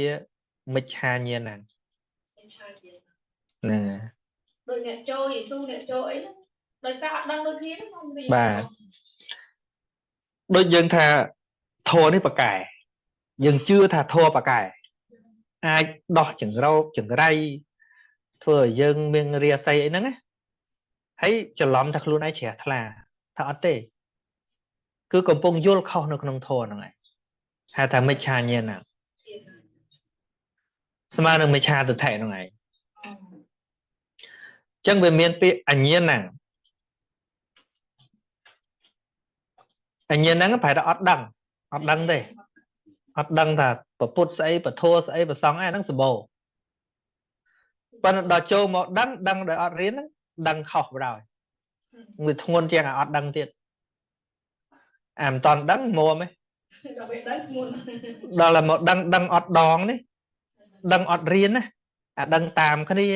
Speaker 1: មិច្ឆាញាណហ្នឹង
Speaker 3: ដូចអ្នកចូលយេស៊ូអ្នកចូលអីដោយសារអត់ដឹងដូចគ្នាហ្នឹង
Speaker 1: បាទដូចយើងថាធម៌នេះប្រកែយើងជឿថាធម៌ប្រកែអាចដោះចង្រោកចង្រៃធ្វើឲ្យយើងមានរាសីអីហ្នឹងណាហើយច្រឡំថាខ្លួនឯងជ្រះថ្លាថាអត់ទេគឺកំពុងយល់ខុសនៅក្នុងធម៌ហ្នឹងឯងហៅថាមិច្ឆាញាណស្មើនឹងមិច្ឆាទិដ្ឋិហ្នឹងឯងអញ្ចឹងវាមានពាក្យអញ្ញាណអញ្ញាណហ្នឹងប្រហែលថាអត់ដឹងទេអត់ដឹងថាប្រពុតស្អីពធស្អីប្រសងឯហ្នឹងសម្បូរប៉ុន្តែដល់ចូលមកដឹងដោយអត់រៀនហ្នឹងដឹងខុសបណ្ដោយវាធ្ងន់ជាងអត់ដឹងទៀតអាមិនតន់ដឹងមួមឯងដល់តែមកដឹងអត់ដងនេះដឹងអត់រៀនណាអាដឹងតាមគ្នា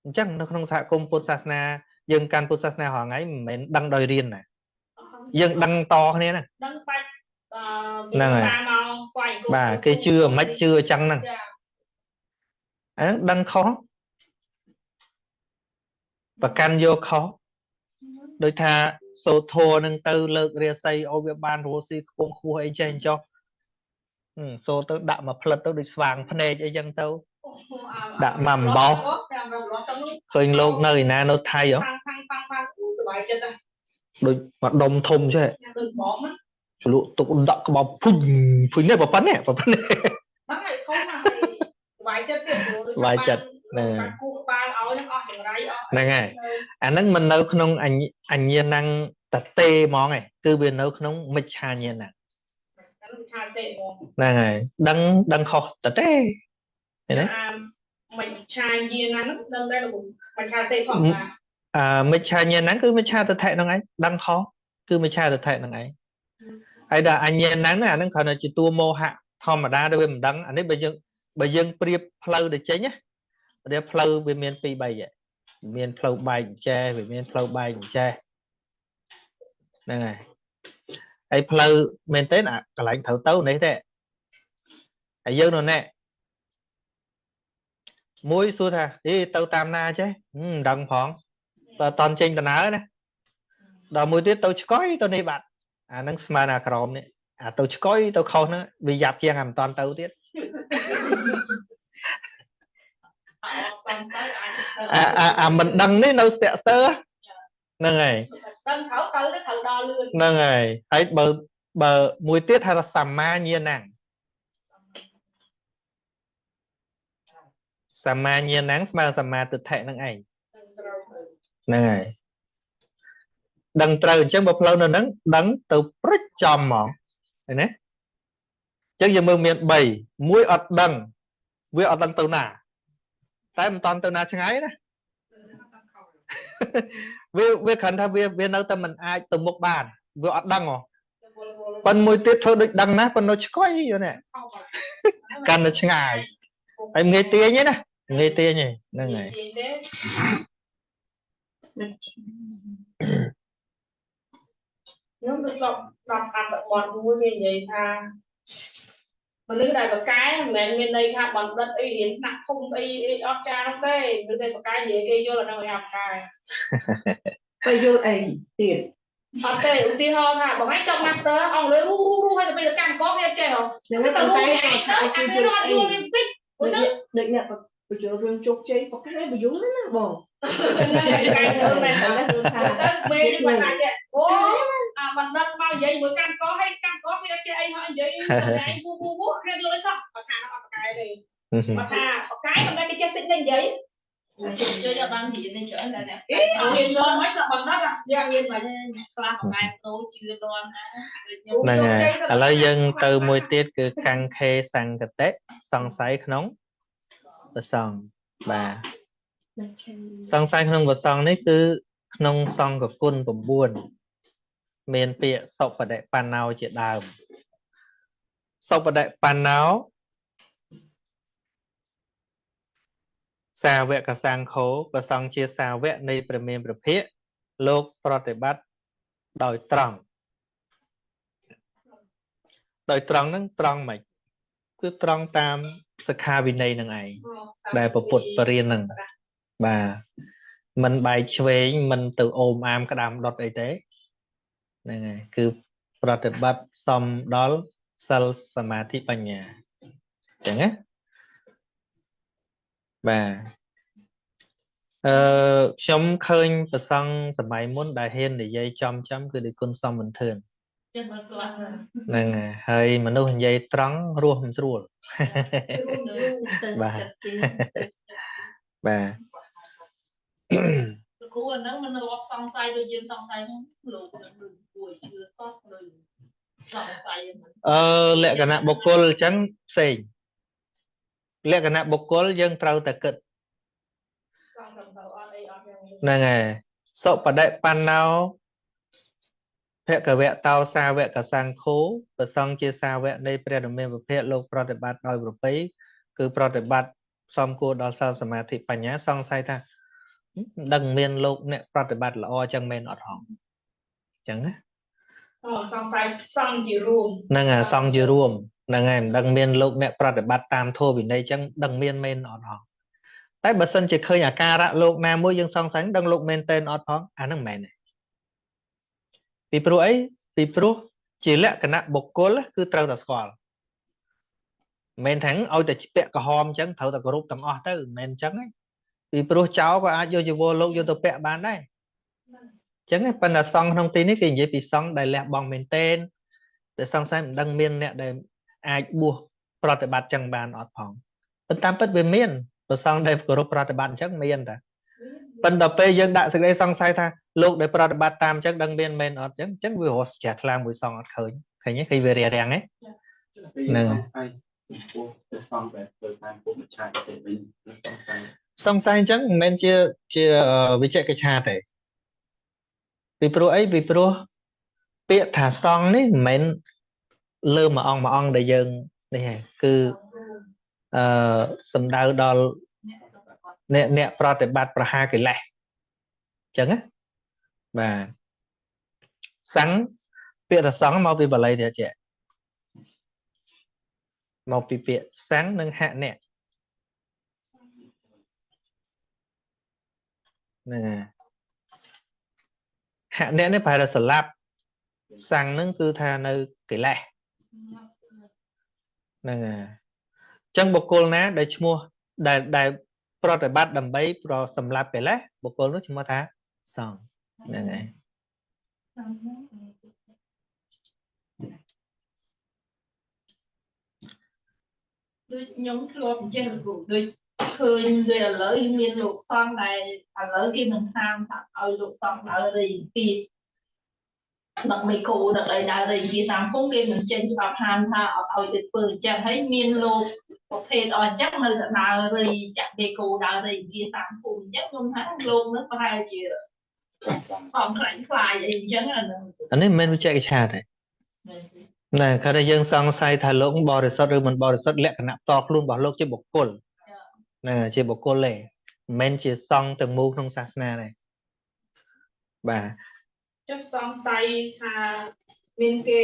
Speaker 1: អញ្ចឹងនៅក្នុងសហគមន៍ពុទ្ធសាសនាយើងកាន់ពុទ្ធសាសនារាល់ថ្ងៃមិនមែនដឹងដោយរៀនណាយើងដឹងតគ្នាណា
Speaker 3: ដឹងបាច់
Speaker 1: ហ្នឹងហើយបាទគេជឿមិនជឿអញ្ចឹងហ្នឹងអាហ្នឹងដឹងខុសប្រកាន់យកខុសដូចថាសូត្រធម៌នឹងទៅលើករាសីឲ្យវាបានរស់ស៊ីខ្ពង់ខ្ពស់អីចេះចុះសូត្រទៅដាក់មកផ្លិតទៅដូចស្វាងភ្នែកអីចឹងទៅដាក់មកអំបោសឃើញលោកនៅឯណានៅថៃហ៎
Speaker 3: សុបាយចិត្ត
Speaker 1: ដូចមកដុំធំចេះ
Speaker 3: ដូចបងណា
Speaker 1: ជ្រលក់ទុកដាក់ក្បោបភុញនេះប៉ុណ្ណេះ
Speaker 3: ហ្នឹងហើយខុសណាស់សុបាយចិត្តទៀត
Speaker 1: សុបាយចិត្ត
Speaker 3: ហ្នឹងគូក្បាលឲ្យនឹងអស់ចង្រៃអស់
Speaker 1: ហ្នឹងហើយអាហ្នឹងមិននៅក្នុងអញ្ញាណតតេហ្មងឯងគឺវានៅក្នុងមិច្ឆាញាណហ្នឹងហើយដឹងខុសតតេឃើញទេ
Speaker 3: មិច្ឆាញាណហ្នឹងដឹងតែមិច្ឆាតេផង
Speaker 1: មិច្ឆាញាណហ្នឹងគឺមិច្ឆាទិដ្ឋិហ្នឹងឯងដឹងខុសគឺមិច្ឆាទិដ្ឋិហ្នឹងឯងហើយដល់អញ្ញាណហ្នឹងអាហ្នឹងគ្រាន់តែជាតួមោហៈធម្មតាដែលវាមិនដឹងអានេះបើយើងប្រៀបផ្លូវទៅចេញណាតែផ្លូវវាមាន2 3មានផ្លូវបែកចេះវាមានផ្លូវបែកចេះហ្នឹងហើយផ្លូវមែនទេអាកន្លែងត្រូវទៅនេះទេហើយយើងនៅនេះមួយសួរថាទៅតាមណាចេះមិនដឹងផងបើតន់ចេញដំណើរណាដល់មួយទៀតទៅឆ្កុយទៅនេះបាត់អាហ្នឹងស្មើនឹងក្រមនេះអាទៅឆ្កុយទៅខុសហ្នឹងវាយ៉ាប់ជាងអាមិនតន់ទៅទៀតអាមិនដឹងនេះនៅស្ទាក់ស្ទើរហ្នឹងហើយ
Speaker 3: ដឹងត្រូវដល់លឿន
Speaker 1: ហ្នឹងហើយបើ បើមួយទៀតហៅថាសម្មាញាណังសម្មាញាណังស្មើសម្មាទិដ្ឋិនឹងឯងហ្នឹងហើយដឹងត្រូវអញ្ចឹងបើផ្លូវនៅហ្នឹងដឹងទៅព្រិចចំហ្មងឃើញទេអញ្ចឹងយើងមើលមាន3មួយអត់ដឹងវាអត់ដឹងទៅណាតែមិនតាន់ទៅណាឆ្ងាយណាវាគ្រាន់ថាវានៅតែមិនអាចទៅមុខបានវាអត់ដឹងហ៎ប៉ុន្តែមួយទៀតធ្វើដូចដឹងណាប៉ុន្តែឆ្កុយនេះកាន់តែឆ្ងាយហើយងាយទាញទេណាងាយទាញហ្នឹងហើយ
Speaker 3: ខ្ញុំដូចដល់អត្តបទមួយគេនិយាយថាមនុស្សដែលបកកែមិនមែនមានន័យថាបណ្ឌិតអីរៀនថ្នាក់ធំអីអត់ចានោះទេឬតែបកកែនិយាយគេយល់អានឹងឲ្យបកកែទៅយល់អីទៀតអត់ទេឧទាហរណ៍ថាបងឯងចប់ master អង់គ្លេសរូហើយទៅពេលកម្មករវាចេះហ៎ហ្នឹងទៅតែគេគេយល់អីតិចដូចអ្នកបញ្យល់រឿងជោគជ័យបកកែបញ្យល់ណាបងតែយល់តែថាទៅពេលមិនអាចអូបណ្ឌិតមកនិយាយមួយកម្មករហើយកម្មករវាចេះអីហើយនិយាយតែឯងវូគេយល់អីសោះបើថាអត់បកកែទេបើថាបកកែមិនដែលគេចេះតិចនិយាយជួយដល់បាននិយាយទៅច្រើនតែអ្នករៀនដល់មិនសក់បណ្ឌិតយ៉ាងរៀនមកអ្នកខ្លះប្រហែលទៅជឿដល់ណាខ្ញុំ
Speaker 1: ហ្នឹងហើយឥឡូវយើងទៅមួយទៀតគឺកាំងខេសង្កតិសង្ស័យក្នុងប្រសង្ឃបាទសង្ស័យក្នុងប្រសង្ឃនេះគឺក្នុងសង្ឃគុណ9មានពាក្យសុបដិបណ្ណោជាដើមសុបដិបណ្ណោសាវកសង្ឃោប្រសង្ឃជាសាវកនៃព្រះមានព្រះភិក្ខលោកប្រតិបត្តិដោយត្រង់ហ្នឹងត្រង់មិនគឺត្រង់តាមសិក្ខាវិន័យនឹងឯងដែលពុទ្ធបរិញ្ញាហ្នឹងបាទមិនបែកឆ្វេងមិនទៅអូមអាមក្តាមដុតអីទេហ្នឹងហើយគឺប្រតិបត្តិសមដល់សិលសមាធិបញ្ញាអញ្ចឹងណាបាទខ្ញុំឃើញប្រសង់សម័យមុនដែលហ៊ាននិយាយចំគឺដូចគុណសមមិនធឿនហ្នឹងហើយមនុស្សនិយាយត្រង់រស់មិនស្រួលបាទបាទ
Speaker 3: គ្រូអាហ្នឹងមិនរាប់សង្ស័យដូចយើងសង្ស័យហ្នឹងលោកនឹងគួរជឿតោះលើសង្ស័យ
Speaker 1: លក្ខណៈបុគ្គលអញ្ចឹងផ្សេងលក្ខណៈបុគ្គលយើងត្រូវតែគិតហ្នឹងហើយសុបដិបណ្ណោភគវៈតោសាវកសង្ឃោប្រសង្ឃជាសាវកនៃព្រះរាមាវិភៈលោកប្រតិបត្តិដោយប្រពៃគឺប្រតិបត្តិសមគួរដល់សិលសមាធិបញ្ញាសង្ស័យថាដឹងមានលោកអ្នកប្រតិបត្តិល្អចឹងមែនអត់ហងអញ្ចឹងណា
Speaker 3: សង្ស័យសង្ឃជារួម
Speaker 1: ហ្នឹងហើយសង្ឃជារួមហ្នឹងហើយមិនដឹងមានលោកអ្នកប្រតិបត្តិតាមធម៌វិន័យចឹងដឹងមានមែនអត់ហងតែបើសិនជាឃើញអាការៈលោកណាមួយយើងសង្ស័យដឹងលោកមែនតើអត់ផងអាហ្នឹងមិនមែនទេពីព្រោះអីពីព្រោះជាលក្ខណៈបុគ្គលគឺត្រូវតែស្គាល់មិនថាឲ្យតែពាក់ក្រហមអញ្ចឹងត្រូវតែគោរពទាំងអស់ទៅមិនមែនអញ្ចឹងទេពីព្រោះចោលក៏អាចយកជីវរលោកយកទៅពាក់បានដែរអញ្ចឹងប៉ុន្តែសង្ឃក្នុងទីនេះគេនិយាយពីសង្ឃដែលលះបង់មែនទែនតែសង្ស័យមិនដឹងមានអ្នកដែលអាចបួសប្រតិបត្តិចឹងបានអត់ផងប៉ុន្តែតាមពិតវាមានប្រសង្ឃដែលគោរពប្រតិបត្តិអញ្ចឹងមានតែប៉ុន្តែពេលយើងដាក់សេចក្តីសង្ស័យថាលោកដែលប្រតិបត្តិតាមអញ្ចឹងដឹងមានមែនអត់អញ្ចឹងវារស់ជ្រះថ្លាមួយសង្ឃអត់ឃើញឃើញទេវារារាំងហ៎ហ្នឹង
Speaker 2: ព្រះសង្ឃដែលធ្វើតាមពុទ្ធមច្ឆាទេវិញ
Speaker 1: សង្ស័យអញ្ចឹងមិនមែនជាវិជ្ជកិច្ឆាទេពីព្រោះអីពីព្រោះពាក្យថាសង្ឃនេះមិនមែនលើមួយអង្គដែលយើងនេះទេគឺសំដៅដល់អ្នកប្រតិបត្តិប្រហារកិលេសអញ្ចឹងណាបាទសង្ឃពាក្យថាសង្ឃមកពីបាលីទេចេះមកពីពាក្យសង្ឃនិងហៈអ្នកហ្នឹងហើយហៈអ្នកនេះប្រហែលស្លាប់សង្ឃហ្នឹងគឺថានៅកិលេសហ្នឹងហើយអញ្ចឹងបុគ្គលណាដែលឈ្មោះដែលប្រតិបត្តិដើម្បីសម្លាប់កិលេសបុគ្គលនោះឈ្មោះថាសង្ឃហ្នឹងហើយ
Speaker 3: ដូចខ្ញុំធ្លាប់អញ្ចឹងគ្រូដូចឃើញវាឥឡូវមានលោកសង្ឃដែលឥឡូវគេមិនហាមថាឲ្យលោកសង្ឃដើររីពីដឹកមីគូដឹកអីដើររីពីតាមភូមិគេមិនចេញច្បាប់ហាមថាអត់ឲ្យទៅធ្វើអញ្ចឹងហើយមានលោកប្រភេទអញ្ចឹងនៅតែដើររីចាក់មីគូដើររីពីតាមភូមិអញ្ចឹងខ្ញុំថាលោកនឹងប្រហែលជាសំខ្លាញ់ខ្លាយអីអញ្ចឹងអានឹង
Speaker 1: អានេះមិនមែនវិជ្ជាកិច្ចទេណែគាត់ថាយើងសង្ស័យថាលោកបរិសុទ្ធឬមិនបរិសុទ្ធលក្ខណៈផ្ទាល់ខ្លួនរបស់លោកជាបុគ្គលណាជាបុគ្គលទេមិនមែនជាសង្ឃទាំងមូលក្នុងសាសនាទេបាទ
Speaker 3: ចុះសង្ស័យថាមានគេ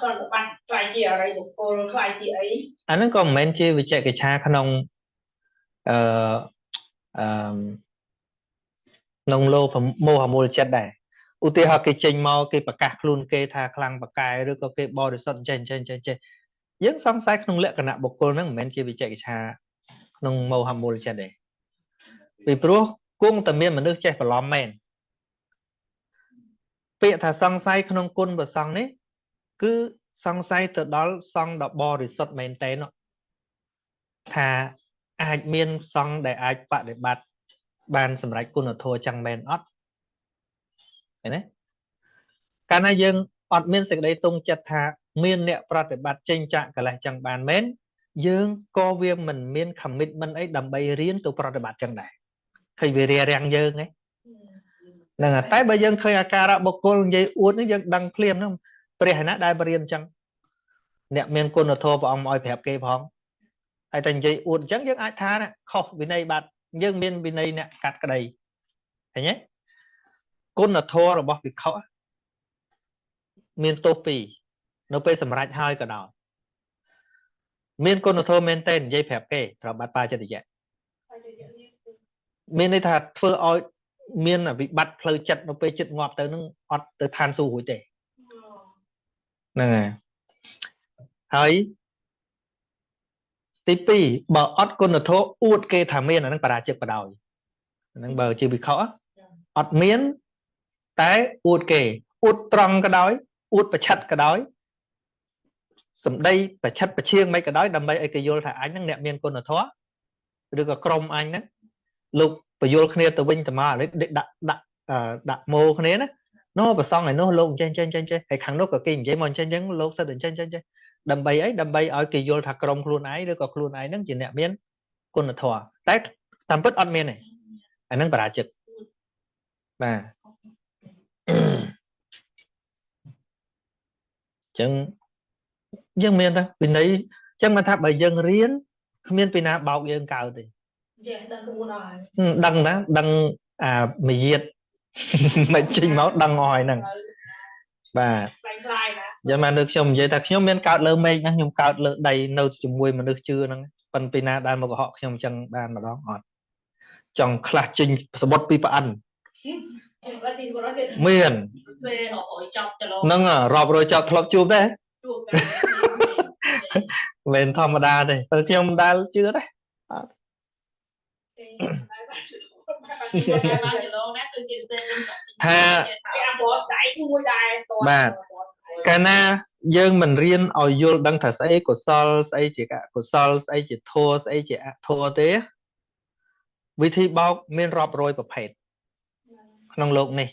Speaker 3: ប្រតិបត្តិខ្លាយជាអរិយបុគ្គលខ្លាយជាអី
Speaker 1: អាហ្នឹងក៏មិនមែនជាវិជ្ជាកិច្ចក្នុងអឺក្នុងលោភមោហមូលចិត្តដែរឧទាហរណ៍គេចេញមកគេប្រកាសខ្លួនគេថាខ្លាំងបកាយឬក៏គេបរិសុទ្ធចេះយើងសង្ស័យក្នុងលក្ខណៈបុគ្គលហ្នឹងមិនមែនជាវិជ្ជាកិច្ចក្នុងមោហមូលចិត្តទេពីព្រោះគង់តែមានមនុស្សចេះបន្លំមែនពាក្យថាសង្ស័យក្នុងគុណព្រះសង្ឃនេះគឺសង្ស័យទៅដល់សង្ឃដ៏បរិសុទ្ធមែនតើថាអាចមានសង្ឃដែលអាចបដិបត្តិបានសម្រេចគុណធម៌ចឹងមែនអត់ឃើញទេកាលណាយើងអត់មានសេចក្តីទុំចិត្តថាមានអ្នកប្រតិបត្តិចេញចាក់កលេសចឹងបានមែនយើងក៏វាមិនមាន commitment អីដើម្បីរៀនទៅប្រតិបត្តិចឹងដែរឃើញវារាំងយើងហ្នឹងតែបើយើងឃើញអាការៈបុគ្គលនិយាយអួតនេះយើងដឹងភ្លាមហ្នឹងព្រះណាដែលបរៀនចឹងអ្នកមានគុណធម៌ព្រះអង្គឲ្យប្រាប់គេផងហើយតែនិយាយអួតចឹងយើងអាចថាខុសវិន័យបាត់យើងមានវិន័យអ្នកកាត់ក្តីឃើញទេគុណធម៌របស់ភិក្ខុមានទោសពីរនៅពេលសម្រេចហើយក៏ដោយមានគុណធម៌មែនតើនិយាយប្រាប់គេត្រូវបាត់បាចិត្តយៈមានន័យថាធ្វើឲ្យមានវិបត្តិផ្លូវចិត្តនៅពេលចិត្តងាប់ទៅនឹងអត់ទៅឋានសួគ៌រួចទេហ្នឹងហើយទី2បើអត់គុណធម៌អួតគេថាមានអានឹងបរាជិកបដោយហ្នឹងបើជាវិខអត់មានតែអួតគេអួតត្រង់ក៏ដោយអួតប្រឆិតក៏ដោយសម្ដីប្រឆិតប្រឈៀងមិនក៏ដោយដើម្បីឲ្យគេយល់ថាអញហ្នឹងអ្នកមានគុណធម៌ឬក៏ក្រុមអញហ្នឹងលោកបញ្យល់គ្នាទៅវិញទៅមកដាក់ម៉ូគ្នាណានោះប្រសងឯនោះលោកចេះហើយខាងនោះក៏គេនិយាយមកចេះលោកសិតចេះដើម្បីអីដើម្បីឲ្យគេយល់ថាក្រុមខ្លួនឯងឬក៏ខ្លួនឯងហ្នឹងជាអ្នកមានគុណធម៌តែតាមពិតអត់មានទេអាហ្នឹងបរាជិកបាទចឹងយើងមានតែវិន័យចឹងមកថាបើយើងរៀនគ្មានពីណាបោកយើងកើតទេចេះដឹងក្បួនអស់ដឹងណាដឹងអាមយាទមិនចេញមកដឹងអស់ហើយហ្នឹងបាទខ្លាយណាយ៉ាងណានៅខ្ញុំនិយាយថាខ្ញុំមានកើតលើមេឃណាខ្ញុំកើតលើដីនៅជាមួយមនុស្សជឿហ្នឹងប៉ុន្តែពីណាដែលមកកុហកខ្ញុំចឹងបានម្ដងអត់ចង់ខ្លះចេញសបុតពីប្រអិនមានហ្នឹងរាប់រយចប់ធ្លាប់ជួបទេមិនធម្មតាទេតែខ្ញុំមិនដែលជឿទេថាបាទកាលណាយើងមិនរៀនឲ្យយល់ដឹងថាស្អីកុសលស្អីជាអកុសលស្អីជាធម៌ស្អីជាអធម៌ទេវិធីបោកមានរាប់រយប្រភេទក្នុងโลกនេះ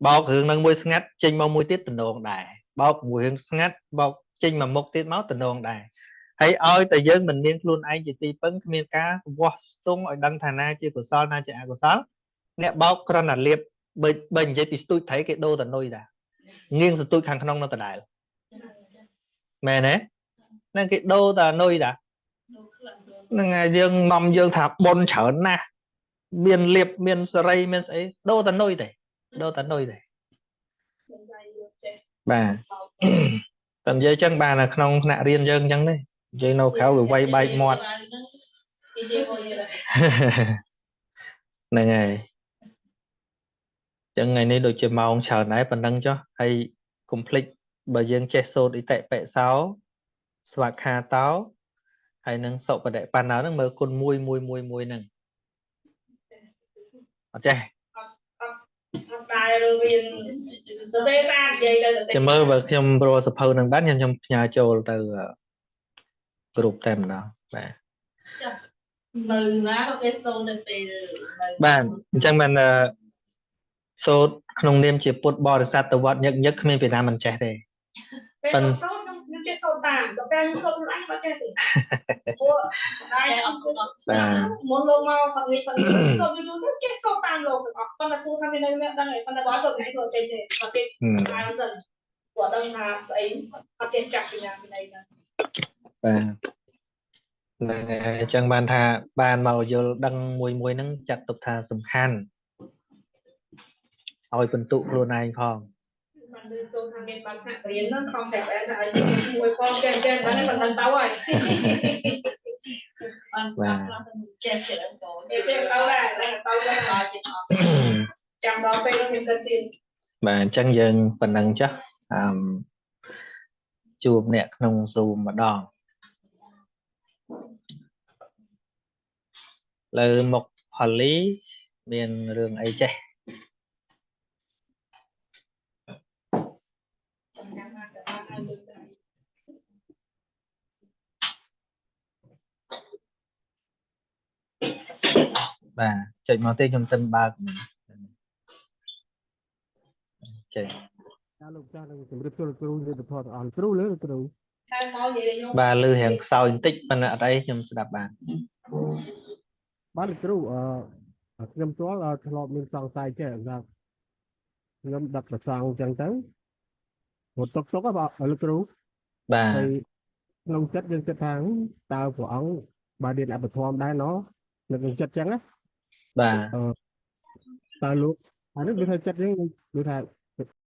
Speaker 1: បោករឿងនឹងមួយស្ងាត់ចេញមកមួយទៀតតំណងដែរបោកមួយរឿងស្ងាត់បោកចេញមកមុខទៀតមកតំណងដែរហើយឲ្យតែយើងមិនមានខ្លួនឯងជាទីពឹងគ្មានការវាស់ស្ទង់ឲ្យដឹងថាណាជាកុសលណាជាអកុសលអ្នកបោកគ្រាន់តែលៀបបើនិយាយពីស្ទូចត្រីគេដូរតនុយដែរងាងស្ទូចខាងក្នុងនៅដដែលមែនទេហ្នឹងគេដូរតនុយដែរហ្នឹងហើយយើងនាំយើងថាប៉ុនច្រើនណាស់មានលៀបមានសេរីមានស្អីដូរតនុយទេដូរតនុយទេបាទតែនិយាយចឹងបាននៅក្នុងថ្នាក់រៀនយើងចឹងទេនិយាយនៅក្រៅវាវាយបែកមាត់ហ្នឹងហើយចឹងថ្ងៃនេះដូចជាម៉ោងច្រើនដែរប៉ុណ្ណឹងចុះហើយកុំភ្លេចបើយើងចេះសូត្រអិតិបិសោស្វាខាតោហើយនឹងសុបដិបណ្ណោហ្នឹងមើលគុណមួយហ្នឹងអត់ចេះតែរៀនទៅទេសានិយាយទៅចាំមើលបើខ្ញុំរកសភៅនឹងបានខ្ញុំផ្ញើចូលទៅក្រុមតែម្ដង បាទ
Speaker 3: នៅណាក៏គេសូននៅពេល
Speaker 1: បាទអញ្ចឹងបានសូត្រក្នុងនាមជាពុទ្ធបរិស័ទទៅវត្តញឹកញឹកគ្មានពីណាមិនចេះទេ
Speaker 3: ពេលសូនខ្ញុំចេះសូនតាមដល់ពេលខ្ញុំសូនខ្លួនឯងមិនចេះទេព្រោះតែអត់មុនលោកមកផឹកនេះផឹកនេះសូនយូរទៅចេះសូនតាមលោកទាំងអស់ប៉ុន្តែសួរថាមាននៅមានដឹងហើយប៉ុន្តែបើសូនថ្ងៃសូនចេះទេបើគេហើយសិនគាត់ដឹងថាស្អីអត់ចេះចាក់ពីណាពីណីណា
Speaker 1: បាទហ្នឹងហើយអញ្ចឹងបានថាបានមកយល់ដឹងមួយហ្នឹងចាត់ទុកថាសំខាន់ឲ្យបន្ទុកខ្លួនឯងផង
Speaker 3: បានលើសូនថាមានបានហាក់រៀនហ្នឹងខំប្រាប់ថាឲ្យមួយផងចេះបានមិនដឹងទៅហើយ បានស្ដាប់ខ្លះទៅចេះទៅទៅដែរចាំដល់ពេលខ្ញុំទៅទៀត
Speaker 1: បាទអញ្ចឹងយើងប៉ុណ្ណឹងចុះជួបអ្នកក្នុង Zoom ម្ដងលើមុខ Holly មានរឿងអីចេះបាទចុចមកទេខ្ញុំទៅបើកចេះ
Speaker 5: ចាលោកចានឹងជំរាបសួរគ្រូយុទ្ធភ័ណ្ឌអនគ្រូលើគ្រូ
Speaker 3: ហើយមកនិយាយខ្ញុំ
Speaker 1: បាទលឺរៀងខ្សោយបន្តិចប៉ុន្តែអត់អីខ្ញុំស្ដាប់បាន
Speaker 5: បាទគ្រូខ្ញុំស្គាល់ធ្លាប់មានសង្ស័យចេះថាខ្ញុំដឹកប្រសងអញ្ចឹងទៅរត់តុកបាទលោកគ្រូ
Speaker 1: បាទ
Speaker 5: ហើយក្នុងចិត្តយើងគិតថាតើព្រះអង្គបានរៀនអភិធម្មដែរណោះនៅក្នុងចិត្តអញ្ចឹងណា
Speaker 1: បាទ
Speaker 5: តើលោកអានេះវាថាចិត្តយើងដូចថា